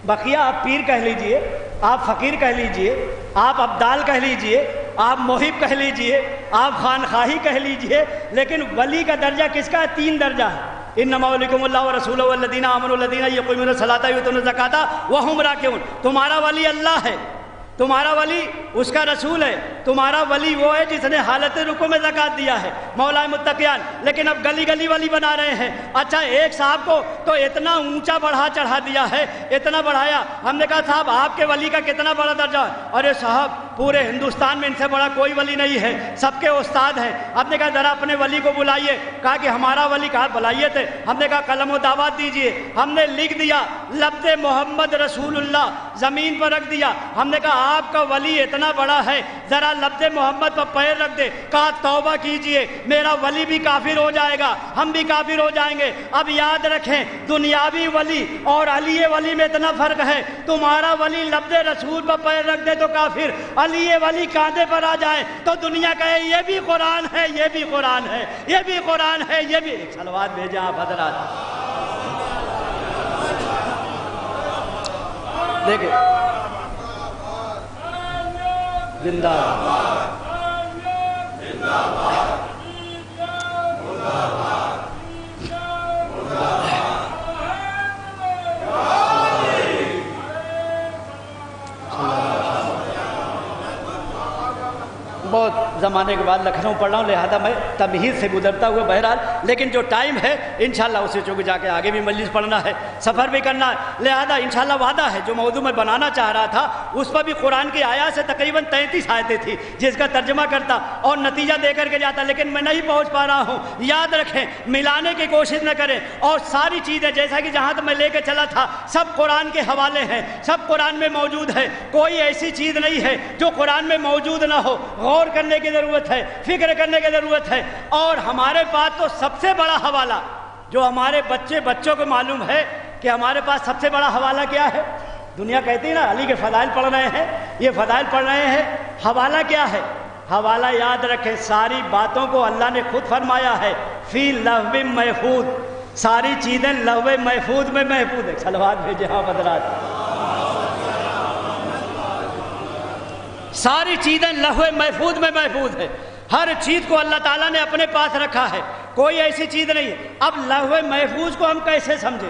بقیہ آپ پیر کہہ لیجئے، آپ فقیر کہہ لیجئے، آپ ابدال کہہ لیجئے، آپ محب کہہ لیجئے، آپ خانخواہی کہہ لیجئے، لیکن ولی کا درجہ کس کا ہے؟ 3 درجہ ہے۔ انما ولیکم اللہ ورسولہ والذین آمنوا الذین یقیمون الصلاۃ ویؤتون الزکاۃ وہم راکعون۔ تمہارا ولی اللہ ہے، تمہارا ولی اس کا رسول ہے، تمہارا ولی وہ ہے جس نے حالت رکوع میں زکوٰۃ دیا ہے، مولا متقیان۔ لیکن اب گلی گلی ولی بنا رہے ہیں۔ اچھا ایک صاحب کو تو اتنا اونچا بڑھا چڑھا دیا ہے، اتنا بڑھایا، ہم نے کہا صاحب آپ کے ولی کا کتنا بڑا درجہ ہے؟ ارے صاحب پورے ہندوستان میں ان سے بڑا کوئی ولی نہیں ہے، سب کے استاد ہیں۔ ہم نے کہا ذرا اپنے ولی کو بلائیے، کہا کہ ہمارا ولی، کہا بلائیے تھے۔ ہم نے کہا قلم و دعوت دیجئے، ہم نے لکھ دیا لفظ محمد رسول اللہ زمین پر رکھ دیا۔ ہم نے کہا آپ کا ولی اتنا بڑا ہے، ذرا لفظ محمد پر پیر رکھ دے، کہا توبہ کیجئے، میرا ولی بھی کافر ہو جائے گا، ہم بھی کافر ہو جائیں گے۔ اب یاد رکھیں دنیاوی ولی اور علی ولی میں اتنا فرق ہے، تمہارا ولی لفظ رسول پر پیر رکھ دے تو کافر، علی ولی کاندھے پر آ جائے تو دنیا کہے یہ بھی قرآن ہے، یہ بھی قرآن ہے، یہ بھی قرآن ہے، یہ بھی۔ ایک صلوات بھیجا آپ حضرات۔ دیکھیں زندہ بہت زمانے کے بعد لکھنؤ پڑھ رہا ہوں، لہذا میں تمہید سے گزرتا ہوا بہرحال، لیکن جو ٹائم ہے انشاءاللہ اسے چونکہ جا کے آگے بھی مجلس پڑھنا ہے، سفر بھی کرنا ہے، لہذا انشاءاللہ وعدہ ہے جو موضوع میں بنانا چاہ رہا تھا اس پر بھی قرآن کی آیات سے تقریباً 33 آیتیں تھیں جس کا ترجمہ کرتا اور نتیجہ دے کر کے جاتا، لیکن میں نہیں پہنچ پا رہا ہوں۔ یاد رکھیں ملانے کی کوشش نہ کریں، اور ساری چیزیں جیسا کہ جہاں تک میں لے کے چلا تھا سب قرآن کے حوالے ہیں، سب قرآن میں موجود ہے، کوئی ایسی چیز نہیں ہے جو قرآن میں موجود نہ ہو۔ غور کرنے کی ضرورت ہے، فکر کرنے کی ضرورت ہے۔ اور ہمارے پاس تو سب سے بڑا حوالہ جو ہمارے بچوں کو معلوم ہے کہ ہمارے پاس سب سے بڑا حوالہ کیا ہے؟ دنیا کہتی ہے نا علی کے فضائل پڑھ رہے ہیں، یہ فضائل پڑھ رہے ہیں، حوالہ کیا ہے؟ حوالہ یاد رکھیں ساری باتوں کو اللہ نے خود فرمایا ہے فی لوح محفوظ، ساری چیزیں لوح محفوظ میں محفوظ ہے۔ صلوات بھیجے ہاں حضرات۔ ساری چیزیں لوح محفوظ میں محفوظ ہے، ہر چیز کو اللہ تعالیٰ نے اپنے پاس رکھا ہے، کوئی ایسی چیز نہیں ہے۔ اب لوح محفوظ کو ہم کیسے سمجھیں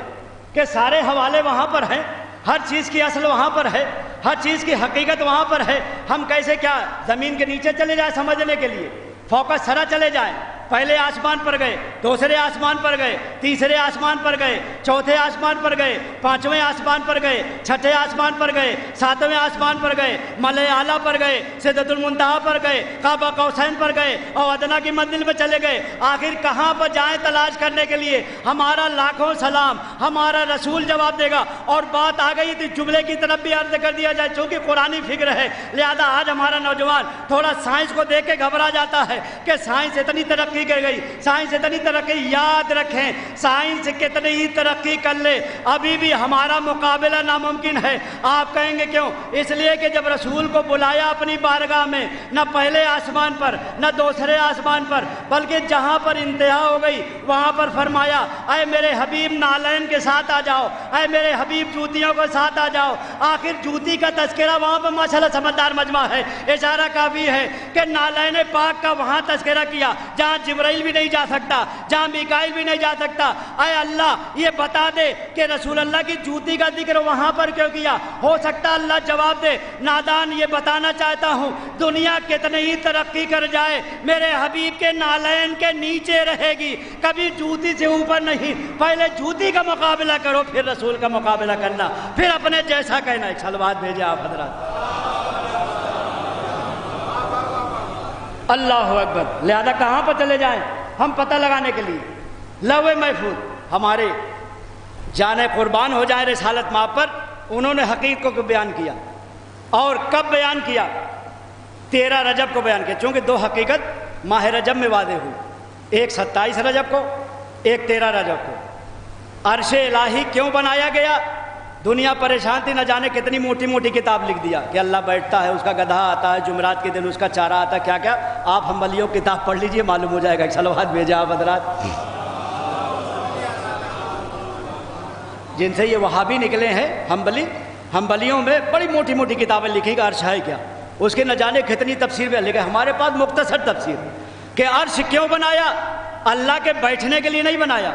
کہ سارے حوالے وہاں پر ہیں، ہر چیز کی اصل وہاں پر ہے، ہر چیز کی حقیقت وہاں پر ہے، ہم کیسے کیا زمین کے نیچے چلے جائیں سمجھنے کے لیے، فوقس سرا چلے جائیں، پہلے آسمان پر گئے، دوسرے آسمان پر گئے، تیسرے آسمان پر گئے، چوتھے آسمان پر گئے، پانچویں آسمان پر گئے، چھٹے آسمان پر گئے، ساتویں آسمان پر گئے، ملائے اعلیٰ پر گئے، سدرۃ المنتہا پر گئے، قاب قوسین پر گئے اور ادنا کی منزل میں چلے گئے، آخر کہاں پر جائیں تلاش کرنے کے لیے؟ ہمارا لاکھوں سلام، ہمارا رسول جواب دے گا۔ اور بات آ گئی تو جملے کی طرف بھی عرض کر دیا جائے، چونکہ قرآنی فکر ہے، لہذا آج ہمارا نوجوان تھوڑا سائنس کو دیکھ کے گھبرا جاتا ہے کہ سائنس اتنی ترقی کر گئی، سائنس اتنی ترقی، یاد رکھیں سائنس کتنی ہی ترقی کر لے ابھی بھی ہمارا مقابلہ ناممکن ہے۔ آپ کہیں گے کیوں؟ اس لیے کہ جب رسول کو بلایا اپنی بارگاہ میں، نہ پہلے آسمان پر نہ دوسرے آسمان پر، بلکہ جہاں پر انتہا ہو گئی وہاں پر فرمایا اے میرے حبیب نالین کے ساتھ آ جاؤ، اے میرے حبیب جوتیوں کے ساتھ آ جاؤ۔ آخر جوتی کا تذکرہ وہاں پر ماشاءاللہ سمجھدار مجمع ہے، اشارہ کافی ہے کہ نالین پاک کا وہاں تذکرہ کیا جہاں جبرائیل بھی نہیں جا سکتا، جہاں میکائیل بھی نہیں جا سکتا۔ اے اللہ یہ بتا دے کہ رسول اللہ کی جوتی کا ذکر وہاں پر کیوں کیا؟ ہو سکتا اللہ جواب دے، نادان یہ بتانا چاہتا ہوں دنیا کتنی ہی ترقی کر جائے میرے حبیب کے نالین کے نیچے رہے گی، کبھی جوتی سے اوپر نہیں۔ پہلے جوتی کا مقابلہ کرو پھر رسول کا مقابلہ کرنا، پھر اپنے جیسا کہنا۔ ایک صلوات بھیجے آپ حضرات۔ اللہ اکبر۔ لہذا کہاں پر چلے جائیں ہم پتہ لگانے کے لیے؟ لوح محفوظ۔ ہمارے جانے قربان ہو جائے رسالت مآب پر، انہوں نے حقیقت کو بیان کیا، اور کب بیان کیا؟ 13 رجب کو بیان کیا، چونکہ دو حقیقت ماہ رجب میں واضح ہوئی، ایک 27 رجب کو، ایک 13 رجب کو۔ عرش الہی کیوں بنایا گیا؟ دنیا پریشان تھی، نہ جانے کتنی موٹی موٹی کتاب لکھ دیا کہ اللہ بیٹھتا ہے، اس کا گدھا آتا ہے، جمعرات کے دن اس کا چارہ آتا ہے، کیا کیا۔ آپ حنبلیوں کی کتاب پڑھ لیجئے، معلوم ہو جائے گا۔ ایک صلوات بھیجا آپ حضرات۔ جن سے یہ وہابی نکلے ہیں حنبلیوں میں بڑی موٹی موٹی کتابیں لکھی کہ عرش ہے کیا، اس کے نہ جانے کتنی تفسیر میں لکھے۔ ہمارے پاس مختصر تفسیر کہ عرش کیوں بنایا؟ اللہ کے بیٹھنے کے لیے نہیں بنایا،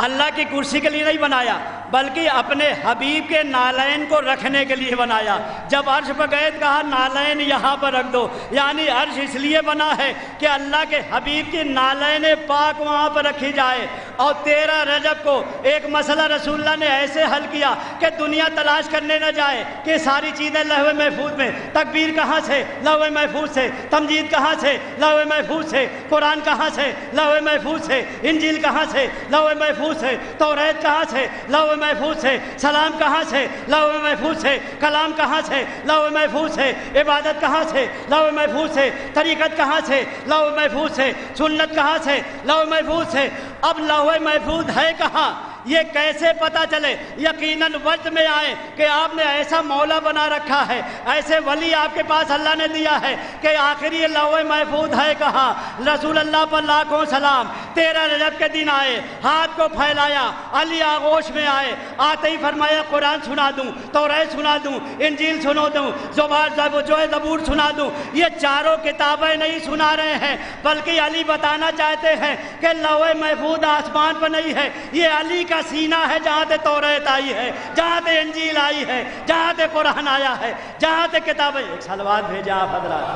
اللہ کی کرسی کے لیے نہیں بنایا، بلکہ اپنے حبیب کے نالین کو رکھنے کے لیے بنایا۔ جب عرش پر گئے کہا نالین یہاں پر رکھ دو، یعنی عرش اس لیے بنا ہے کہ اللہ کے حبیب کی نالین پاک وہاں پر رکھی جائے۔ اور 13 رجب کو ایک مسئلہ رسول اللہ نے ایسے حل کیا کہ دنیا تلاش کرنے نہ جائے کہ ساری چیزیں لوح محفوظ میں۔ تکبیر کہاں سے؟ لوح محفوظ سے۔ تمجید کہاں سے؟ لوح محفوظ سے۔ قرآن کہاں سے؟ لوح محفوظ سے۔ انجیل کہاں سے؟ لوح محفوظ سے۔ توریت کہاں سے؟ لوح محفوظ سے۔ سلام کہاں سے؟ لوح محفوظ سے۔ کلام کہاں سے؟ لوح محفوظ سے۔ عبادت کہاں سے؟ لوح محفوظ سے۔ طریقت کہاں سے؟ لوح محفوظ سے۔ سنت کہاں سے؟ لوح محفوظ سے۔ اب لوح محفوظ ہے کہاں؟ یہ کیسے پتہ چلے؟ یقیناً وجد میں آئے کہ آپ نے ایسا مولا بنا رکھا ہے، ایسے ولی آپ کے پاس اللہ نے دیا ہے کہ آخر یہ لوح محفوظ ہے کہاں؟ رسول اللہ پر لاکھوں سلام 13 رجب کے دن آئے، ہاتھ کو پھیلایا، علی آغوش میں آئے، آتے ہی فرمایا قرآن سنا دوں، توریت سنا دوں، انجیل سنا دوں، زبور سنا دوں۔ یہ چاروں کتابیں نہیں سنا رہے ہیں، بلکہ علی بتانا چاہتے ہیں کہ لوح محفوظ آسمان پر نہیں ہے، یہ علی کا سینہ ہے جہاں سے توریت آئی ہے، جہاں سے انجیل آئی ہے، جہاں سے قرآن آیا ہے، جہاں سے کتابیں۔ ایک صلوات بھیجا آپ حضرات۔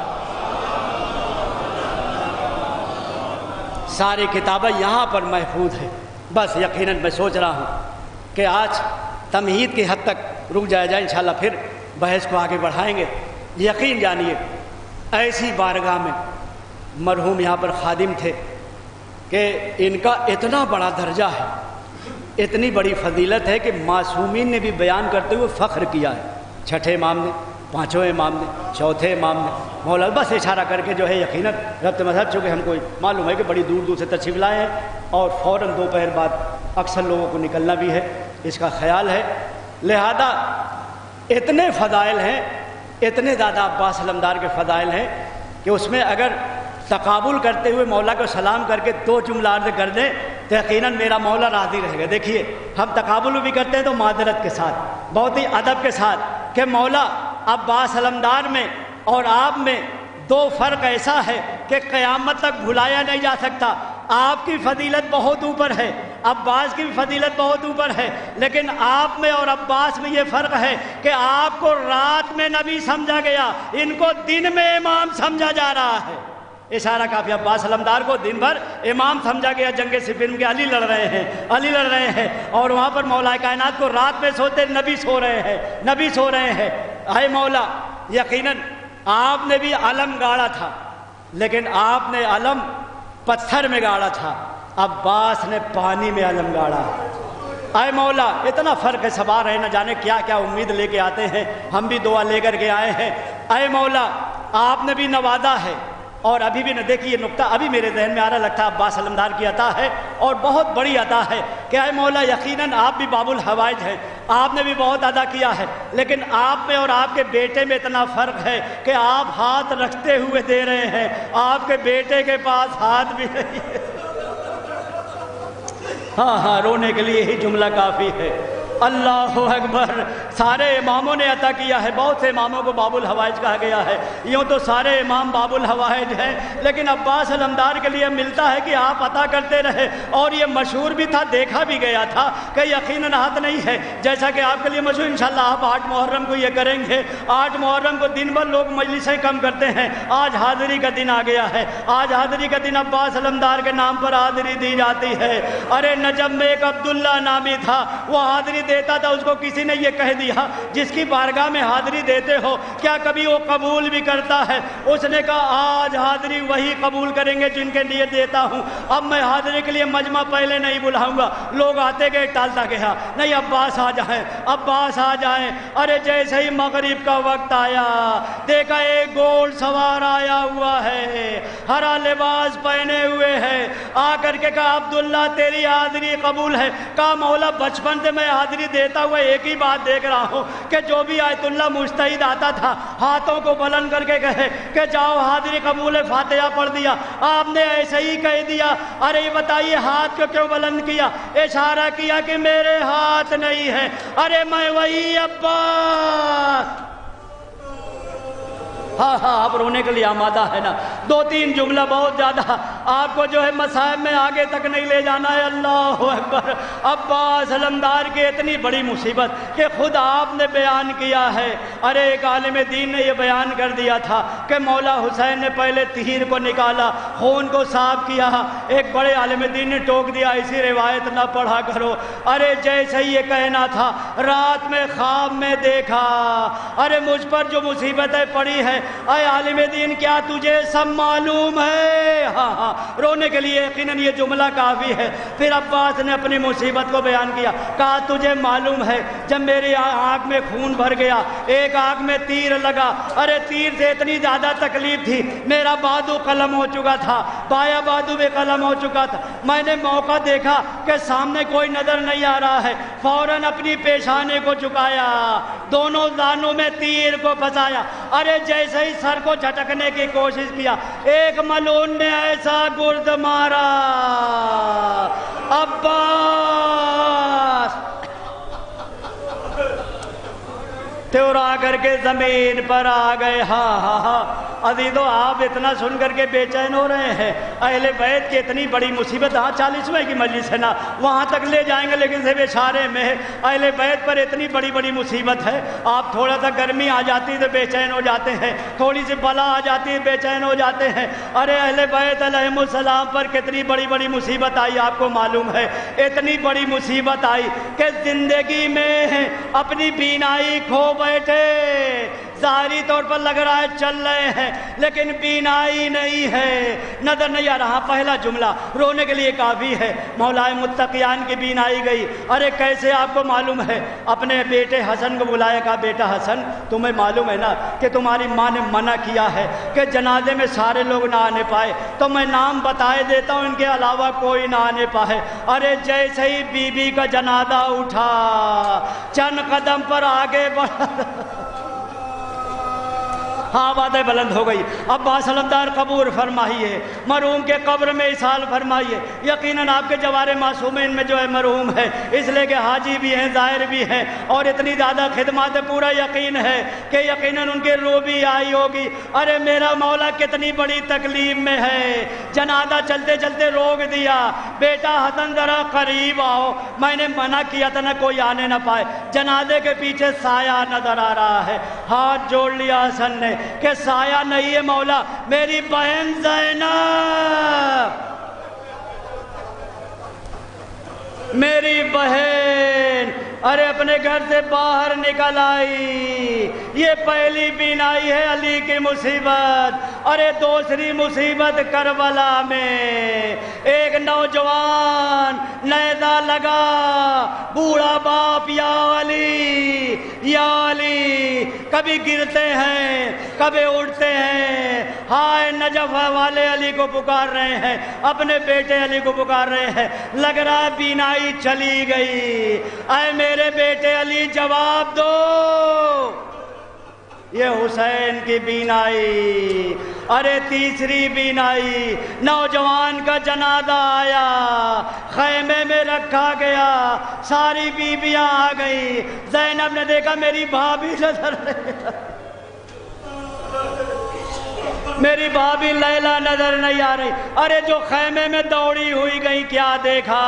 ساری کتابیں یہاں پر محفوظ ہیں۔ بس یقیناً میں سوچ رہا ہوں کہ آج تمہید کی حد تک رک جائے جائے، انشاءاللہ پھر بحث کو آگے بڑھائیں گے۔ یقین جانیے ایسی بارگاہ میں مرحوم یہاں پر خادم تھے کہ ان کا اتنا بڑا درجہ ہے، اتنی بڑی فضیلت ہے کہ معصومین نے بھی بیان کرتے ہوئے فخر کیا ہے۔ چھٹے امام نے، پانچویں امام نے، چوتھے امام نے، مولا بس اشارہ کر کے جو ہے یقیناً ربط مذہب، چونکہ ہم کو معلوم ہے کہ بڑی دور دور سے تشریف لائے ہیں اور فوراً دوپہر بعد اکثر لوگوں کو نکلنا بھی ہے، اس کا خیال ہے، لہذا اتنے فضائل ہیں، اتنے زیادہ عباس علمدار کے فضائل ہیں کہ اس میں اگر تقابل کرتے ہوئے مولا کو سلام کر کے 2 جملہ عرض کر دیں تو یقیناً میرا مولا راضی رہے گا۔ دیکھیے ہم تقابل بھی کرتے ہیں تو معذرت کے ساتھ، بہت ہی ادب کے ساتھ کہ مولا عباس علمدار میں اور آپ میں دو فرق ایسا ہے کہ قیامت تک بھلایا نہیں جا سکتا۔ آپ کی فضیلت بہت اوپر ہے، عباس کی بھی فضیلت بہت اوپر ہے، لیکن آپ میں اور عباس میں یہ فرق ہے کہ آپ کو رات میں نبی سمجھا گیا، ان کو دن میں امام سمجھا جا رہا ہے۔ اشارہ کافی، عباس علمدار کو دن بھر امام سمجھا گیا، جنگ صفین کے علی لڑ رہے ہیں، علی لڑ رہے ہیں، اور وہاں پر مولا کائنات کو رات میں سوتے نبی سو رہے ہیں، نبی سو رہے ہیں۔ اے مولا، یقیناً آپ نے بھی علم گاڑا تھا، لیکن آپ نے علم پتھر میں گاڑا تھا، عباس نے پانی میں علم گاڑا۔ اے مولا، اتنا فرق ہے، سوار ہے، نہ جانے کیا کیا امید لے کے آتے ہیں، ہم بھی دعا لے کر کے آئے ہیں۔ اے مولا، آپ نے بھی نوازا ہے، اور ابھی بھی نہ دیکھیے نقطہ ابھی میرے ذہن میں آ رہا، لگتا ہے عباس علمدار کی عطا ہے اور بہت بڑی عطا ہے کہ اے مولا یقیناً آپ بھی باب الحوائج ہیں، آپ نے بھی بہت ادا کیا ہے، لیکن آپ میں اور آپ کے بیٹے میں اتنا فرق ہے کہ آپ ہاتھ رکھتے ہوئے دے رہے ہیں، آپ کے بیٹے کے پاس ہاتھ بھی نہیں ہے۔ ہاں، رونے کے لیے ہی جملہ کافی ہے۔ اللہ اکبر، سارے اماموں نے عطا کیا ہے، بہت سے اماموں کو باب الحوائج کہا گیا ہے، یوں تو سارے امام باب الحوائج ہیں، لیکن عباس علمدار کے لیے ملتا ہے کہ آپ عطا کرتے رہے، اور یہ مشہور بھی تھا، دیکھا بھی گیا تھا کہ یقیناً ہاتھ نہیں ہے، جیسا کہ آپ کے لیے مشہور، انشاءاللہ آپ 8 محرم کو یہ کریں گے۔ 8 محرم کو دن بھر لوگ مجلسیں کم کرتے ہیں، آج حاضری کا دن آ گیا ہے، آج حاضری کا دن عباس علمدار کے نام پر حاضری دی جاتی ہے۔ ارے نجم میں ایک عبداللہ نامی تھا، وہ حاضری دیتا تھا، اس کو کسی نے یہ کہہ دیا جس کی بارگاہ میں حاضری دیتے ہو کیا کبھی وہ قبول بھی کرتا ہے؟ اس نے کہا آج حاضری وہی قبول کریں گے جن کے لیے دیتا ہوں، اب میں حاضری کے لیے مجمع پہلے نہیں بلاؤں گا۔ لوگ آتے گئے، ٹالتا گیا، نہیں عباس آ جائیں، عباس آ جائیں۔ ارے جیسے ہی مغرب کا وقت آیا، دیکھا ایک گھوڑ سوار آیا ہوا ہے، ہرا لباس پہنے ہوئے ہے، آ کر کے کہا عبداللہ تیری حاضری قبول ہے۔ کہا مولا بچپن سے میں حاضری دیتا ہوا ایک ہی بات دیکھ رہا ہوں کہ جو بھی آیت اللہ مجتہد آتا تھا ہاتھوں کو بلند کر کے کہے کہ جاؤ حاضری قبول ہے، فاتحہ پڑھ دیا، آپ نے ایسے ہی کہہ دیا۔ ارے یہ بتائیے ہاتھ کو کیوں بلند کیا؟ اشارہ کیا کہ میرے ہاتھ نہیں ہے، ارے میں وہی عباس۔ ہاں آپ رونے کے لیے آمادہ ہے نا؟ 2-3 جملہ بہت زیادہ آپ کو جو ہے مصائب میں آگے تک نہیں لے جانا ہے۔ اللہ اکبر، عباس علمدار کی اتنی بڑی مصیبت کہ خود آپ نے بیان کیا ہے۔ ارے ایک عالم دین نے یہ بیان کر دیا تھا کہ مولا حسین نے پہلے تیر کو نکالا، خون کو صاف کیا، ایک بڑے عالم دین نے ٹوک دیا ایسی روایت نہ پڑھا کرو۔ ارے جیسے یہ کہنا تھا، رات میں خواب میں دیکھا، ارے مجھ پر جو مصیبتیں پڑی ہے، اے عالم دین کیا تجھے سب معلوم ہے؟ ہاں، رونے کے لیے یقیناً یہ جملہ کافی ہے۔ پھر عباس نے اپنی مصیبت کو بیان کیا، کہا تجھے معلوم ہے جب میری آنکھ میں خون بھر گیا، ایک آنکھ میں تیر لگا، ارے تیر سے اتنی زیادہ تکلیف تھی، میرا بازو قلم ہو چکا تھا، بایاں بازو بھی قلم ہو چکا تھا، میں نے موقع دیکھا کہ سامنے کوئی نظر نہیں آ رہا ہے، فوراً اپنی پیشانے کو جھکایا، دونوں دانوں میں تیر کو پھنسایا، ارے جیسے ہی سر کو جھٹکنے کی کوشش کیا، ایک ملعون نے ایسا گرد مارا، عباس تورا کر کے زمین پر آ گئے۔ ہاں عزیزو، آپ اتنا سن کر کے بے چین ہو رہے ہیں، اہل بیت کی اتنی بڑی مصیبت، 40ویں کی مجلس ہے نا، وہاں تک لے جائیں گے، لیکن صرف اشارے میں ہے، اہل بیت پر اتنی بڑی بڑی مصیبت ہے، آپ تھوڑا سا گرمی آ جاتی تو بے چین ہو جاتے ہیں، تھوڑی سی بلا آ جاتی ہے بے چین ہو جاتے ہیں۔ ارے اہل بیت علیہم السلام پر کتنی بڑی بڑی مصیبت آئی آپ کو معلوم ہے؟ اتنی بڑی مصیبت آئی کہ زندگی میں اپنی بینائی کھو بیٹھے، ظاہری طور پر لگ رہا ہے چل رہے ہیں لیکن بینائی نہیں ہے، نظر نہیں آ رہا۔ پہلا جملہ رونے کے لیے کافی ہے، مولائے متقیان کی بینائی گئی۔ ارے کیسے آپ کو معلوم ہے؟ اپنے بیٹے حسن کو بلایا، کہا بیٹا حسن تمہیں معلوم ہے نا کہ تمہاری ماں نے منع کیا ہے کہ جنازے میں سارے لوگ نہ آنے پائے، تو میں نام بتائے دیتا ہوں ان کے علاوہ کوئی نہ آنے پائے۔ ارے جیسے ہی بی بی کا جنازہ اٹھا، چند قدم پر آگے بڑھا، ہاں باتیں بلند ہو گئی. عباس علمدار قبول فرمائیے, مرحوم کے قبر میں اصال فرمائیے. یقیناً آپ کے جوار معصومین میں جو ہے مرحوم ہے, اس لیے کہ حاجی بھی ہیں, ظاہر بھی ہیں, اور اتنی زیادہ خدمات, پورا یقین ہے کہ یقیناً ان کے روح بھی آئی ہوگی. ارے میرا مولا کتنی بڑی تکلیف میں ہے, جنازہ چلتے چلتے روک دیا, بیٹا حسن ذرا قریب آؤ. میں نے منع کیا تھا نہ کوئی آنے نہ پائے. جنازے کے پیچھے سایہ نظر آ رہا ہے. ہاتھ جوڑ لیا حسن نے کہ سایہ نہیں ہے مولا, میری بہن زینب, میری بہن. ارے اپنے گھر سے باہر نکل آئی. یہ پہلی بینائی ہے علی کی مصیبت. ارے دوسری مصیبت کربلا میں ایک نوجوان نیزہ لگا, بوڑھا باپ یا علی یا علی, کبھی گرتے ہیں کبھی اٹھتے ہیں. ہائے نجف والے علی کو پکار رہے ہیں, اپنے بیٹے علی کو پکار رہے ہیں. لگ رہا بینائی چلی گئی. اے میرے بیٹے علی جواب دو. یہ حسین کی بینائی. ارے تیسری بینائی, نوجوان کا جنازہ آیا, خیمے میں رکھا گیا, ساری بیویاں آ گئی. زینب نے دیکھا میری بھابھی نظر نہیں, میری بھابھی لیلا نظر نہیں آ رہی. ارے جو خیمے میں دوڑی ہوئی گئی, کیا دیکھا,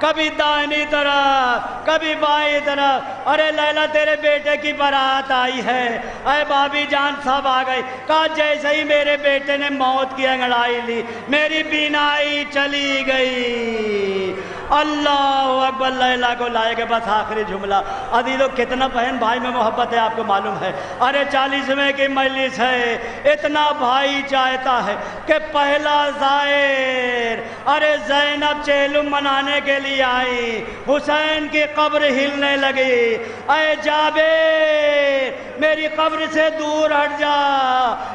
کبھی دائنی طرف کبھی بائیں طرف. ارے لیلا تیرے بیٹے کی بارات آئی ہے. اے بھابھی جان سب آ گئی. کہا جیسے ہی میرے بیٹے نے موت کی انگڑائی لی, میری بینائی چلی گئی. اللہ اکبر. لیلا کو لائے گے بس آخری جملہ. عزیزو کتنا بہن بھائی میں محبت ہے آپ کو معلوم ہے. ارے 40ویں کی مجلس ہے, اتنا بھائی چاہتا ہے کہ پہلا زائر. ارے زینب چہلم منانے کے لیے آئی, حسین کی قبر ہلنے لگی. اے جابر میری قبر سے دور ہٹ جا,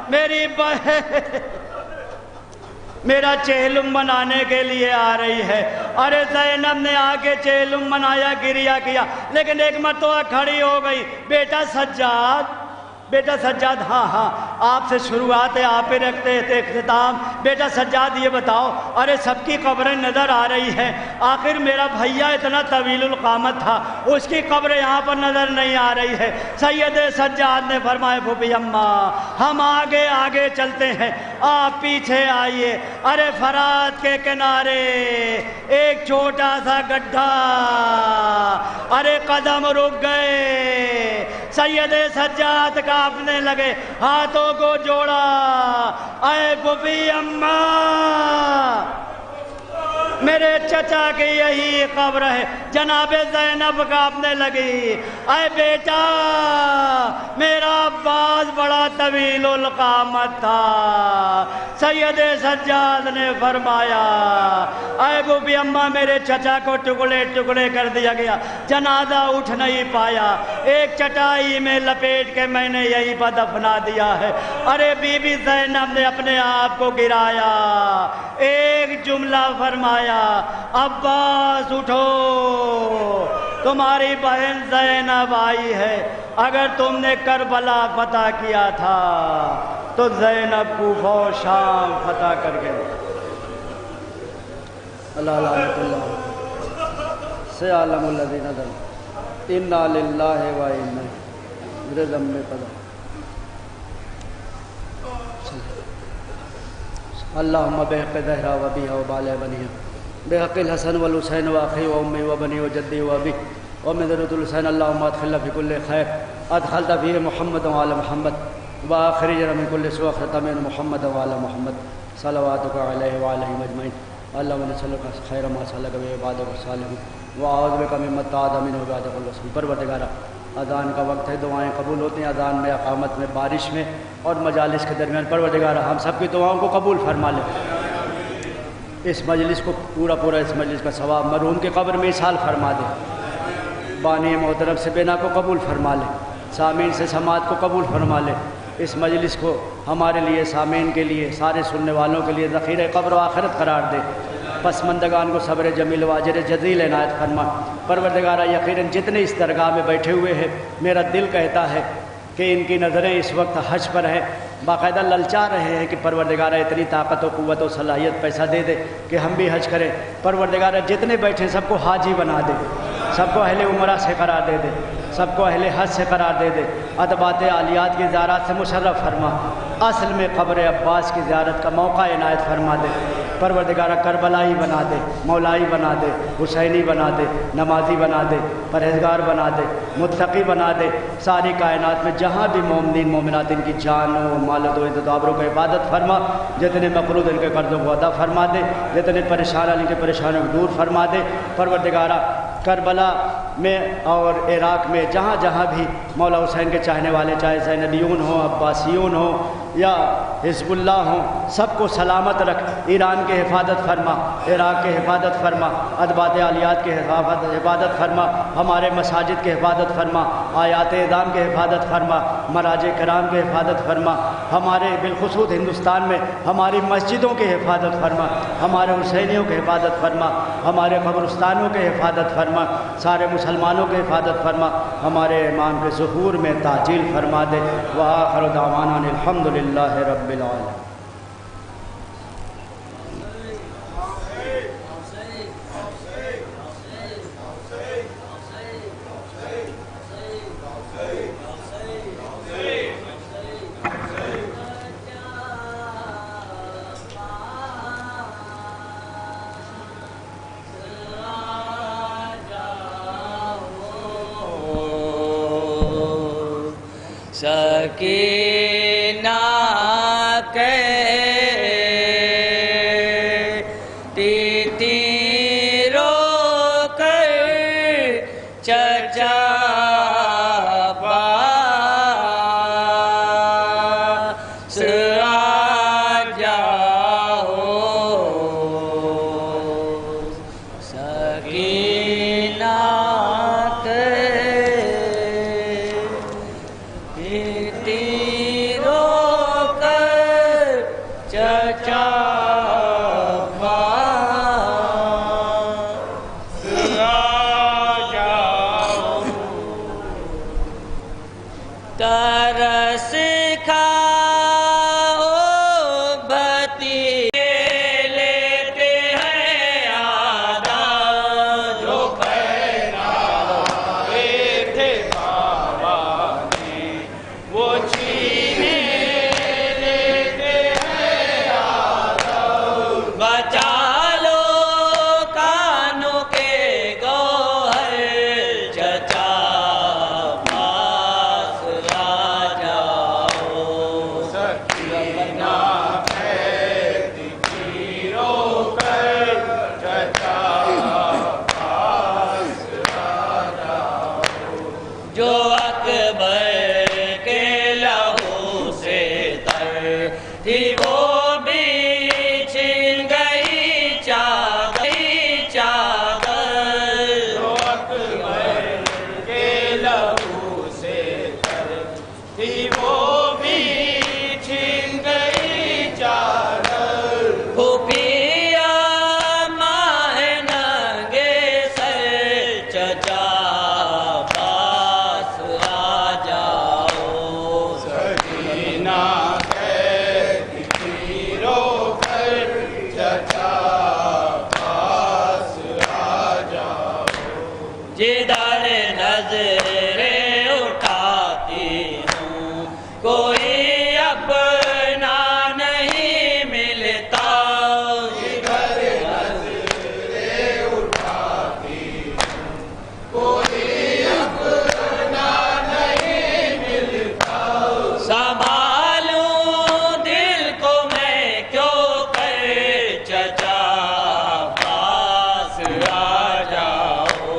میری بہن میرا چہلم منانے کے لیے آ رہی ہے. ارے زینب نے آ کے چہلم منایا, گریا کیا, لیکن ایک مرتبہ کھڑی ہو گئی. بیٹا سجاد, بیٹا سجاد, ہاں ہاں آپ سے شروعات ہے, آپ ہی رکھتے تھے اختتام. بیٹا سجاد یہ بتاؤ, ارے سب کی قبریں نظر آ رہی ہیں, آخر میرا بھیا اتنا طویل القامت تھا, اس کی قبر یہاں پر نظر نہیں آ رہی ہے. سید سجاد نے فرمایا پھوپھی اماں ہم آگے آگے چلتے ہیں, آپ پیچھے آئیے. ارے فرات کے کنارے ایک چھوٹا سا گڈھا, ارے قدم رک گئے. سید سجاد کانپنے لگے, ہاتھوں کو جوڑا. اے پھوپھی اماں میرے چچا کی یہی قبر ہے. جناب زینب کانپنے لگی. اے بیٹا میرا عباس بڑا طویل القامت تھا. سید سجاد نے فرمایا اے پھوپھی اماں میرے چچا کو ٹکڑے ٹکڑے کر دیا گیا, جنازہ اٹھ نہیں پایا, ایک چٹائی میں لپیٹ کے میں نے یہیں پر دفنا دیا ہے. ارے بی بی زینب نے اپنے آپ کو گرایا, ایک جملہ فرمایا عباس اٹھو, تمہاری بہن زینب آئی ہے. اگر تم نے کربلا فتح کیا تھا تو زینب کوفہ و شام فتح کر کے. اللہ سے عالم الذین ظلموا انا للہ و انا میرے ذم میں پڑا. اللہم بحق زہرا و بیہا و بالہ بنیہ بحق الحسن والحسین و اخی و امی و بنی و جدی و ابی و من ذریۃ الحسین اللہم ادخلنا فی کل خیر ادخلت فی محمد و آل محمد و اخرجنا من کل سوء ختم محمد و آل محمد صلواتک علیہ و علیہم اجمعین. اللہم نسألک خیر ما سألک به عبادک الصالحون و اعوذ بک مما ابتعد منہ عبادک الرسول. پروردگارا اذان کا وقت ہے, دعائیں قبول ہوتی ہیں اذان میں, اقامت میں, بارش میں اور مجالس کے درمیان. پروردگارا ہم سب کی دعاؤں کو قبول فرما لے. اس مجلس کو پورا اس مجلس کا ثواب مرحوم کے قبر میں اصال فرما دے. بانی محترم سے بینا کو قبول فرما لے, سامعین سے سماعت کو قبول فرما لے. اس مجلس کو ہمارے لیے, سامعین کے لیے, سارے سننے والوں کے لیے ذخیرہ قبر و آخرت قرار دے. پسماندگان کو صبر جمیل و اجر جزیل عنایت فرما. پروردگارہ یقیناً جتنے اس درگاہ میں بیٹھے ہوئے ہیں, میرا دل کہتا ہے کہ ان کی نظریں اس وقت حج پر ہیں. باقاعدہ للچا رہے ہیں کہ پروردگارہ اتنی طاقت و قوت و صلاحیت پیسہ دے دے کہ ہم بھی حج کریں۔ پروردگارہ جتنے بیٹھے سب کو حاجی بنا دے، سب کو اہل عمرہ سے قرار دے دے، سب کو اہل حج سے قرار دے دے، ادبات عالیات کی زیارات سے مشرف فرما، اصل میں قبر عباس کی زیارت کا موقع عنایت فرما دے۔ پروردگارہ کربلائی بنا دے، مولائی بنا دے، حسینی بنا دے، نمازی بنا دے، پرہیزگار بنا دے، متقی بنا دے۔ ساری کائنات میں جہاں بھی مومنین مومنات ان کی جان و مال و عزت و آبرو کو حفاظت فرما، جتنے مقروض ان کے قرضوں کو ادا فرما دے، جتنے پریشان ان کے پریشانوں کو دور فرما دے۔ پروردگارہ کربلا میں اور عراق میں جہاں جہاں بھی مولا حسین کے چاہنے والے، چاہے زینبیون ہوں، عباسیون ہوں یا حزب اللہ ہوں، سب کو سلامت رکھ۔ ایران کے حفاظت فرما، عراق کے حفاظت فرما، ادبات عالیات کے حفاظت فرما، ہمارے مساجد کے حفاظت فرما، آیات اعظام کے حفاظت فرما، مراجع کرام کے حفاظت فرما، ہمارے بالخصوص ہندوستان میں ہماری مسجدوں کے حفاظت فرما، ہمارے حسینیوں کے حفاظت فرما، ہمارے قبرستانوں کے حفاظت فرما، سارے مسلمانوں کے حفاظت فرما، ہمارے امام کے ظہور میں تعجیل فرما دے۔ وآخر دعوانا الحمدللہ رب العالمین۔ سکینہ کہتی رو کر چچا پاس آ جاؤ، سکینہ ترس کھاؤ بھتیجے لیتے ہیں آدھا جو پہنائے تھے بابا نے وہ چھینے لیتے ہیں آدھا، بچا لو کانوں کے گوہر چچا جو اکبر کے لہو سے تر تھی وہ بھی چھن گئی چادر، جو اکبر کے لہو سے تر تھی وہ بھی چھن گئی چادر، پھوپھیا ماہ ننگے سر چچا جدھر نظریں اٹھاتی ہوں کوئی اپنا نہیں ملتا، جدھر نظریں اٹھاتی ہوں کوئی اپنا نہیں ملتا، سنبھالوں دل کو میں کیوں کر چچا پاس آ جاؤ،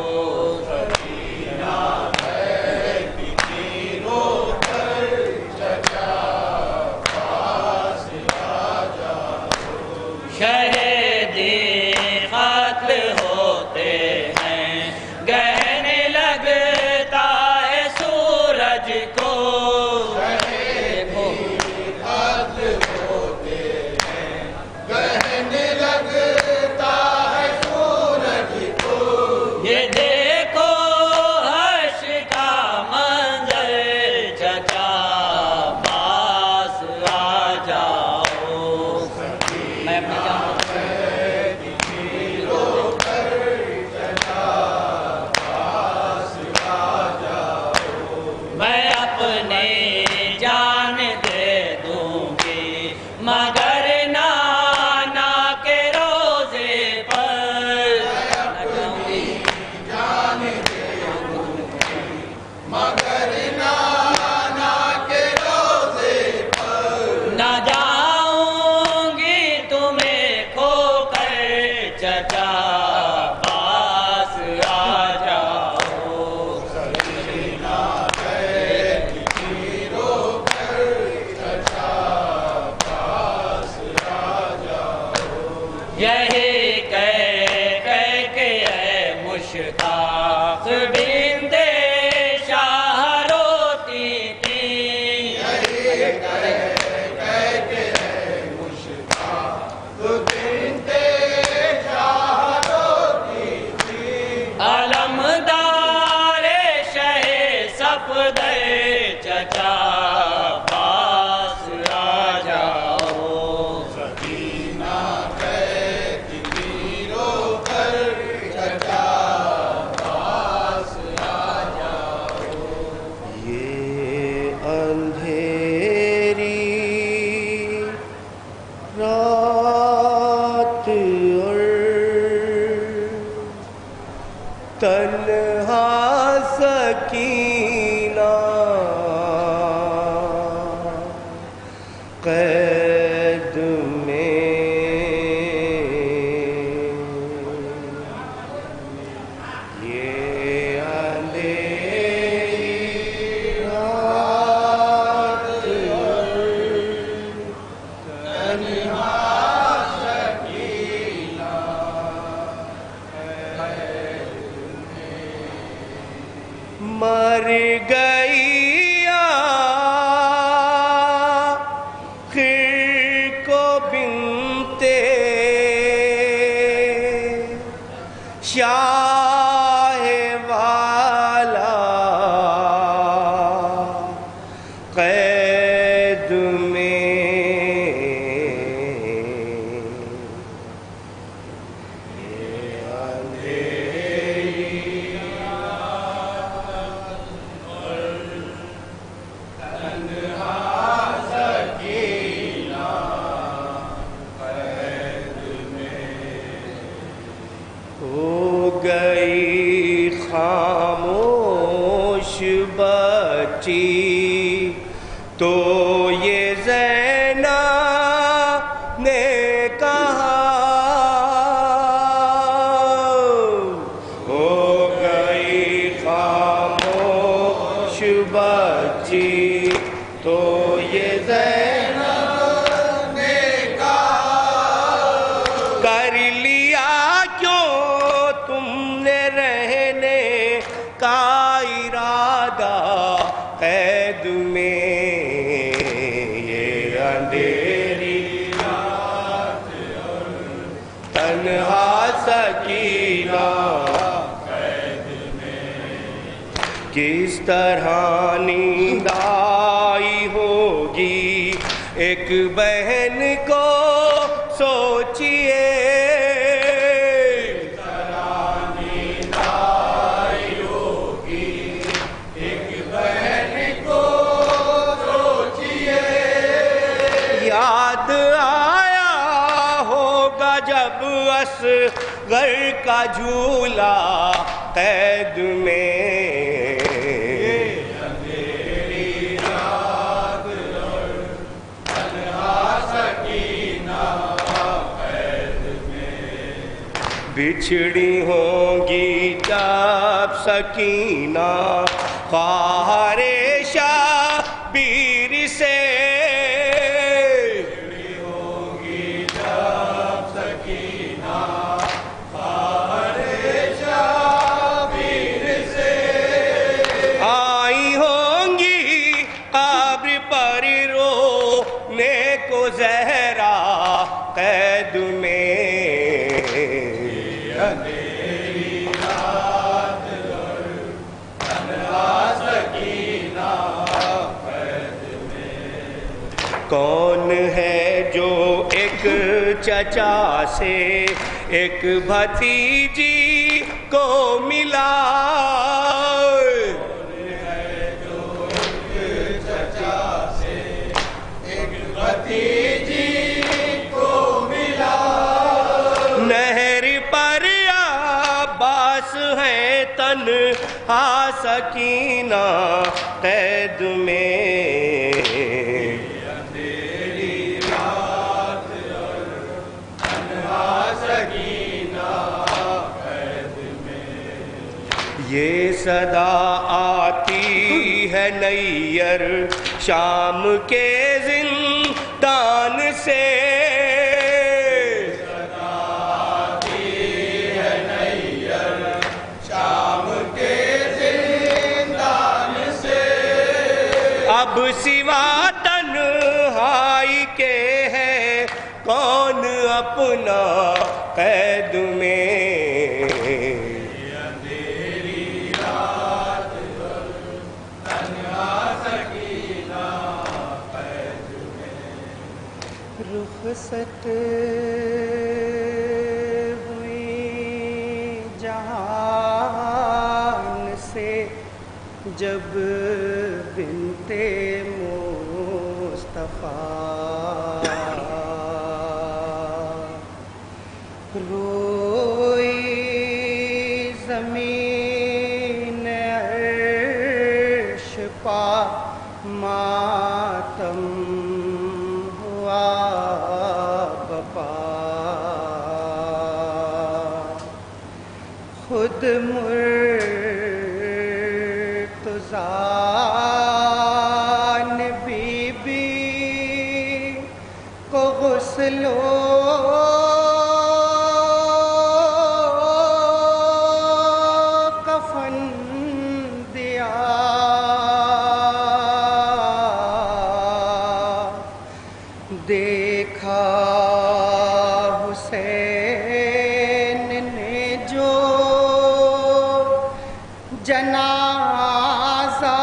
چچا پاس آ جاؤ یہی کہہ کے اے مشتاق بنت شاہ روتی تھی علمدار شہ صفدر چچا پاس آ جاؤ یہ اندھیری رات اور تنہا سکینہ قید میں یہ اندھیری رات اور تنہا سکینہ مر گئی آخر کو بنتے شاہ والا قید میں یہ اندھیری ہو گئی خاموش بچی تو یہ زینب نے کہا ہو گئی خاموش بچی تو یہ زینب نے کہا کر لیا کیوں تم نے رہنے کا ارادہ قید میں یہ اندھیری رات اور تنہا سکینہ کس طرح نیند آئی ہوگی ایک بہن کو سوچئے یاد آیا ہوگا جب اصغر کا جھولا قید میں بچھڑی ہوں گی جب سکینہ خواہر شبیر سے آئی ہوں گی قبر پر رونے کو زہرا قید میں کون ہے جو ایک چچا سے ایک بھتیجی کو ملا نہر پر عباس ہے تنہا سکینہ قید میں کون یہ صدا آتی ہے نیر شام کے زندان سے، اب سوا تنہائی کے ہے کون اپنا قید میں، رخصت ہوئی جہان سے جب بنتے مصطفیٰ، روئی زمین عرش پا ماتم ہوا بپا، خود مرتضیٰ نے بی بی کو غسل و کفن دیا، دیکھا حسین نے جو جنازہ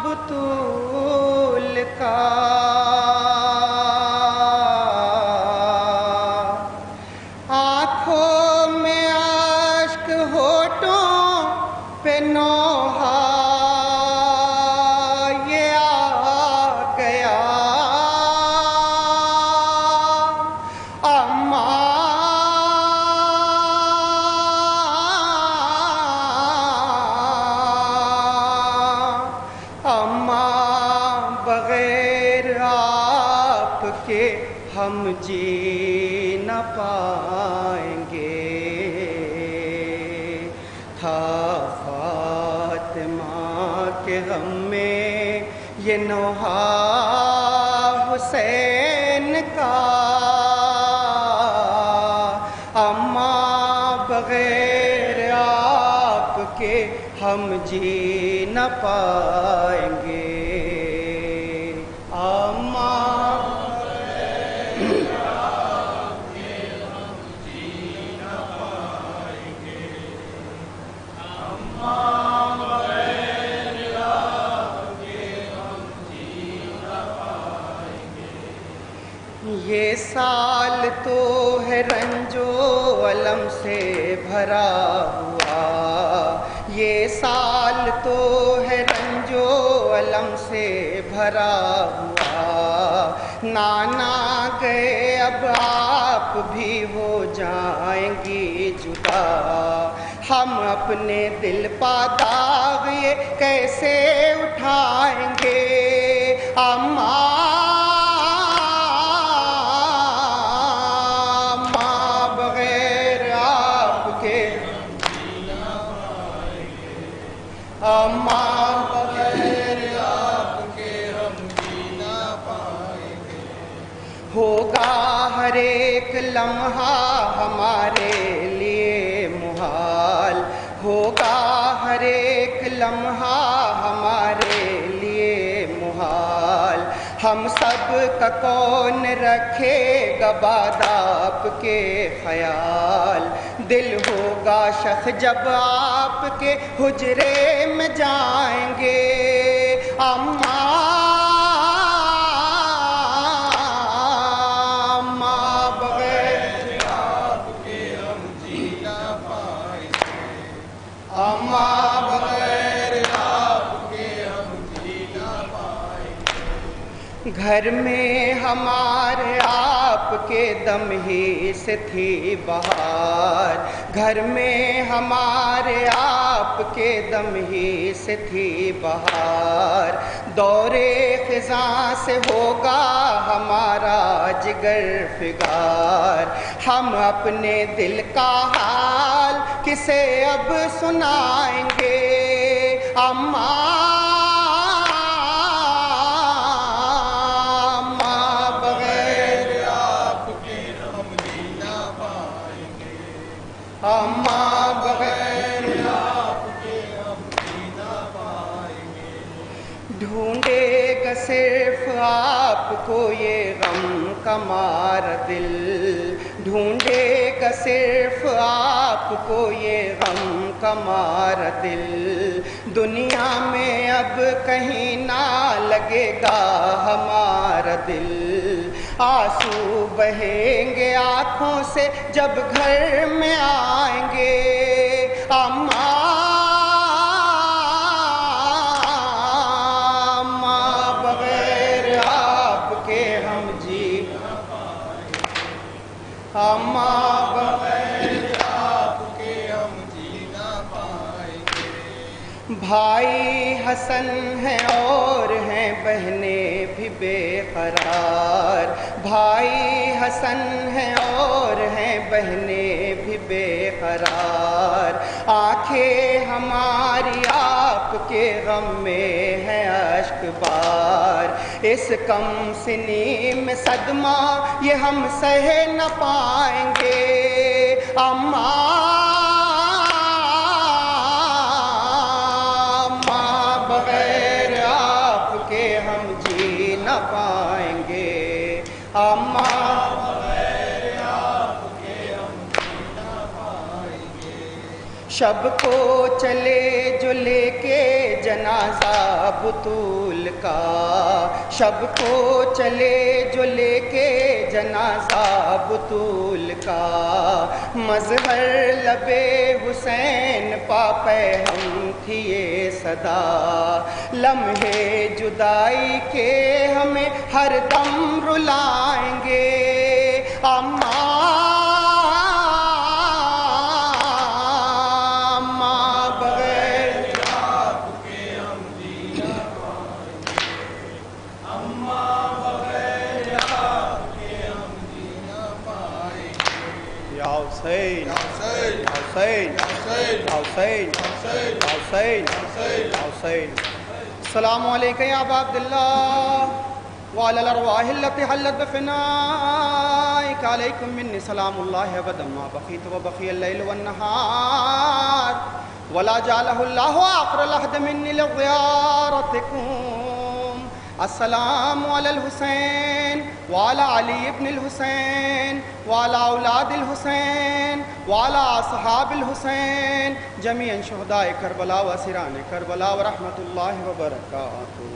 بطول کا، آنکھوں میں اشک ہونٹوں پہ نوحہ یہ آ گیا، بغیر آپ کے ہم جی نہ پائیں گے، تھا فاطمہ کے غم میں یہ نوحہ حسین کا، اماں بغیر آپ کے ہم جی نہ پائیں گے، یہ سال تو ہے رنج و الم سے بھرا ہوا، یہ سال تو ہے رنج و الم سے بھرا ہوا، نانا گئے اب آپ بھی ہو جائیں گی جدا، ہم اپنے دل پا داغ یہ کیسے اٹھائیں گے، اماں اماں بغیر آپ کے ہم جی نہ پائیں گے، ہوگا ہر ایک لمحہ ہمارے لیے محال، ہوگا ہر ایک لمحہ ہمارے لیے محال، ہم سب کا کون رکھے گا بعد آپ کے خیال، دل ہوگا شخ جب آپ کے حجرے میں جائیں گے، اماں بغیر آپ کے ہم جی نہ پائیں گے، اماں بغیر آپ کے ہم جی نہ پائیں گے، گھر میں ہمارے آپ کے دم ہی سے تھی بہار، گھر میں ہمارے آپ کے دم ہی سے تھی بہار، دورے خزاں سے ہوگا ہمارا جگر فگار، ہم اپنے دل کا حال کسے اب سنائیں گے، اماں اماں بغیر آپ کے ہم جی نہ پائیں گے، ڈھونڈے گا صرف آپ کو یہ غم کا مار دل، ڈھونڈے گا صرف آپ کو یہ غم کا مار دل، دنیا میں اب کہیں نہ لگے گا ہمارا دل، آنسو بہیں گے آنکھوں سے جب گھر میں آئیں گے، اماں بغیر آپ کے ہم جی نہ پائیں گے، اماں بغیر آپ کے ہم جی نہ پائیں گے، بھائی حسن ہیں اور ہیں بہنیں بھی بے قرار، بھائی حسن ہیں اور ہیں بہنیں بھی بے قرار، آنکھیں ہماری آپ کے غم میں ہیں اشک بار، اس کم سنی میں صدمہ یہ ہم سہ نہ پائیں گے، اماں بغیر آپ کے ہم جی نہ پائیں گے، اماں بغیر آپ کے ہم جی نہ پائیں گے، شب کو چلے جو لے کے جنازہ بطول کا، شب کو چلے جو لے کے جنازہ بطول کا، مظہر لبے حسین پاپے ہم تھی یہ صدا، لمحے جدائی کے ہمیں ہر دم رلائیں گے، اماں بغیر آپ کے ہم جی نہ پائیں گے، اماں بغیر آپ کے ہم جی نہ پائیں گے، یا حسین یا حسین یا حسین یا حسین یا حسین یا حسین، السلام علیکم یا ابا عبداللہ وعلى الارواح التي حلت بفنائك، عليكم مني سلام الله ابدا ما بقيت وبقي الليل والنهار، ولا جعله الله آخر العهد مني لزيارتكم، السلام على الحسين وعلى علي بن الحسين وعلى أولاد الحسين وعلى أصحاب الحسين جميعا شهداء كربلاء وأسيران كربلاء ورحمة الله وبركاته.